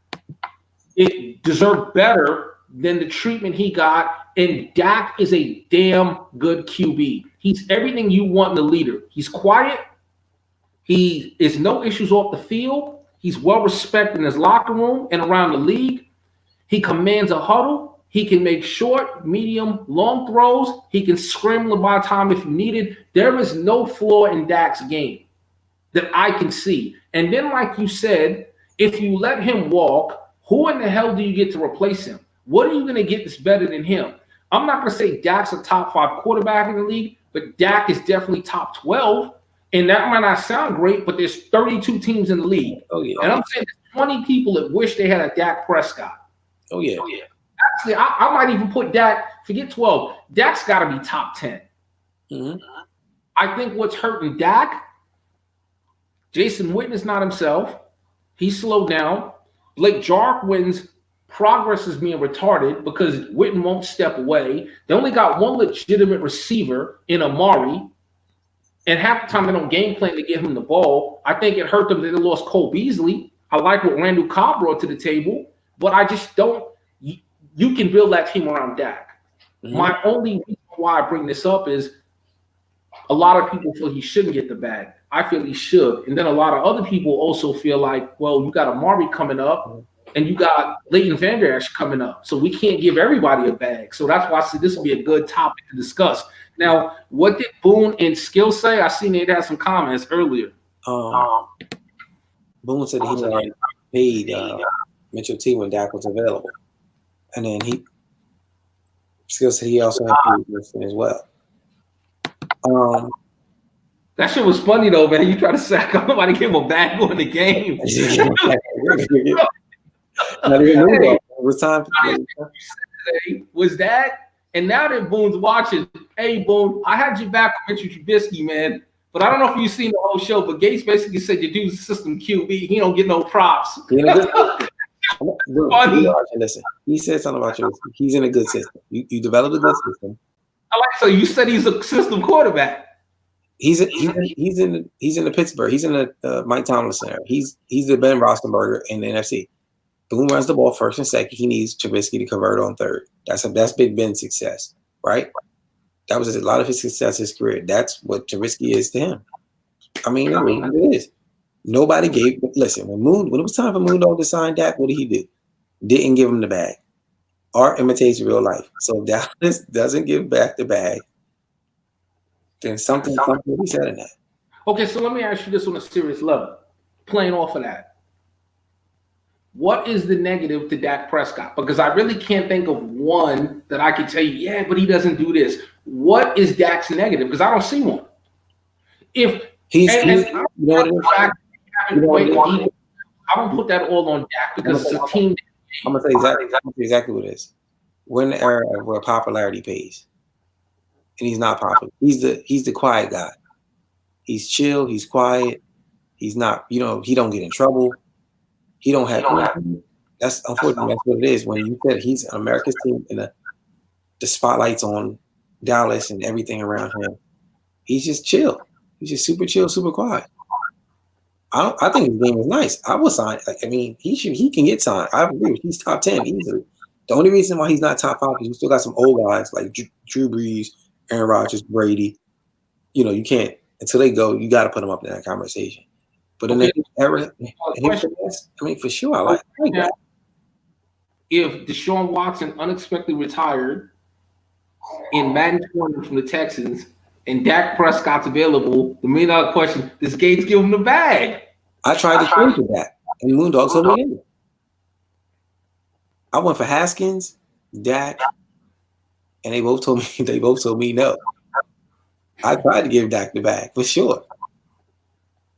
It deserved better than the treatment he got. And Dak is a damn good QB. He's everything you want in a leader. He's quiet. He is no issues off the field. He's well respected in his locker room and around the league. He commands a huddle. He can make short, medium, long throws. He can scramble by time if needed. There is no flaw in Dak's game that I can see. And then, like you said, if you let him walk, who in the hell do you get to replace him? What are you going to get that's better than him? I'm not going to say Dak's a top 5 quarterback in the league, but Dak is definitely top 12. And that might not sound great, but there's 32 teams in the league. Oh, yeah. And I'm saying there's 20 people that wish they had a Dak Prescott. Oh, yeah. Actually, I might even put Dak, forget 12. Dak's got to be top 10. Mm-hmm. I think what's hurting Dak, Jason Witten is not himself. He's slowed down. Blake Jarwin's progress is being retarded because Witten won't step away. They only got one legitimate receiver in Amari. And half the time they don't game plan to give him the ball. I think it hurt them that they lost Cole Beasley. I like what Randall Cobb brought to the table, but I just don't. You can build that team around Dak. Mm-hmm. My only reason why I bring this up is a lot of people feel he shouldn't get the bag. I feel he should. And then a lot of other people also feel like, well, you got Amari coming up and you got Leighton Van Der Esch coming up. So we can't give everybody a bag. So that's why I said this will be a good topic to discuss. Now, what did Boone and Skill say? I seen they had some comments earlier. Boone said he already paid Mitchell T when Dak was available, and then Skill said he also had paid Winston as well. That shit was funny though, man. You try to sack up, nobody gave him a bag on the game. It was time for was that? And now that Boone's watching, hey Boone, I had you back with Mitchell Trubisky, man. But I don't know if you've seen the whole show, but Gates basically said your dude's system QB. He don't get no props. Listen, he said something about you. He's in a good system. You developed a good system. So you said he's a system quarterback. He's in the Pittsburgh. He's in the Mike Tomlinson era. He's the Ben Roethlisberger in the NFC. Boone runs the ball first and second. He needs Trubisky to convert on third. That's Big Ben's success, right? That was a lot of his success in his career. That's what Trubisky is to him. I mean, it is. Nobody gave. Listen, when it was time for Moondog to sign Dak, what did he do? Didn't give him the bag. Art imitates real life. So Dallas doesn't give back the bag. Then something will be said in that. Okay, so let me ask you this on a serious level. Playing off of that. What is the negative to Dak Prescott? Because I really can't think of one that I could tell you, yeah, but he doesn't do this. What is Dak's negative? Because I don't see one. I don't put that all on Dak because it's a team. I'm gonna say exactly what it is. We're in the era where popularity pays, and he's not popular. He's the quiet guy. He's chill. He's quiet. He's not. He don't get in trouble. He don't have. That's unfortunately that's what it is. When you said he's an America's team and the spotlight's on Dallas and everything around him, he's just chill. He's just super chill, super quiet. I think his game is nice. I will sign. He can get signed. I agree. He's top 10 easily. The only reason why he's not top 5 is you still got some old guys like Drew Brees, Aaron Rodgers, Brady. You can't until they go. You got to put them up in that conversation. But in the era, for sure, I like that. If Deshaun Watson unexpectedly retired in Madden 20 from the Texans and Dak Prescott's available, the $1 million question: does Gates give him the bag? I tried to trade for that, and Moondog told me no. I went for Haskins, Dak, and they both told me no. I tried to give Dak the bag for sure.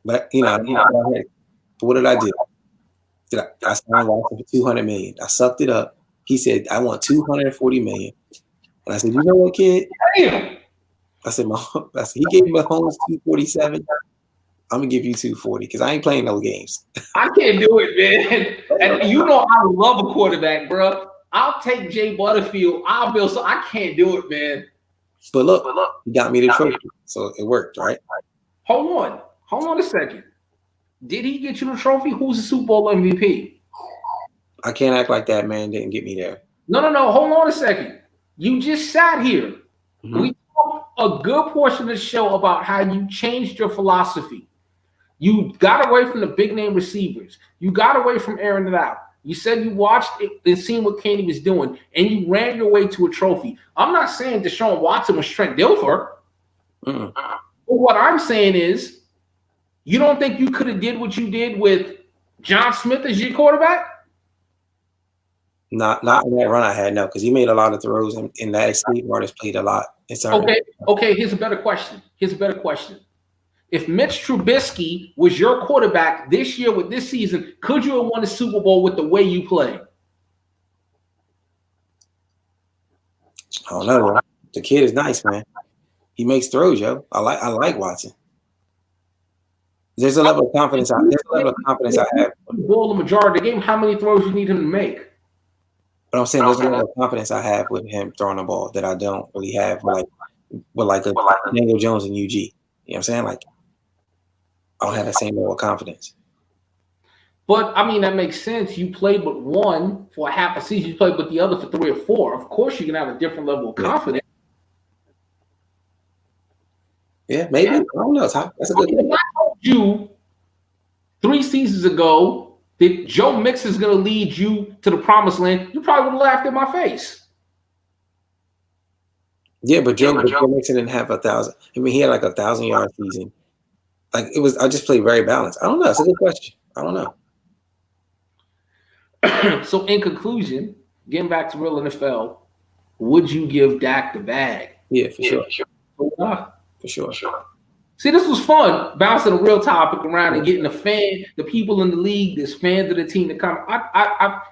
But but what did I do? I signed Watson for $200 million. I sucked it up. He said, "I want $240 million." And I said, "You know what, kid?" Damn. I said, he gave me Mahomes $247. I'm gonna give you $240 because I ain't playing no games. I can't do it, man. And I love a quarterback, bro. I'll take Jay Butterfield. I can't do it, man. But look, he got me the trophy, so it worked, right? Hold on a second. Did he get you the trophy? Who's the Super Bowl MVP? I can't act like that man didn't get me there. No. Hold on a second. You just sat here. Mm-hmm. We talked a good portion of the show about how you changed your philosophy. You got away from the big name receivers. You got away from airing it out. You said you watched it and seen what Kenny was doing, and you ran your way to a trophy. I'm not saying Deshaun Watson was Trent Dilfer. Mm-mm. But what I'm saying is, you don't think you could have did what you did with John Smith as your quarterback? Not in that run I had, no, because he made a lot of throws, and that escape artist played a lot. Okay. Here's a better question. If Mitch Trubisky was your quarterback this year with this season, could you have won the Super Bowl with the way you play? I don't know. The kid is nice, man. He makes throws, yo. I like Watson. There's a level of confidence. I have. Ball the majority of the game. How many throws you need him to make? But I'm saying there's a level of confidence I have with him throwing the ball that I don't really have with a Daniel Jones and UG. You know what I'm saying? Like, I don't have the same level of confidence. But I mean, that makes sense. You played but one for half a season. You played but the other for 3 or 4. Of course, you can have a different level of confidence. Yeah, maybe. I don't know. That's a good thing. If I told you 3 seasons ago that Joe Mixon is going to lead you to the promised land, you probably would have laughed in my face. Yeah, but Joe Mixon didn't have 1,000. I mean, he had like 1,000-yard season. Like it was, I just played very balanced. I don't know. It's a good question. I don't know. So in conclusion, getting back to real NFL, would you give Dak the bag? Yeah, for sure. For sure. See, this was fun, bouncing a real topic around and getting the people in the league, this fans of the team to come.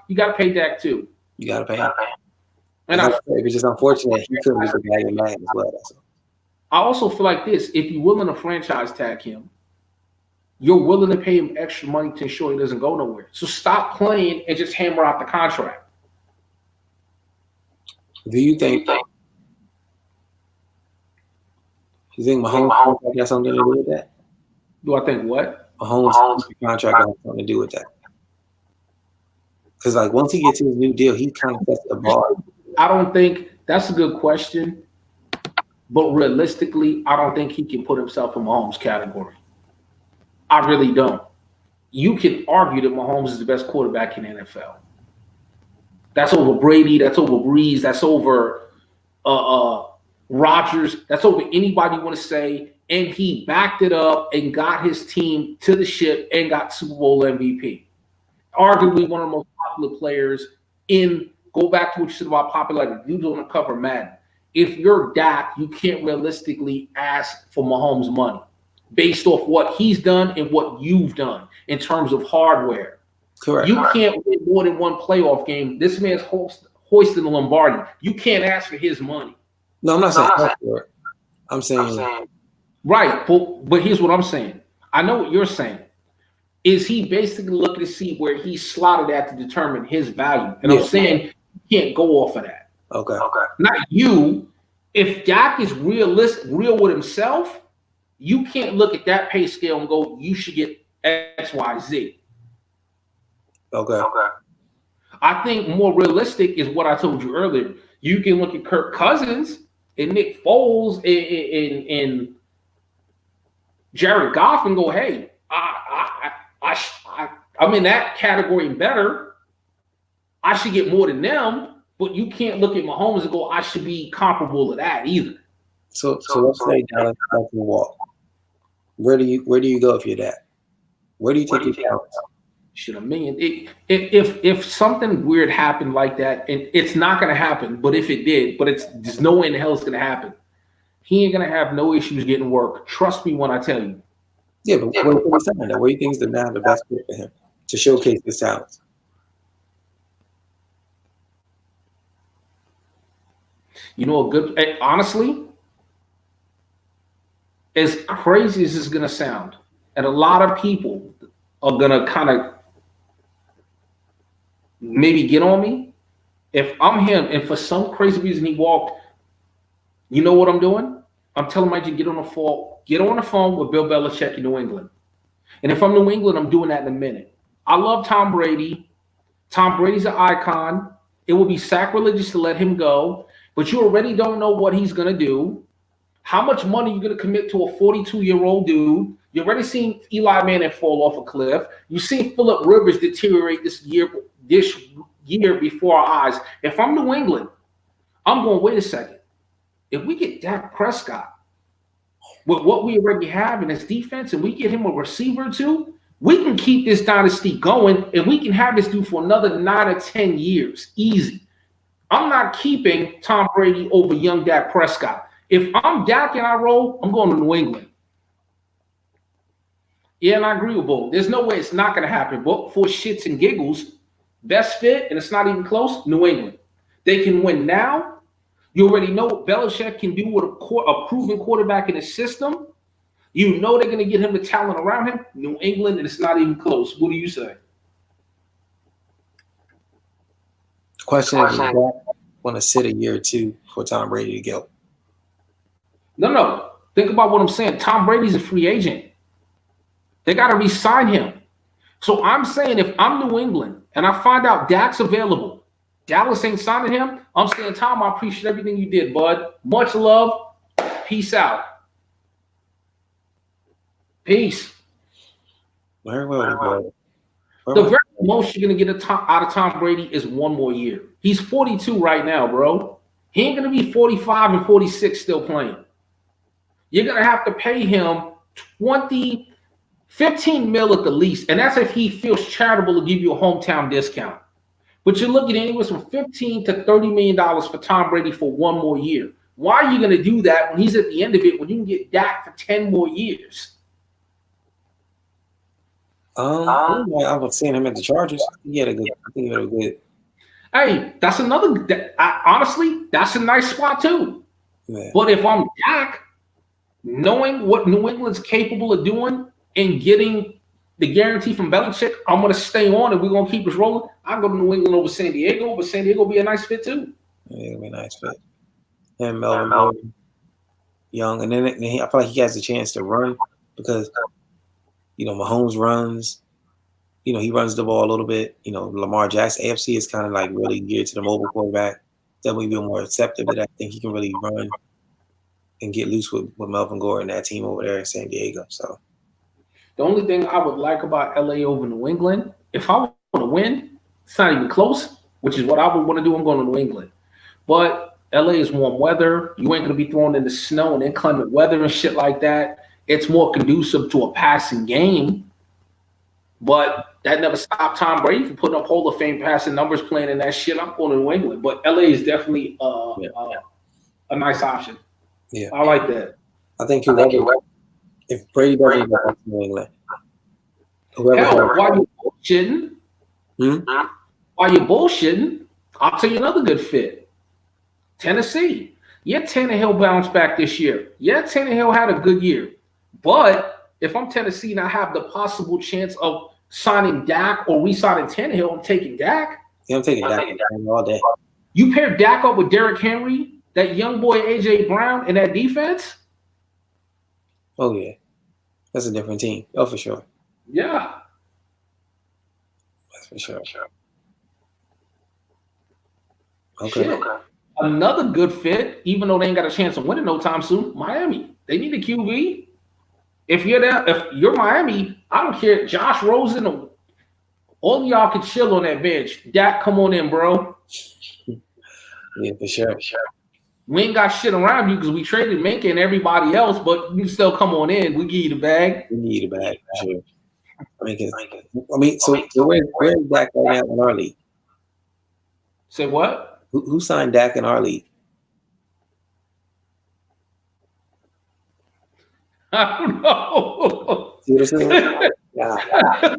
You got to pay Dak too. You got to pay him. And it was just unfortunate he couldn't get the bag in Madden as well. I also feel like this: if you're willing to franchise tag him, you're willing to pay him extra money to ensure he doesn't go nowhere. So stop playing and just hammer out the contract. Do you think Mahomes got something to do with that? Do I think what? Mahomes' contract has something to do with that. Because like once he gets his new deal, he kind of sets the bar. I don't think that's a good question, but realistically, I don't think he can put himself in Mahomes' category. I really don't. You can argue that Mahomes is the best quarterback in the NFL. That's over Brady. That's over Breeze. That's over Rodgers. That's over anybody you want to say. And he backed it up and got his team to the ship and got Super Bowl MVP. Arguably one of the most popular players go back to what you said about popularity. Dude's on the cover of Madden. If you're Dak, you can't realistically ask for Mahomes' money based off what he's done and what you've done in terms of hardware. Correct. You can't win more than one playoff game. This man's hoisting the Lombardi. You can't ask for his money. No, I'm not saying for it. I'm saying right, but here's what I'm saying. I know what you're saying. Is he basically looking to see where he's slotted at to determine his value? And I'm saying you can't go off of that. Okay. Not you. If Dak is real with himself, you can't look at that pay scale and go, you should get X, Y, Z. Okay. I think more realistic is what I told you earlier. You can look at Kirk Cousins and Nick Foles and Jared Goff and go, hey, I'm in that category and better. I should get more than them, but you can't look at Mahomes and go, I should be comparable to that either. So let's say Dallas doesn't walk. Where do you go if you're that? Where do you take your talents? Shit, I mean, if something weird happened like that, and it's not going to happen, but if it did, there's no way in the hell it's going to happen. He ain't going to have no issues getting work. Trust me when I tell you. Yeah, but where do you think is the best fit for him to showcase his talents? You know, honestly, as crazy as it's going to sound, and a lot of people are going to kind of maybe get on me. If I'm him and for some crazy reason he walked, you know what I'm doing? I'm telling my to get on the phone with Bill Belichick in New England. And if I'm New England, I'm doing that in a minute. I love Tom Brady. Tom Brady's an icon. It would be sacrilegious to let him go, but you already don't know what he's going to do. How much money are you going to commit to a 42-year-old dude? You already seen Eli Manning fall off a cliff. You've seen Phillip Rivers deteriorate this year before our eyes. If I'm New England, I'm going, wait a second. If we get Dak Prescott with what we already have in his defense and we get him a receiver too, we can keep this dynasty going and we can have this dude for another 9 or 10 years. Easy. I'm not keeping Tom Brady over young Dak Prescott. If I'm Dak and I roll, I'm going to New England. Yeah, and I agree with Bull. There's no way it's not going to happen. But for shits and giggles, best fit, and it's not even close, New England. They can win now. You already know what Belichick can do with a proven quarterback in his system. You know they're going to get him the talent around him. New England, and it's not even close. What do you say? The question is, do you want to sit a year or two for Tom Brady to go? No. Think about what I'm saying. Tom Brady's a free agent. They got to re-sign him. So I'm saying if I'm New England and I find out Dak's available, Dallas ain't signing him, I'm saying, Tom, I appreciate everything you did, bud. Much love. Peace out. Peace. Very well, bro. The very most you're going to get out of Tom Brady is one more year. He's 42 right now, bro. He ain't going to be 45 and 46 still playing. You're going to have to pay him 15 mil at the least. And that's if he feels charitable to give you a hometown discount. But you're looking at anywhere from $15 to $30 million for Tom Brady for one more year. Why are you going to do that when he's at the end of it, when you can get Dak for 10 more years? I was seeing him at the Chargers. He had a good. I think he had a good. Hey, that's another. Honestly, that's a nice spot too. Yeah. But if I'm Dak, knowing what New England's capable of doing and getting the guarantee from Belichick, I'm going to stay on and we're going to keep us rolling. I'll go to New England over San Diego, but San Diego will be a nice fit too. Yeah, it'll be a nice fit. And Melvin young, and then I feel like he has a chance to run because, Mahomes runs. He runs the ball a little bit. Lamar Jackson, AFC is kind of like really geared to the mobile quarterback. Definitely be more receptive, but I think he can really run and get loose with Melvin Gordon, that team over there in San Diego. So the only thing I would like about LA over New England, if I want to win, it's not even close, which is what I would want to do. I'm going to New England. But LA is warm weather. You ain't going to be thrown in the snow and inclement weather and shit like that. It's more conducive to a passing game. But that never stopped Tom Brady from putting up Hall of Fame passing numbers playing in that shit. I'm going to New England. But LA is definitely a nice option. Yeah, I like that. I think if Brady doesn't go back to New England, while you bullshitting, I'll tell you another good fit. Tennessee. Yeah, Tannehill bounced back this year. Yeah, Tannehill had a good year. But if I'm Tennessee and I have the possible chance of signing Dak or re-signing Tannehill, I'm taking Dak. Yeah, I'm taking Dak all day. You pair Dak up with Derrick Henry, that young boy A.J. Brown, and that defense? Oh, yeah. That's a different team. Oh, for sure. Yeah. That's for sure. Okay. Shit. Another good fit, even though they ain't got a chance of winning no time soon, Miami. They need a QB. If you're Miami, I don't care. Josh Rosen, all y'all can chill on that bench. Dak, come on in, bro. Yeah, for sure. We ain't got shit around you because we traded Minka and everybody else, but you can still come on in. We give you the bag. We need the bag, for sure. So where's Dak right now in our league? Say what? Who signed Dak in our league? I don't know. See what I'm saying? Yeah.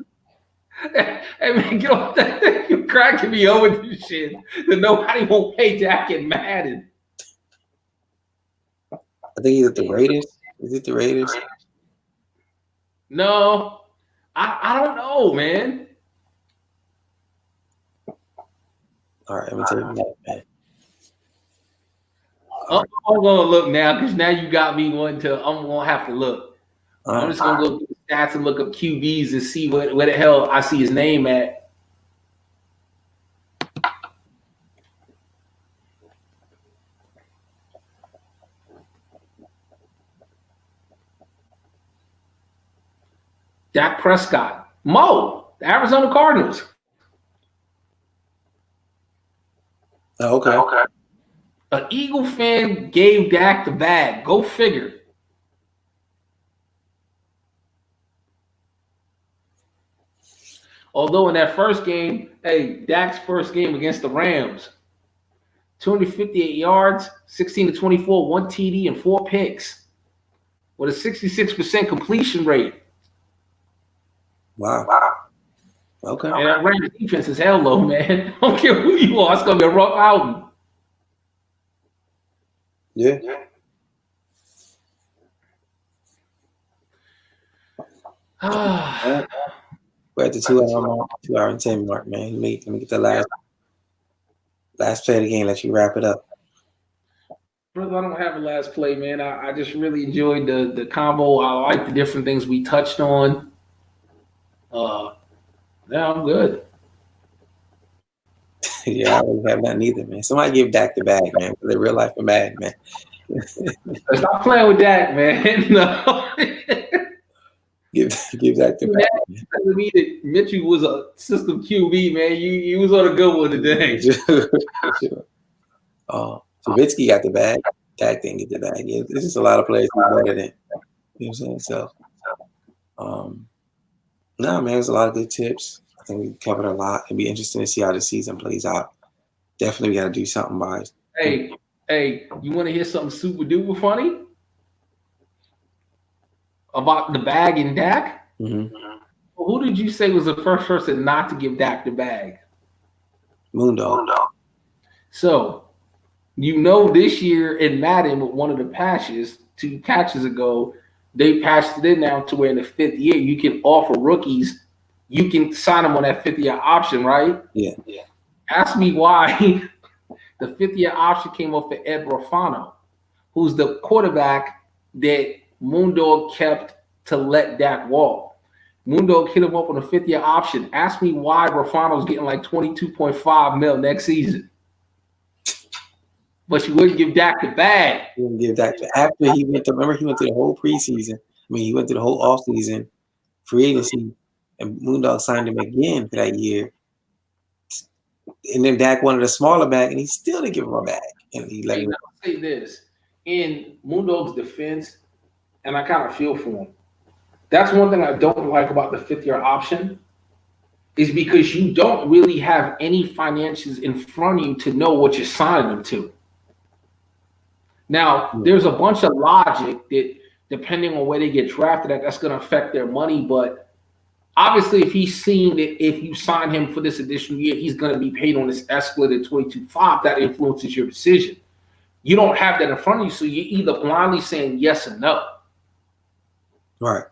Hey man, get off that. You're cracking me over this shit. That nobody won't pay Dak in Madden. I think he's at the Raiders. Is it the Raiders? No, I don't know, man. All right, let me tell you that, man. I'm gonna look now because now you got me wanting to. I'm gonna have to look. I'm just gonna go through the stats and look up QBs and see where the hell I see his name at. Dak Prescott. Mo, the Arizona Cardinals. Oh, okay. An Eagle fan gave Dak the bag. Go figure. Although in that first game, Dak's first game against the Rams, 258 yards, 16 to 24, 1 TD, and 4 picks with a 66% completion rate. Wow. Okay. And that Rams defense is hell low, man. I don't care who you are. It's going to be a rough outing. Yeah. We're at the 2 hour and 10 mark, man. Let me get the last play of the game. Let you wrap it up. Brother, I don't have a last play, man. I just really enjoyed the combo. I like the different things we touched on. Yeah, I'm good. Yeah, I don't have nothing either, man. Somebody give Dak the bag, man. For the real life of Madden, man. Stop playing with Dak, man. No. give Dak the bag. Doesn't mean that Mitchell was a system QB, man. You was on a good one today. Sure. Trubisky got the bag. Dak didn't get the bag. Yeah, there's just a lot of players who are better than. You know what I'm saying? So, no, man, there's a lot of good tips. I think we covered a lot. It'd be interesting to see how the season plays out. Definitely, we got to do something by. Hey, you want to hear something super duper funny about the bag and Dak? Mm-hmm. Well, who did you say was the first person not to give Dak the bag? Mundo. So, this year in Madden with one of the patches 2 catches ago, they patched it in now to where in the 5th year you can offer rookies, you can sign them on that 5th-year option, right? Yeah. Ask me why the 5th-year option came up for Ed Rafano, who's the quarterback that Mundo kept to let Dak walk. Mundo hit him up on a 5th-year option. Ask me why Rafano's getting like $22.5 million next season. But you wouldn't give Dak the bag. He wouldn't give Dak after he went to. Remember, he went through the whole preseason. He went through the whole offseason, free agency, and Moondog signed him again for that year. And then Dak wanted a smaller bag, and he still didn't give him a bag. And he let him. I'll say this in Moondog's defense, and I kind of feel for him. That's one thing I don't like about the 5th-year option, is because you don't really have any financials in front of you to know what you're signing them to. Now, there's a bunch of logic that, depending on where they get drafted, that's going to affect their money. But obviously, if he's seen that if you sign him for this additional year, he's going to be paid on this escalated 22.5, that influences your decision. You don't have that in front of you, so you're either blindly saying yes or no. Right.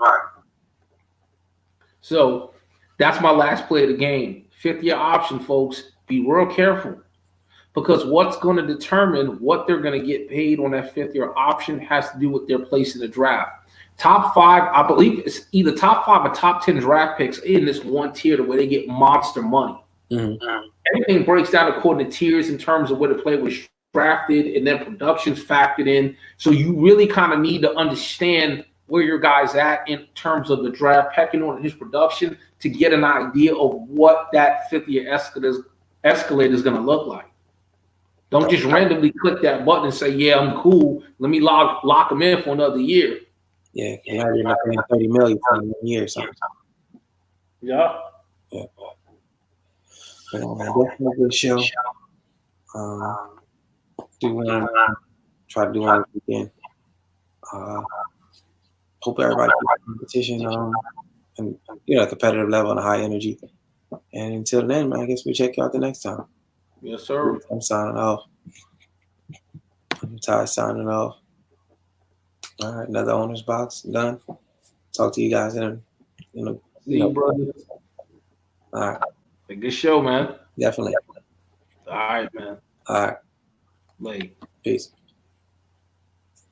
So that's my last play of the game. 5th-year option, folks. Be real careful. Because what's going to determine what they're going to get paid on that 5th-year option has to do with their place in the draft. Top 5, I believe it's either top 5 or top 10 draft picks in this one tier to where they get monster money. Mm-hmm. Everything breaks down according to tiers in terms of where the player was drafted and then production's factored in. So you really kind of need to understand where your guy's at in terms of the draft, pecking on his production to get an idea of what that 5th-year escalator is going to look like. Don't just randomly click that button and say, yeah, I'm cool. Let me lock him in for another year. Yeah, you're not paying $30 million for 1 year or something. Yeah. But definitely a good show. Try to do one again. Hope everybody keeps competition and competitive level and a high energy. And until then, man, I guess we'll check you out the next time. Yes, sir. I'm signing off. I'm Ty signing off. All right, another owner's box done. Talk to you guys in See you, brother. All right. A good show, man. Definitely. All right, man. All right. Late. Peace.